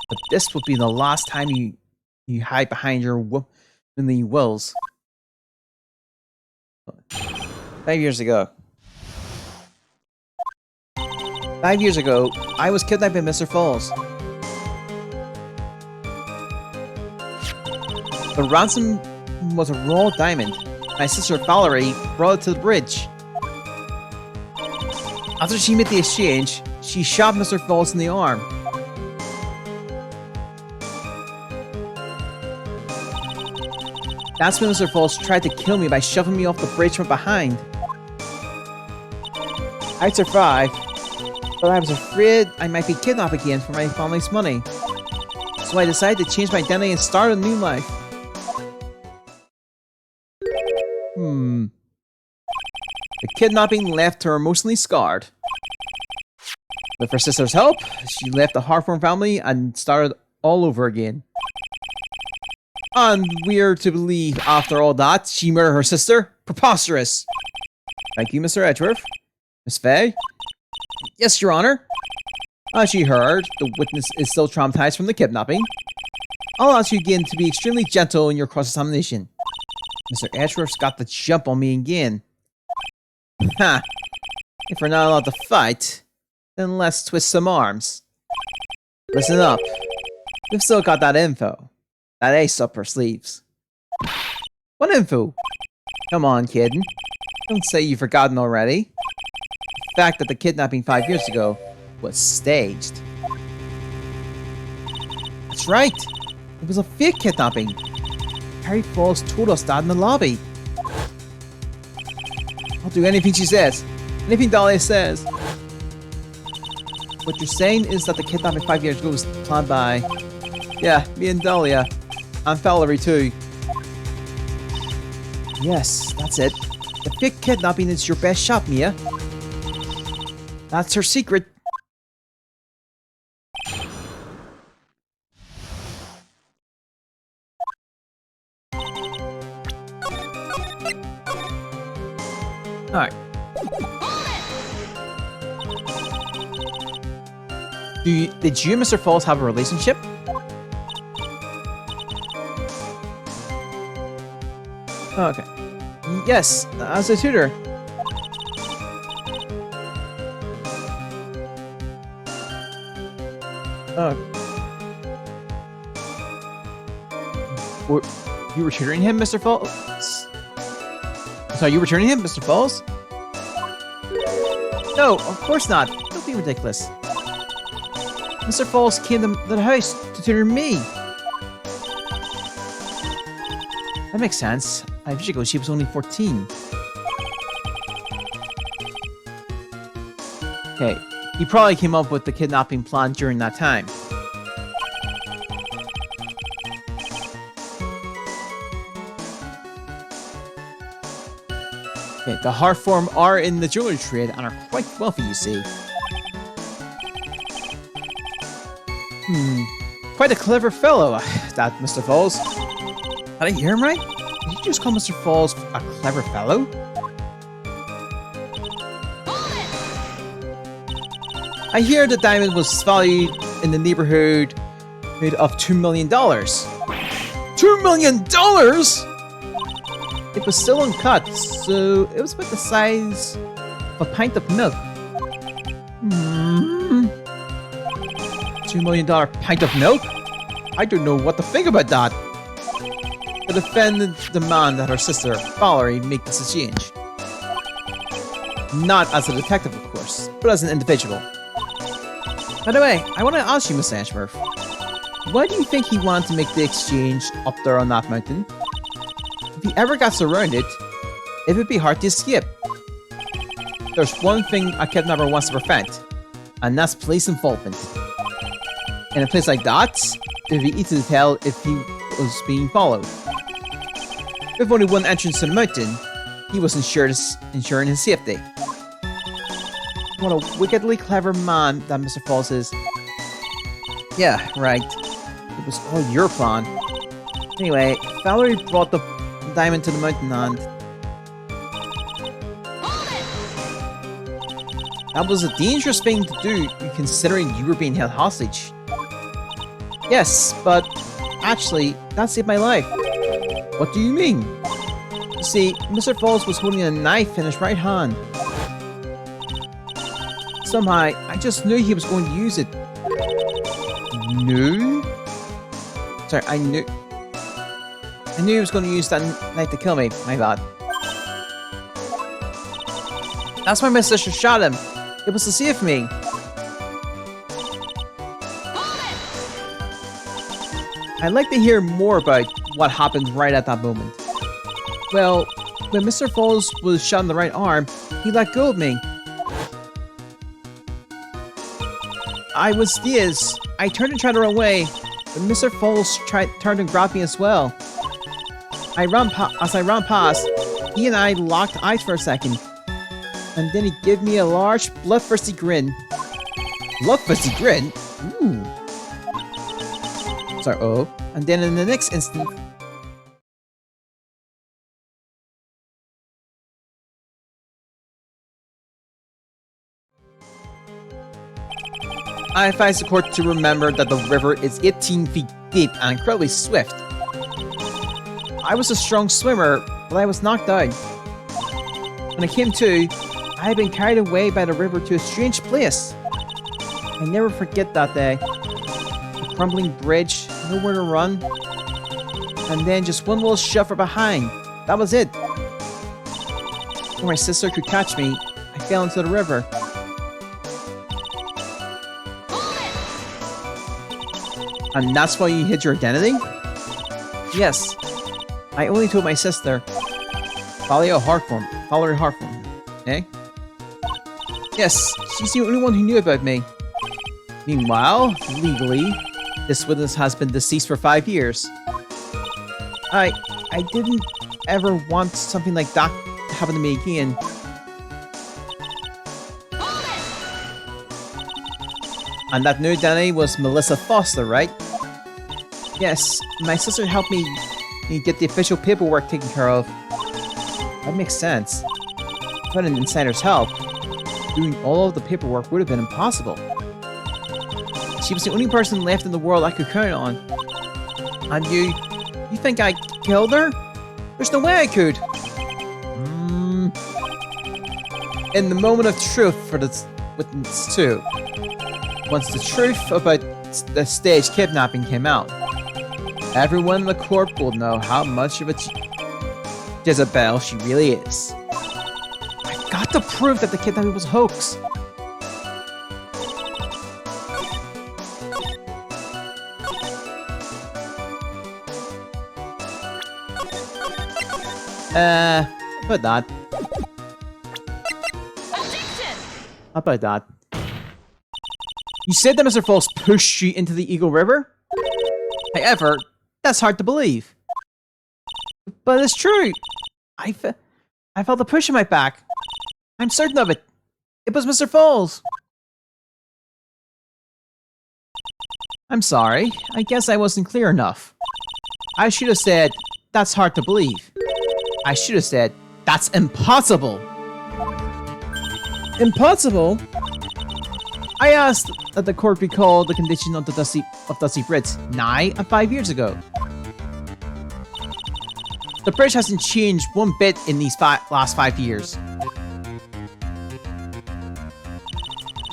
But this will be the last time you hide behind your womanly wills. 5 years ago. 5 years ago, I was kidnapped by Mr. Falls. The ransom was a raw diamond. My sister Valerie brought it to the bridge. After she made the exchange, she shot Mr. Falls in the arm. That's when Mr. Falls tried to kill me by shoving me off the bridge from behind. I survived, but I was afraid I might be kidnapped again for my family's money. So I decided to change my identity and start a new life. The kidnapping left her emotionally scarred. With her sister's help, she left the Harform family and started all over again. And we're to believe, after all that, she murdered her sister? Preposterous! Thank you, Mr. Edgeworth. Miss Faye? Yes, Your Honor. As you heard, the witness is still traumatized from the kidnapping. I'll ask you again to be extremely gentle in your cross-examination. Mr. Edgeworth's got the jump on me again. Ha! If we're not allowed to fight, then let's twist some arms. Listen up. We've still got that info. That ace up her sleeves. What info? Come on, kid. Don't say you've forgotten already. The fact that the kidnapping 5 years ago was staged. That's right. It was a fake kidnapping. Harry Falls told us that in the lobby. I'll do anything she says. Anything Dahlia says. What you're saying is that the kidnapping 5 years ago was planned by... Yeah, me and Dahlia. And Valerie too. Yes, that's it. The fake kidnapping is your best shot, Mia. That's her secret. Alright. Did you and Mr. Falls have a relationship? Oh, okay. Yes, as a tutor. Oh. You were tutoring him, Mr. Falls? So you were tutoring him, Mr. Falls? No, of course not. Don't be ridiculous. Mr. Falls came to the house to tutor me. That makes sense. 5 years ago, she was only 14. Okay, he probably came up with the kidnapping plan during that time. Okay, the Harform are in the jewelry trade and are quite wealthy, you see. Quite a clever fellow, that Mr. Falls. Did I hear him right? Did you just call Mr. Falls a clever fellow? I hear the diamond was valued in the neighborhood of $2 million. $2 million?! It was still uncut, so it was about the size of a pint of milk. $2 million pint of milk? I don't know what to think about that. The defendant demanded that her sister, Valerie, make this exchange. Not as a detective, of course, but as an individual. By the way, I want to ask you, Miss Ashworth, why do you think he wanted to make the exchange up there on that mountain? If he ever got surrounded, it would be hard to escape. There's one thing a kidnapper wants to prevent, and that's police involvement. In a place like that, it would be easy to tell if he was being followed. With only one entrance to the mountain, he was ensuring his safety. What a wickedly clever man that Mr. Falls is. Yeah, right. It was all your plan. Anyway, Valerie brought the diamond to the mountain and... That was a dangerous thing to do, considering you were being held hostage. Yes, but actually, that saved my life. What do you mean? You see, Mr. Falls was holding a knife in his right hand. Somehow, I just knew he was going to use it. Knew? Sorry, I knew he was going to use that knife to kill me. My bad. That's why my sister shot him. It was to save me. I'd like to hear more about what happened right at that moment. Well, when Mr. Falls was shot in the right arm, he let go of me. I was dazed. I turned and tried to run away, but Mr. Falls turned and grabbed me as well. As I ran past, he and I locked eyes for a second. And then he gave me a large, bloodthirsty grin. Bloodthirsty grin? Ooh. Sorry, oh. And then in the next instant... I advise the court to remember that the river is 18 feet deep and incredibly swift. I was a strong swimmer, but I was knocked out. When I came to, I had been carried away by the river to a strange place. I never forget that day. A crumbling bridge, nowhere to run, and then just one little shove from behind. That was it. Before my sister could catch me, I fell into the river. And that's why you hid your identity? Yes. I only told my sister. Valerie Hartform. Eh? Yes, she's the only one who knew about me. Meanwhile, legally, this witness has been deceased for 5 years. I didn't ever want something like that to happen to me again. And that new identity was Melissa Foster, right? Yes, my sister helped me get the official paperwork taken care of. That makes sense. Without an insider's help, doing all of the paperwork would have been impossible. She was the only person left in the world I could count on. And you think I killed her? There's no way I could. In the moment of truth for the witness too. Once the truth about the staged kidnapping came out, everyone in the court will know how much of a Jezebel she really is. I got to prove that the kidnapping was a hoax. About that. Objection! About that. You said that Mr. Falls pushed you into the Eagle River? However, that's hard to believe. But it's true. I felt a push in my back. I'm certain of it. It was Mr. Falls. I'm sorry. I guess I wasn't clear enough. I should have said, that's hard to believe. I should have said, that's impossible. Impossible? I asked that the court recall the condition of the Dusty Bridge nigh and 5 years ago. The bridge hasn't changed one bit in these last 5 years.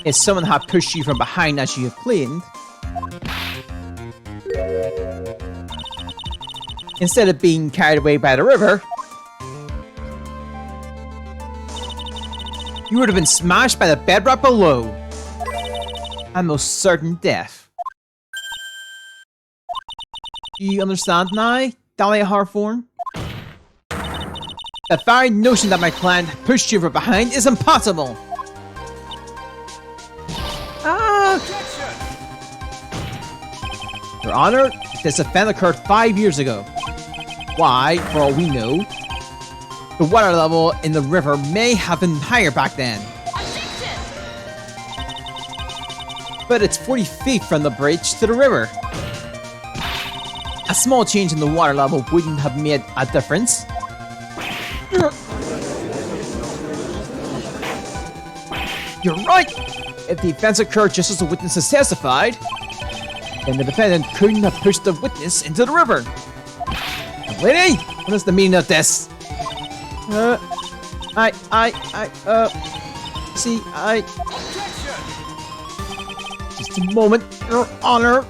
If someone had pushed you from behind as you have claimed, instead of being carried away by the river, you would have been smashed by the bedrock below, and most certain death. Do you understand now, Dahlia Hartform? The very notion that my client pushed you from behind is impossible! Ah! Your Honor, this event occurred 5 years ago. Why, for all we know, the water level in the river may have been higher back then. Objection! But it's 40 feet from the bridge to the river. A small change in the water level wouldn't have made a difference. You're right! If the offense occurred just as the witnesses testified, then the defendant couldn't have pushed the witness into the river. Lady, what is the meaning of this? Just a moment, Your Honor.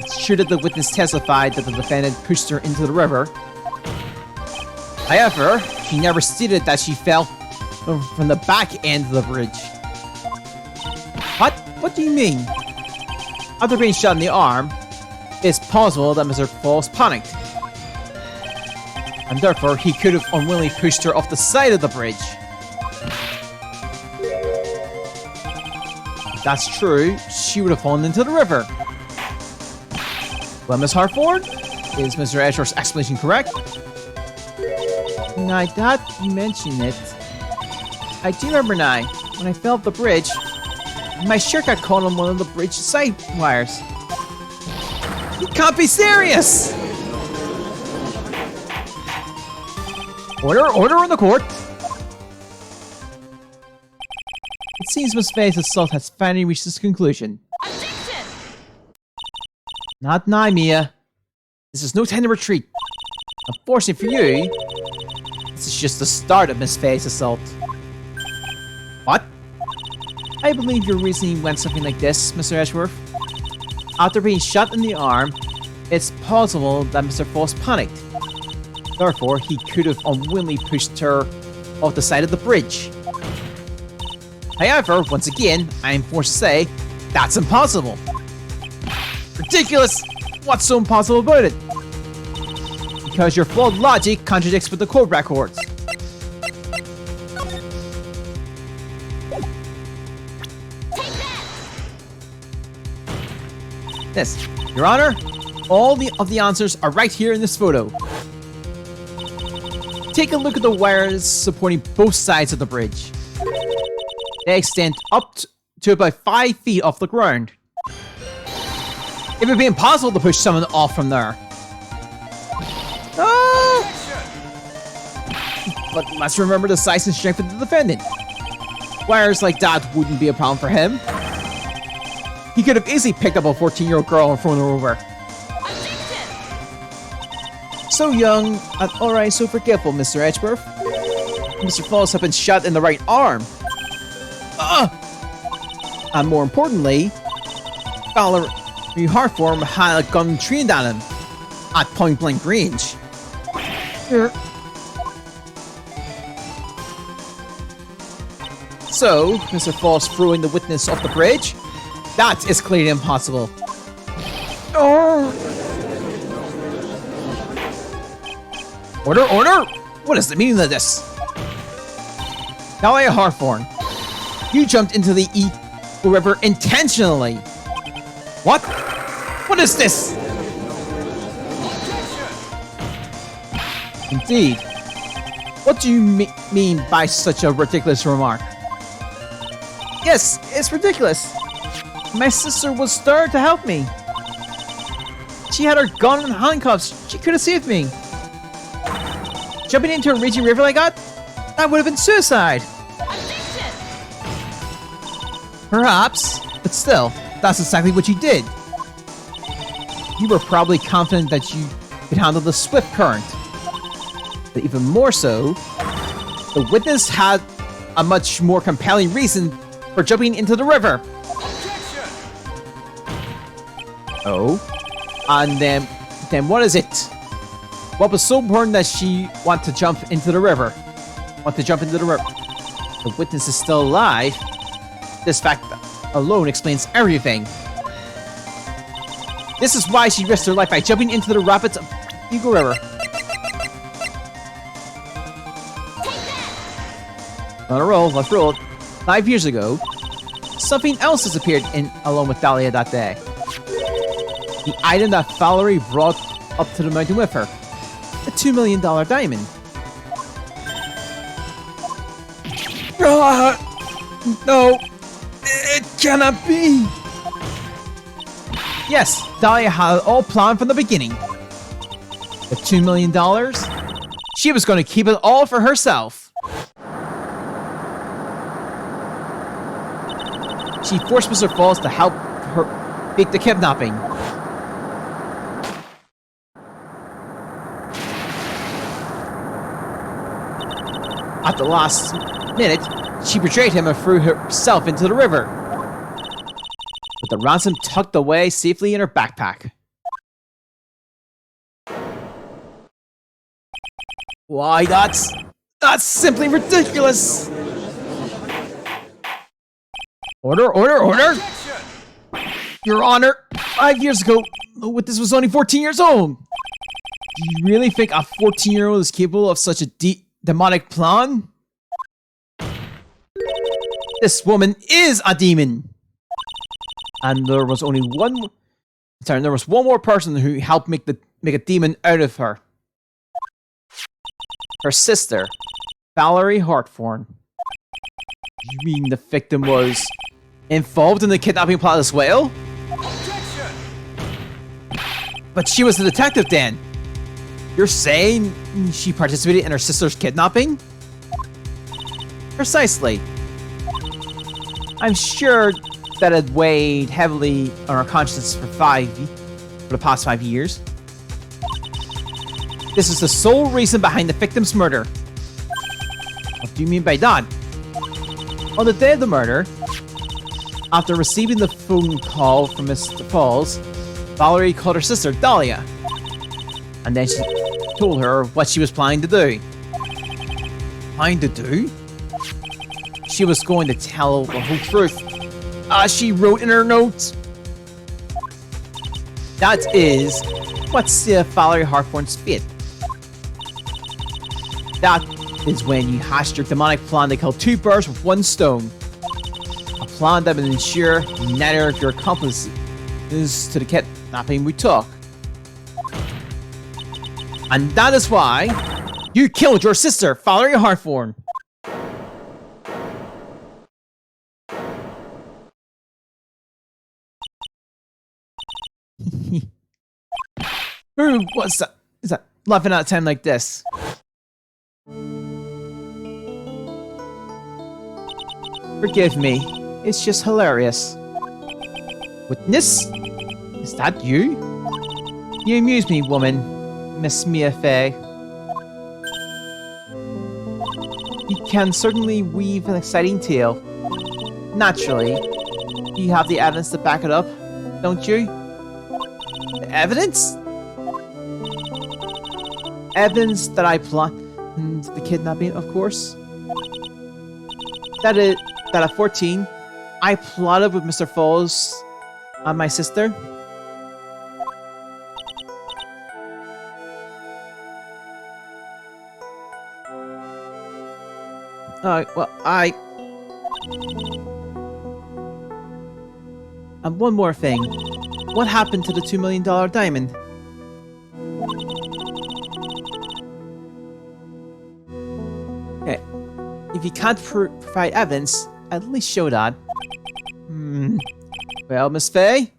It's true that the witness testified that the defendant pushed her into the river. However, she never stated that she fell from the back end of the bridge. What? What do you mean? After being shot in the arm, it's possible that Mr. Falls panicked. And therefore, he could have unwillingly pushed her off the side of the bridge. If that's true, she would have fallen into the river. Well, Miss Hartford, is Mr. Edgeworth's explanation correct? Now that you mention it, I do remember now, when I fell off the bridge, my shirt got caught on one of the bridge side wires. You can't be serious! Order in the court! It seems Miss Faye's assault has finally reached its conclusion. Objection! Not now, Mia. This is no time to retreat. Unfortunately for you, this is just the start of Miss Faye's assault. What? I believe your reasoning went something like this, Mr. Edgeworth. After being shot in the arm, it's possible that Mr. Falls panicked. Therefore, he could have unwillingly pushed her off the side of the bridge. However, once again, I am forced to say, that's impossible. Ridiculous! What's so impossible about it? Because your flawed logic contradicts with the court records. This, Your Honor, all of the answers are right here in this photo. Take a look at the wires supporting both sides of the bridge. They extend up to about 5 feet off the ground. It would be impossible to push someone off from there. Ah! But let's remember the size and strength of the defendant. Wires like that wouldn't be a problem for him. He could have easily picked up a 14-year-old girl and thrown her over. Objection! So young and alright so forgetful, Mr. Edgeworth. Mr. Falls had been shot in the right arm. And more importantly, Valerie Hartform had a gun trained at him at point blank range. So, Mr. Falls throwing the witness off the bridge? That is clearly impossible. Order! What is the meaning of this? Valerie Hartform, you jumped into the river intentionally. What? What is this? Indeed. What do you mean by such a ridiculous remark? Yes, it's ridiculous. My sister was there to help me. She had her gun and handcuffs. She could have saved me. Jumping into a raging river like that? That would have been suicide. Objection! Perhaps, but still, that's exactly what you did. You were probably confident that you could handle the swift current. But even more so, the witness had a much more compelling reason for jumping into the river. Objection! Oh? And then what is it? What was so important that she wanted to jump into the river? The witness is still alive. This fact alone explains everything. This is why she risked her life by jumping into the rapids of Eagle River. On a roll, let's roll. 5 years ago, something else disappeared along with Dahlia that day. The item that Valerie brought up to the mountain with her. A $2 million diamond. No, it cannot be. Yes, Dahlia had it all planned from the beginning. The $2 million? She was going to keep it all for herself. She forced Mr. Falls to help her fake the kidnapping. At the last minute, she betrayed him and threw herself into the river. With the ransom tucked away safely in her backpack. Why, that's simply ridiculous! Order! Objection! Your Honor, 5 years ago, the witness was only 14 years old. Do you really think a 14-year-old is capable of such a demonic plan? This woman is a demon! And there was only one more person who helped make a demon out of her. Her sister, Valerie Hartthorne. You mean the victim was involved in the kidnapping plot as well? Objection! But she was the detective then. You're saying she participated in her sister's kidnapping? Precisely. I'm sure that it weighed heavily on her conscience for the past 5 years. This is the sole reason behind the victim's murder. What do you mean by that? On the day of the murder, after receiving the phone call from Mr. Falls, Valerie called her sister Dahlia. And then she told her what she was planning to do. Planning to do? She was going to tell the whole truth, as she wrote in her notes. That is what sealed Valerie Hartthorne's fate. That is when you hatched your demonic plan to kill 2 birds with 1 stone. A plan that would ensure neither of your accomplices to the kidnapping we took. And that is why you killed your sister, Valerie Hartthorne. Who was that? Is that laughing at a time like this? Forgive me, it's just hilarious. Witness? Is that you? You amuse me, woman, Miss Mia Fey. You can certainly weave an exciting tale. Naturally, you have the evidence to back it up, don't you? The evidence? Evidence that I planned the kidnapping, of course. That at 14, I plotted with Mr. Falls and my sister. Well, and one more thing. What happened to the $2 million diamond? Okay. If you can't provide evidence, at least show that. Well, Miss Fey?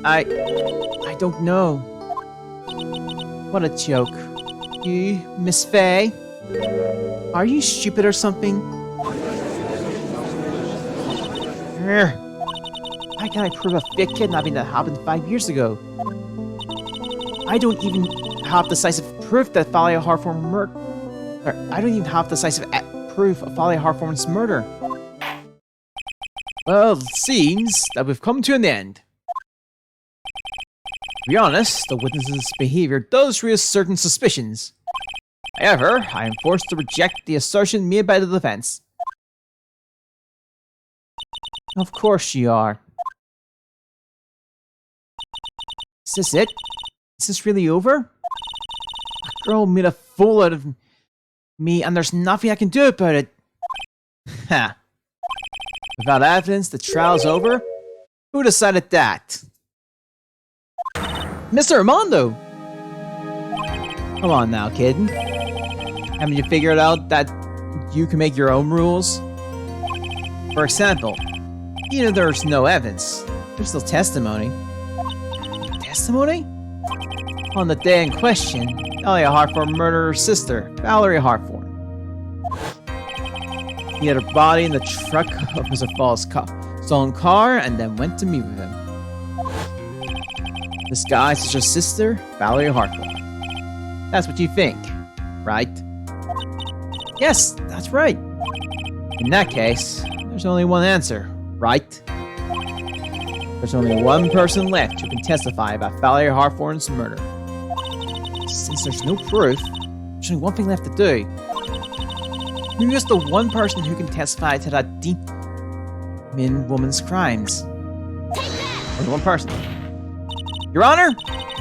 I don't know. What a joke. You, Miss Fey? Are you stupid or something? How can I prove a fake kidnapping that happened 5 years ago? I don't even have decisive proof that Valerie Hartthorne murdered. I don't even have decisive proof of Valerie Hartthorne's murder. Well, it seems that we've come to an end. To be honest, the witness's behavior does raise certain suspicions. However, I am forced to reject the assertion made by the defense. Of course you are. Is this it? Is this really over? A girl made a fool out of me and there's nothing I can do about it. Ha. Without evidence, the trial's over? Who decided that? Mr. Armando! Come on now, kid. Haven't you figured out that you can make your own rules? For example, even if there's no evidence, there's still testimony. Testimony? On the day in question, Dahlia Hartford murdered her sister, Valerie Hartford. He had her body in the truck of Mr. Fall's stolen car and then went to meet with him. Disguised as your sister, Valerie Hartford. That's what you think, right? Yes, that's right. In that case, there's only one answer, right? There's only one person left who can testify about Valerie Hartford's murder. Since there's no proof, there's only one thing left to do. Who is the one person who can testify to that demon woman's crimes? Only one person. Your Honor,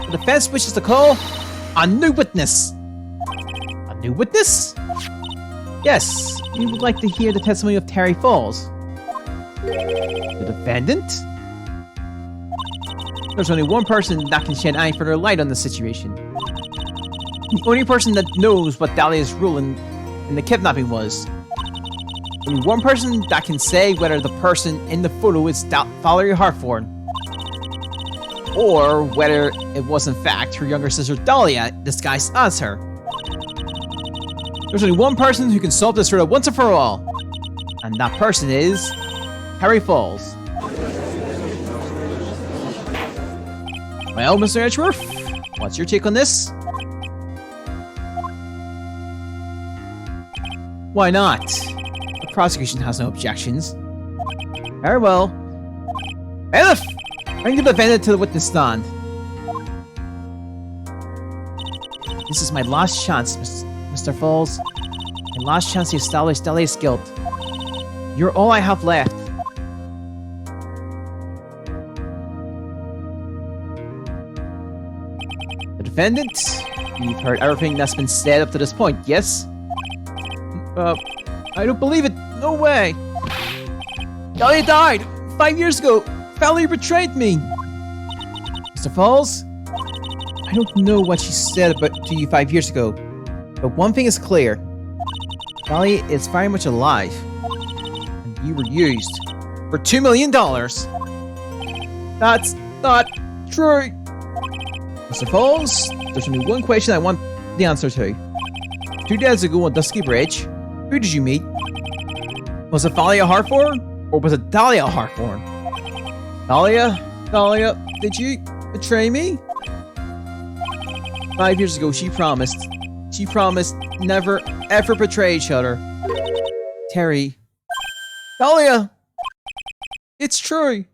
the defense wishes to call a new witness. A new witness? Yes, we would like to hear the testimony of Terry Falls. The defendant? There's only one person that can shed any further light on the situation. The only person that knows what Dahlia's role in the kidnapping was. Only one person that can say whether the person in the photo is Valerie Hartford, or whether it was in fact her younger sister Dahlia disguised as her. There's only one person who can solve this riddle once and for all, and that person is Terry Falls. Well, Mr. Edgeworth, what's your take on this? Why not? The prosecution has no objections. Very well. Bailiff! Bring the defendant to the witness stand. This is my last chance, Mr. Falls. My last chance to establish Dahlia's guilt. You're all I have left. The defendant? You've heard everything that's been said up to this point, yes? I don't believe it. No way. Dahlia died 5 years ago. Valerie betrayed me. Mr. Falls, I don't know what she said to you 5 years ago, but one thing is clear. Dahlia is very much alive, and you were used for $2 million. That's not true. Mr. Falls, there's only one question I want the answer to. 2 days ago on Dusky Bridge, who did you meet? Was it Valerie Hartford, or was it Dahlia Hartford? Dahlia, did you betray me? 5 years ago, she promised never ever betray each other. Terry. Dahlia! It's true!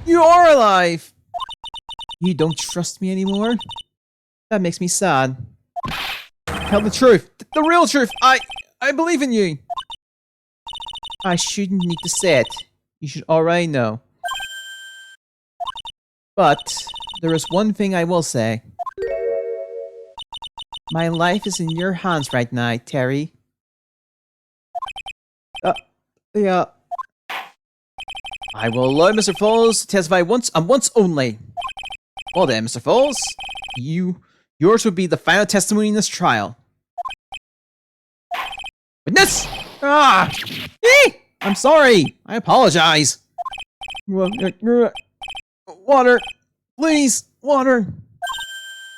You are alive! You don't trust me anymore? That makes me sad. Tell the truth. The real truth. I believe in you. I shouldn't need to say it. You should already know. But there is one thing I will say. My life is in your hands right now, Terry. Yeah. I will allow Mr. Falls to testify once and once only. Well then, Mr. Falls, yours would be the final testimony in this trial. Witness! Ah! I'm sorry. I apologize. Water. Please. Water.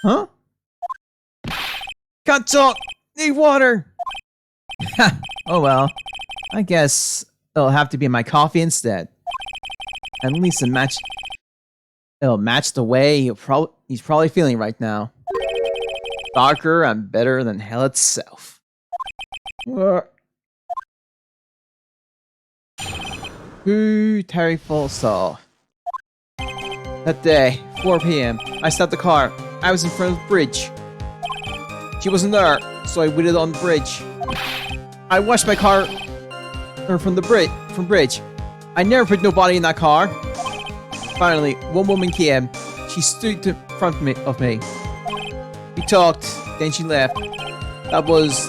Huh? Can't talk. Need water. Oh well. I guess it'll have to be my coffee instead. At least it'll match the way he's probably feeling right now. Darker and better than hell itself. Who Terry Falls saw. That day, 4 p.m., I stopped the car. I was in front of the bridge. She wasn't there, so I waited on the bridge. I watched my car from bridge. I never put nobody in that car. Finally, one woman came. She stood in front of me. We talked, then she left. That was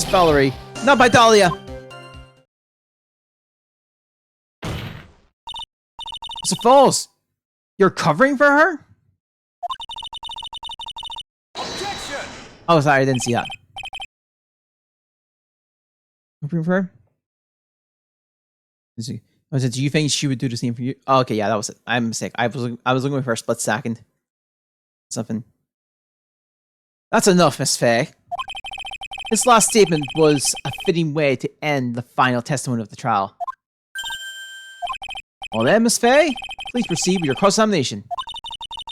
Valerie, not by Dahlia. Mr. Falls, you're covering for her? Oh, sorry, I didn't see that. Looking for her? Let's see. Was it? Do you think she would do the same for you? Oh, okay, yeah, that was it. I'm a mistake. I was looking for a split second. Something. That's enough, Miss Faye. This last statement was a fitting way to end the final testimony of the trial. Well then, Miss Faye, please proceed with your cross-examination.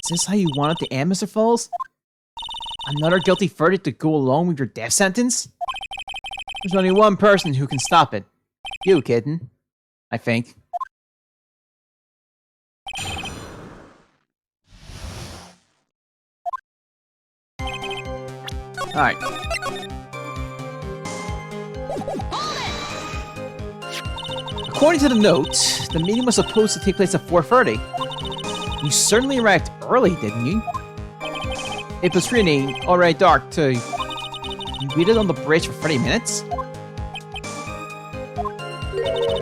Is this how you want it to end, Mr. Falls? Another guilty verdict to go along with your death sentence? There's only one person who can stop it. You, kitten. I think. Alright. According to the note, the meeting was supposed to take place at 4:30. You certainly arrived early, didn't you? It was raining, alright dark too. You waited on the bridge for 30 minutes?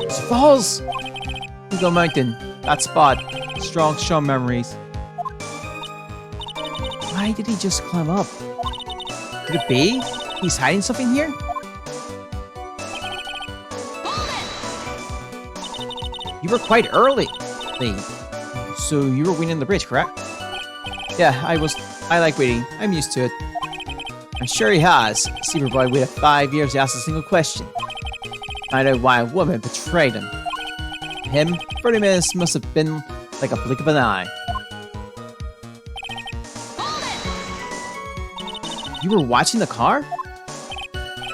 Mr. Falls! Eagle Mountain, that spot. Strong memories. Why did he just climb up? Could it be? He's hiding something here? You were quite early. So you were waiting on the bridge, correct? Yeah, I like waiting. I'm used to it. I'm sure he has. Superboy waited 5 years to ask a single question. Find out why a woman betrayed him. To him, 30 minutes must have been like a blink of an eye. You were watching the car?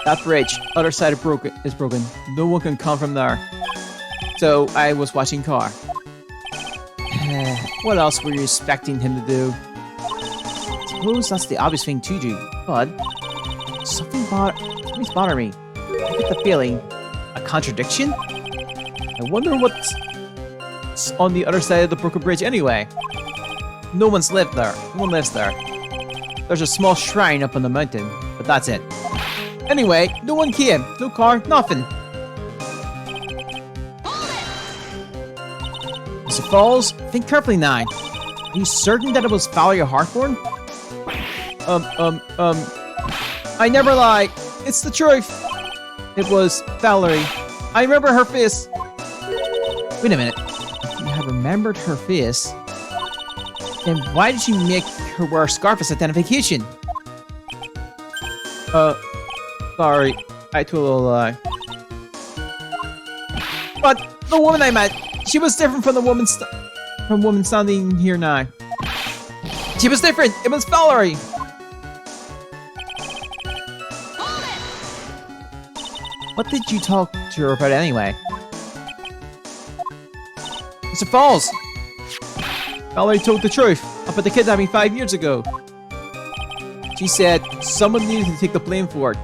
That bridge, other side is broken. No one can come from there. So I was watching car. What else were you expecting him to do? I suppose that's the obvious thing to do, but something's bothering me. I get the feeling, a contradiction? I wonder what's on the other side of the broken bridge anyway. No one's lived there. No one lives there. There's a small shrine up on the mountain, but that's it. Anyway, no one came. No car, nothing. Mr. Falls, think carefully now. Are you certain that it was Valeria Hawthorne? I never lie. It's the truth. It was Valerie. I remember her face. Wait a minute. If you have remembered her face, then why did you make her wear a scarf as identification? Sorry. I told a lie. But the woman I met, she was different from the woman standing here now. She was different. It was Valerie. What did you talk to her about anyway? Mr. Falls! Valerie told the truth about the kidnapping 5 years ago. She said someone needed to take the blame for it.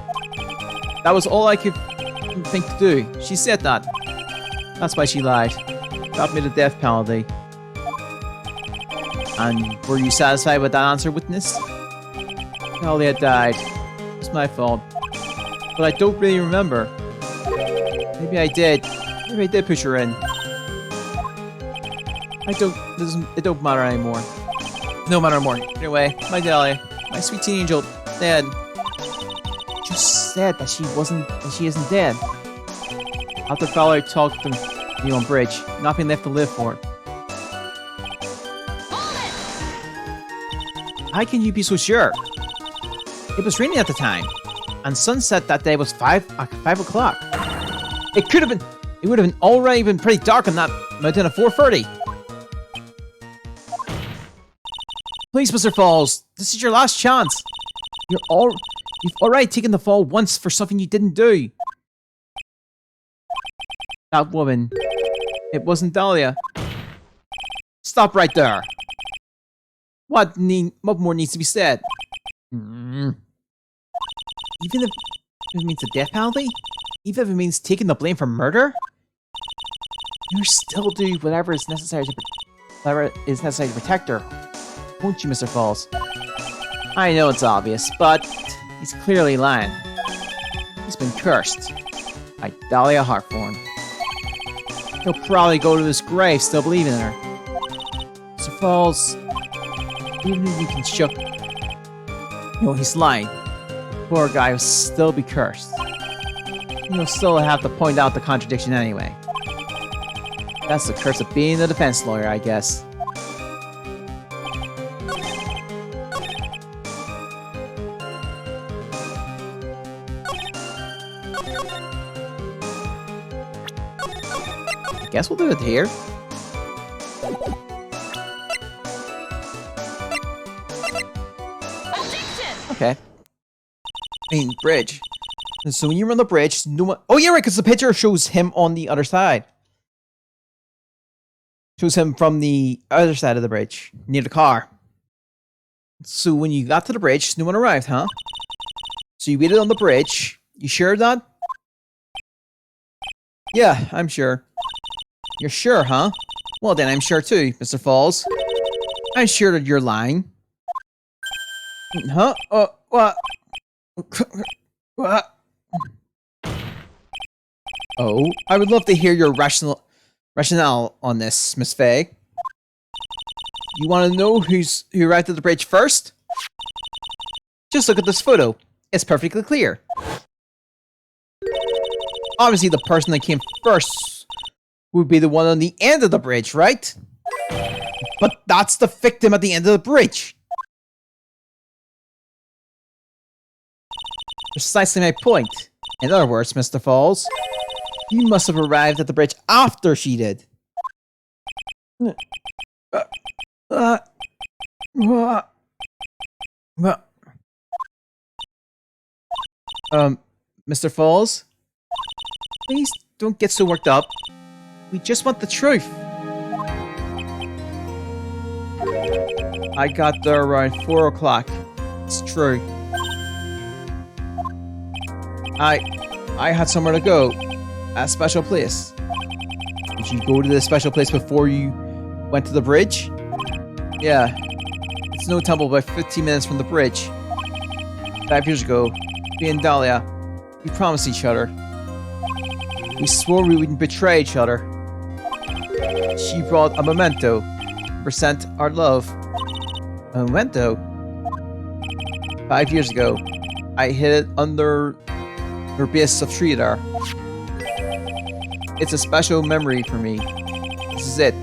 That was all I could think to do. She said that. That's why she lied. Got me the death penalty. And were you satisfied with that answer, witness? Talia died. It's my fault. But I don't really remember. Maybe I did. Maybe I did push her in. It don't matter anymore. No matter more. Anyway, my Dahlia, my sweet teen angel, dead. Just said that she isn't dead. After Valerie talked to me on bridge, nothing left to live for. How can you be so sure? It was raining at the time, and sunset that day was 5 o'clock. It would have been already been pretty dark on that mountain at 4:30. Please, Mr. Falls, this is your last chance. You've already taken the fall once for something you didn't do. That woman, it wasn't Dahlia. Stop right there. What more needs to be said? Even if it means a death penalty? Even if it means taking the blame for murder? You still do whatever is necessary to protect her. Won't you, Mr. Falls? I know it's obvious, but he's clearly lying. He's been cursed by Dahlia Hawthorne. He'll probably go to this grave still believing in her. Mr. Falls, even if you can show... No, he's lying. Poor guy will still be cursed. You'll still have to point out the contradiction anyway. That's the curse of being a defense lawyer, I guess. I guess we'll do it here. Objection! Okay. I mean, bridge. So when you're on the bridge, no one... Oh, yeah, right, because the picture shows him on the other side. Shows him from the other side of the bridge, near the car. So when you got to the bridge, no one arrived, huh? So you waited on the bridge. You sure of that? Yeah, I'm sure. You're sure, huh? Well, then I'm sure too, Mr. Falls. I'm sure that you're lying. Huh? What? What? Oh, I would love to hear your rationale on this, Miss Faye. You want to know who arrived at the bridge first? Just look at this photo. It's perfectly clear. Obviously, the person that came first would be the one on the end of the bridge, right? But that's the victim at the end of the bridge. Precisely my point. In other words, Mr. Falls, you must have arrived at the bridge after she did. Mr. Falls? Please don't get so worked up. We just want the truth. I got there around 4 o'clock. It's true. I had somewhere to go. A special place. Did you go to the special place before you went to the bridge? Yeah. It's no tumble by 15 minutes from the bridge. 5 years ago, me and Dahlia, we promised each other. We swore we wouldn't betray each other. She brought a memento to present our love. A memento? 5 years ago, I hid it under her base of tree there. It's a special memory for me. This is it.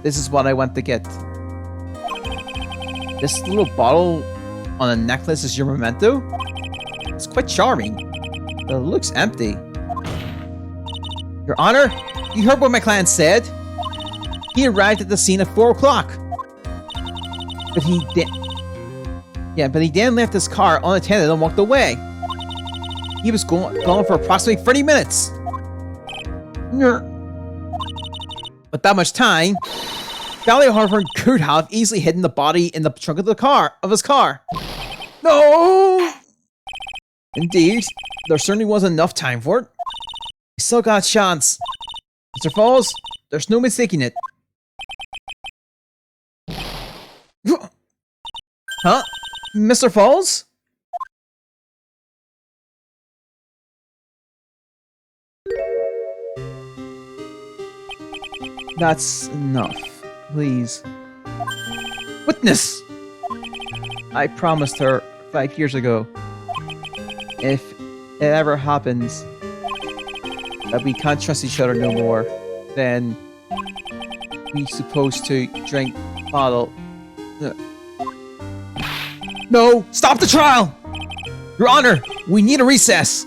This is what I want to get. This little bottle on a necklace is your memento? It's quite charming, but it looks empty. Your Honor, you heard what my client said? He arrived at the scene at 4 o'clock. But he did. Yeah, but he then left his car unattended and walked away. He was gone for approximately 30 minutes. But that much time, Dahlia Harvard could have easily hidden the body in the trunk of his car. No! Indeed, there certainly wasn't enough time for it. We still got a chance. Mr. Falls, there's no mistaking it. Huh? Mr. Falls? That's enough. Please. Witness! I promised her 5 years ago, if it ever happens that we can't trust each other no more, then we supposed to drink bottle. No! Stop the trial! Your Honor, we need a recess!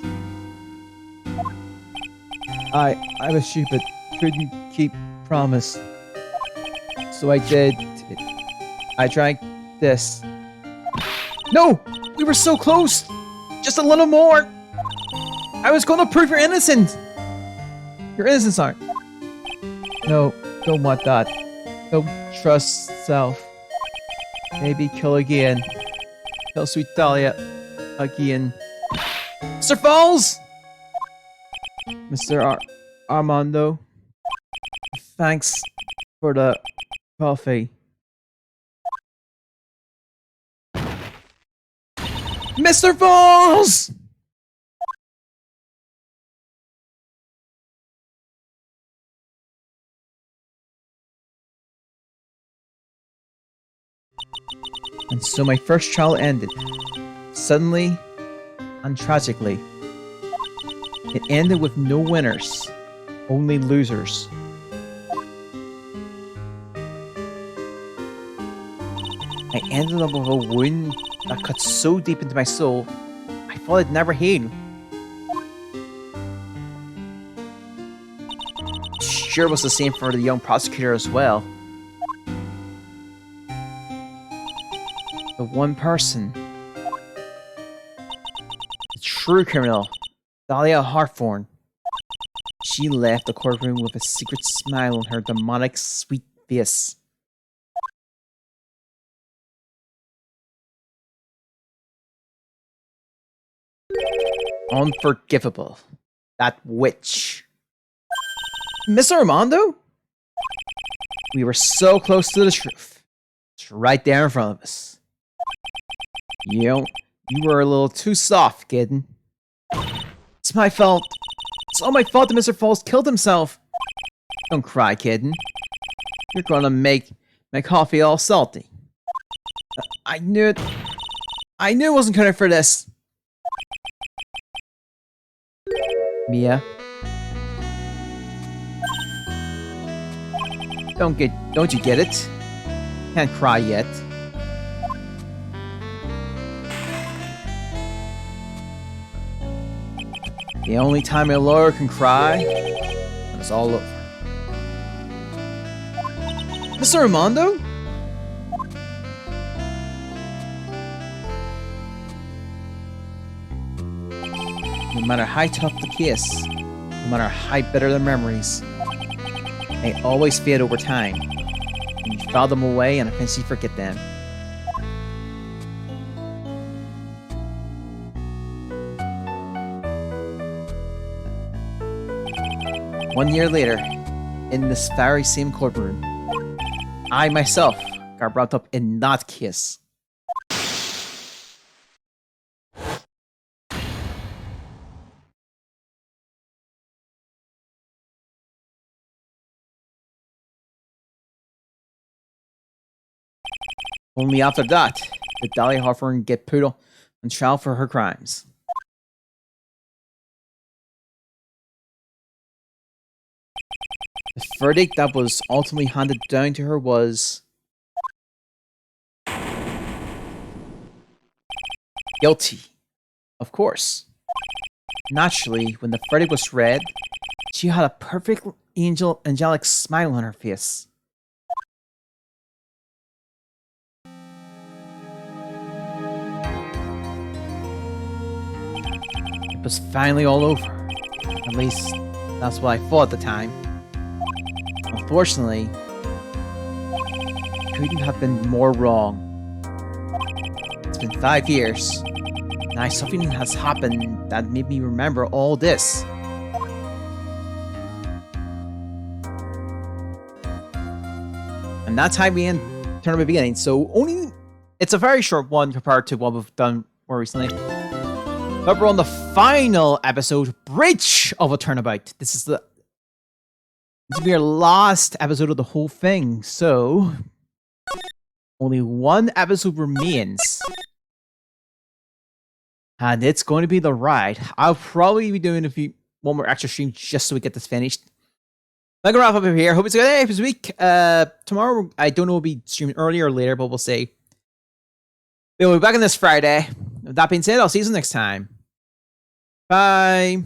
I was stupid. Couldn't keep promise. So I did. I drank this. No! We were so close! Just a little more! I was going to prove you're innocent! Your innocence aren't. No, don't want that. Don't trust self. Maybe kill again. Kill sweet Dahlia again. Mr. Falls! Mr. Armando. Thanks for the coffee. Mr. Falls! And so my first trial ended. Suddenly, And tragically, it ended with no winners, only losers. I ended up with a wound that cut so deep into my soul, I thought it'd never heal. Sure was the same for the young prosecutor as well. The one person, the true criminal, Dahlia Hawthorne. She left the courtroom with a secret smile on her demonic sweet face. Unforgivable. That witch. Mr. Armando? We were so close to the truth. It's right there in front of us. You were a little too soft, kid. It's my fault. It's all my fault that Mr. Falls killed himself. Don't cry, kid. You're gonna make my coffee all salty. I knew it. I knew it wasn't cut out for this. Mia. Don't you get it? Can't cry yet. The only time a lawyer can cry when it's all over. Mr. Armando? No matter how tough the case, no matter how bitter the memories, they always fade over time. And you file them away and eventually forget them. One year later, in this very same courtroom, I myself got brought up in that case. Only after that did Dahlia Hawthorne get put on trial for her crimes. The verdict that was ultimately handed down to her was guilty. Of course. Naturally, when the verdict was read, she had a perfect angelic smile on her face. It was finally all over. At least, that's what I thought at the time. Unfortunately, couldn't have been more wrong. It's been 5 years. Now something has happened that made me remember all this. And that's how we end Tournament Beginning. So it's a very short one compared to what we've done more recently. But we're on the final episode, Bridge of a Turnabout. This will be our last episode of the whole thing. So only one episode remains. And it's going to be the ride. I'll probably be doing one more extra stream just so we get this finished. I'm going to wrap up here. Hope it's a good day this week. Tomorrow, I don't know if we'll be streaming earlier or later, but we'll see. We'll be back on this Friday. With that being said, I'll see you next time. Bye.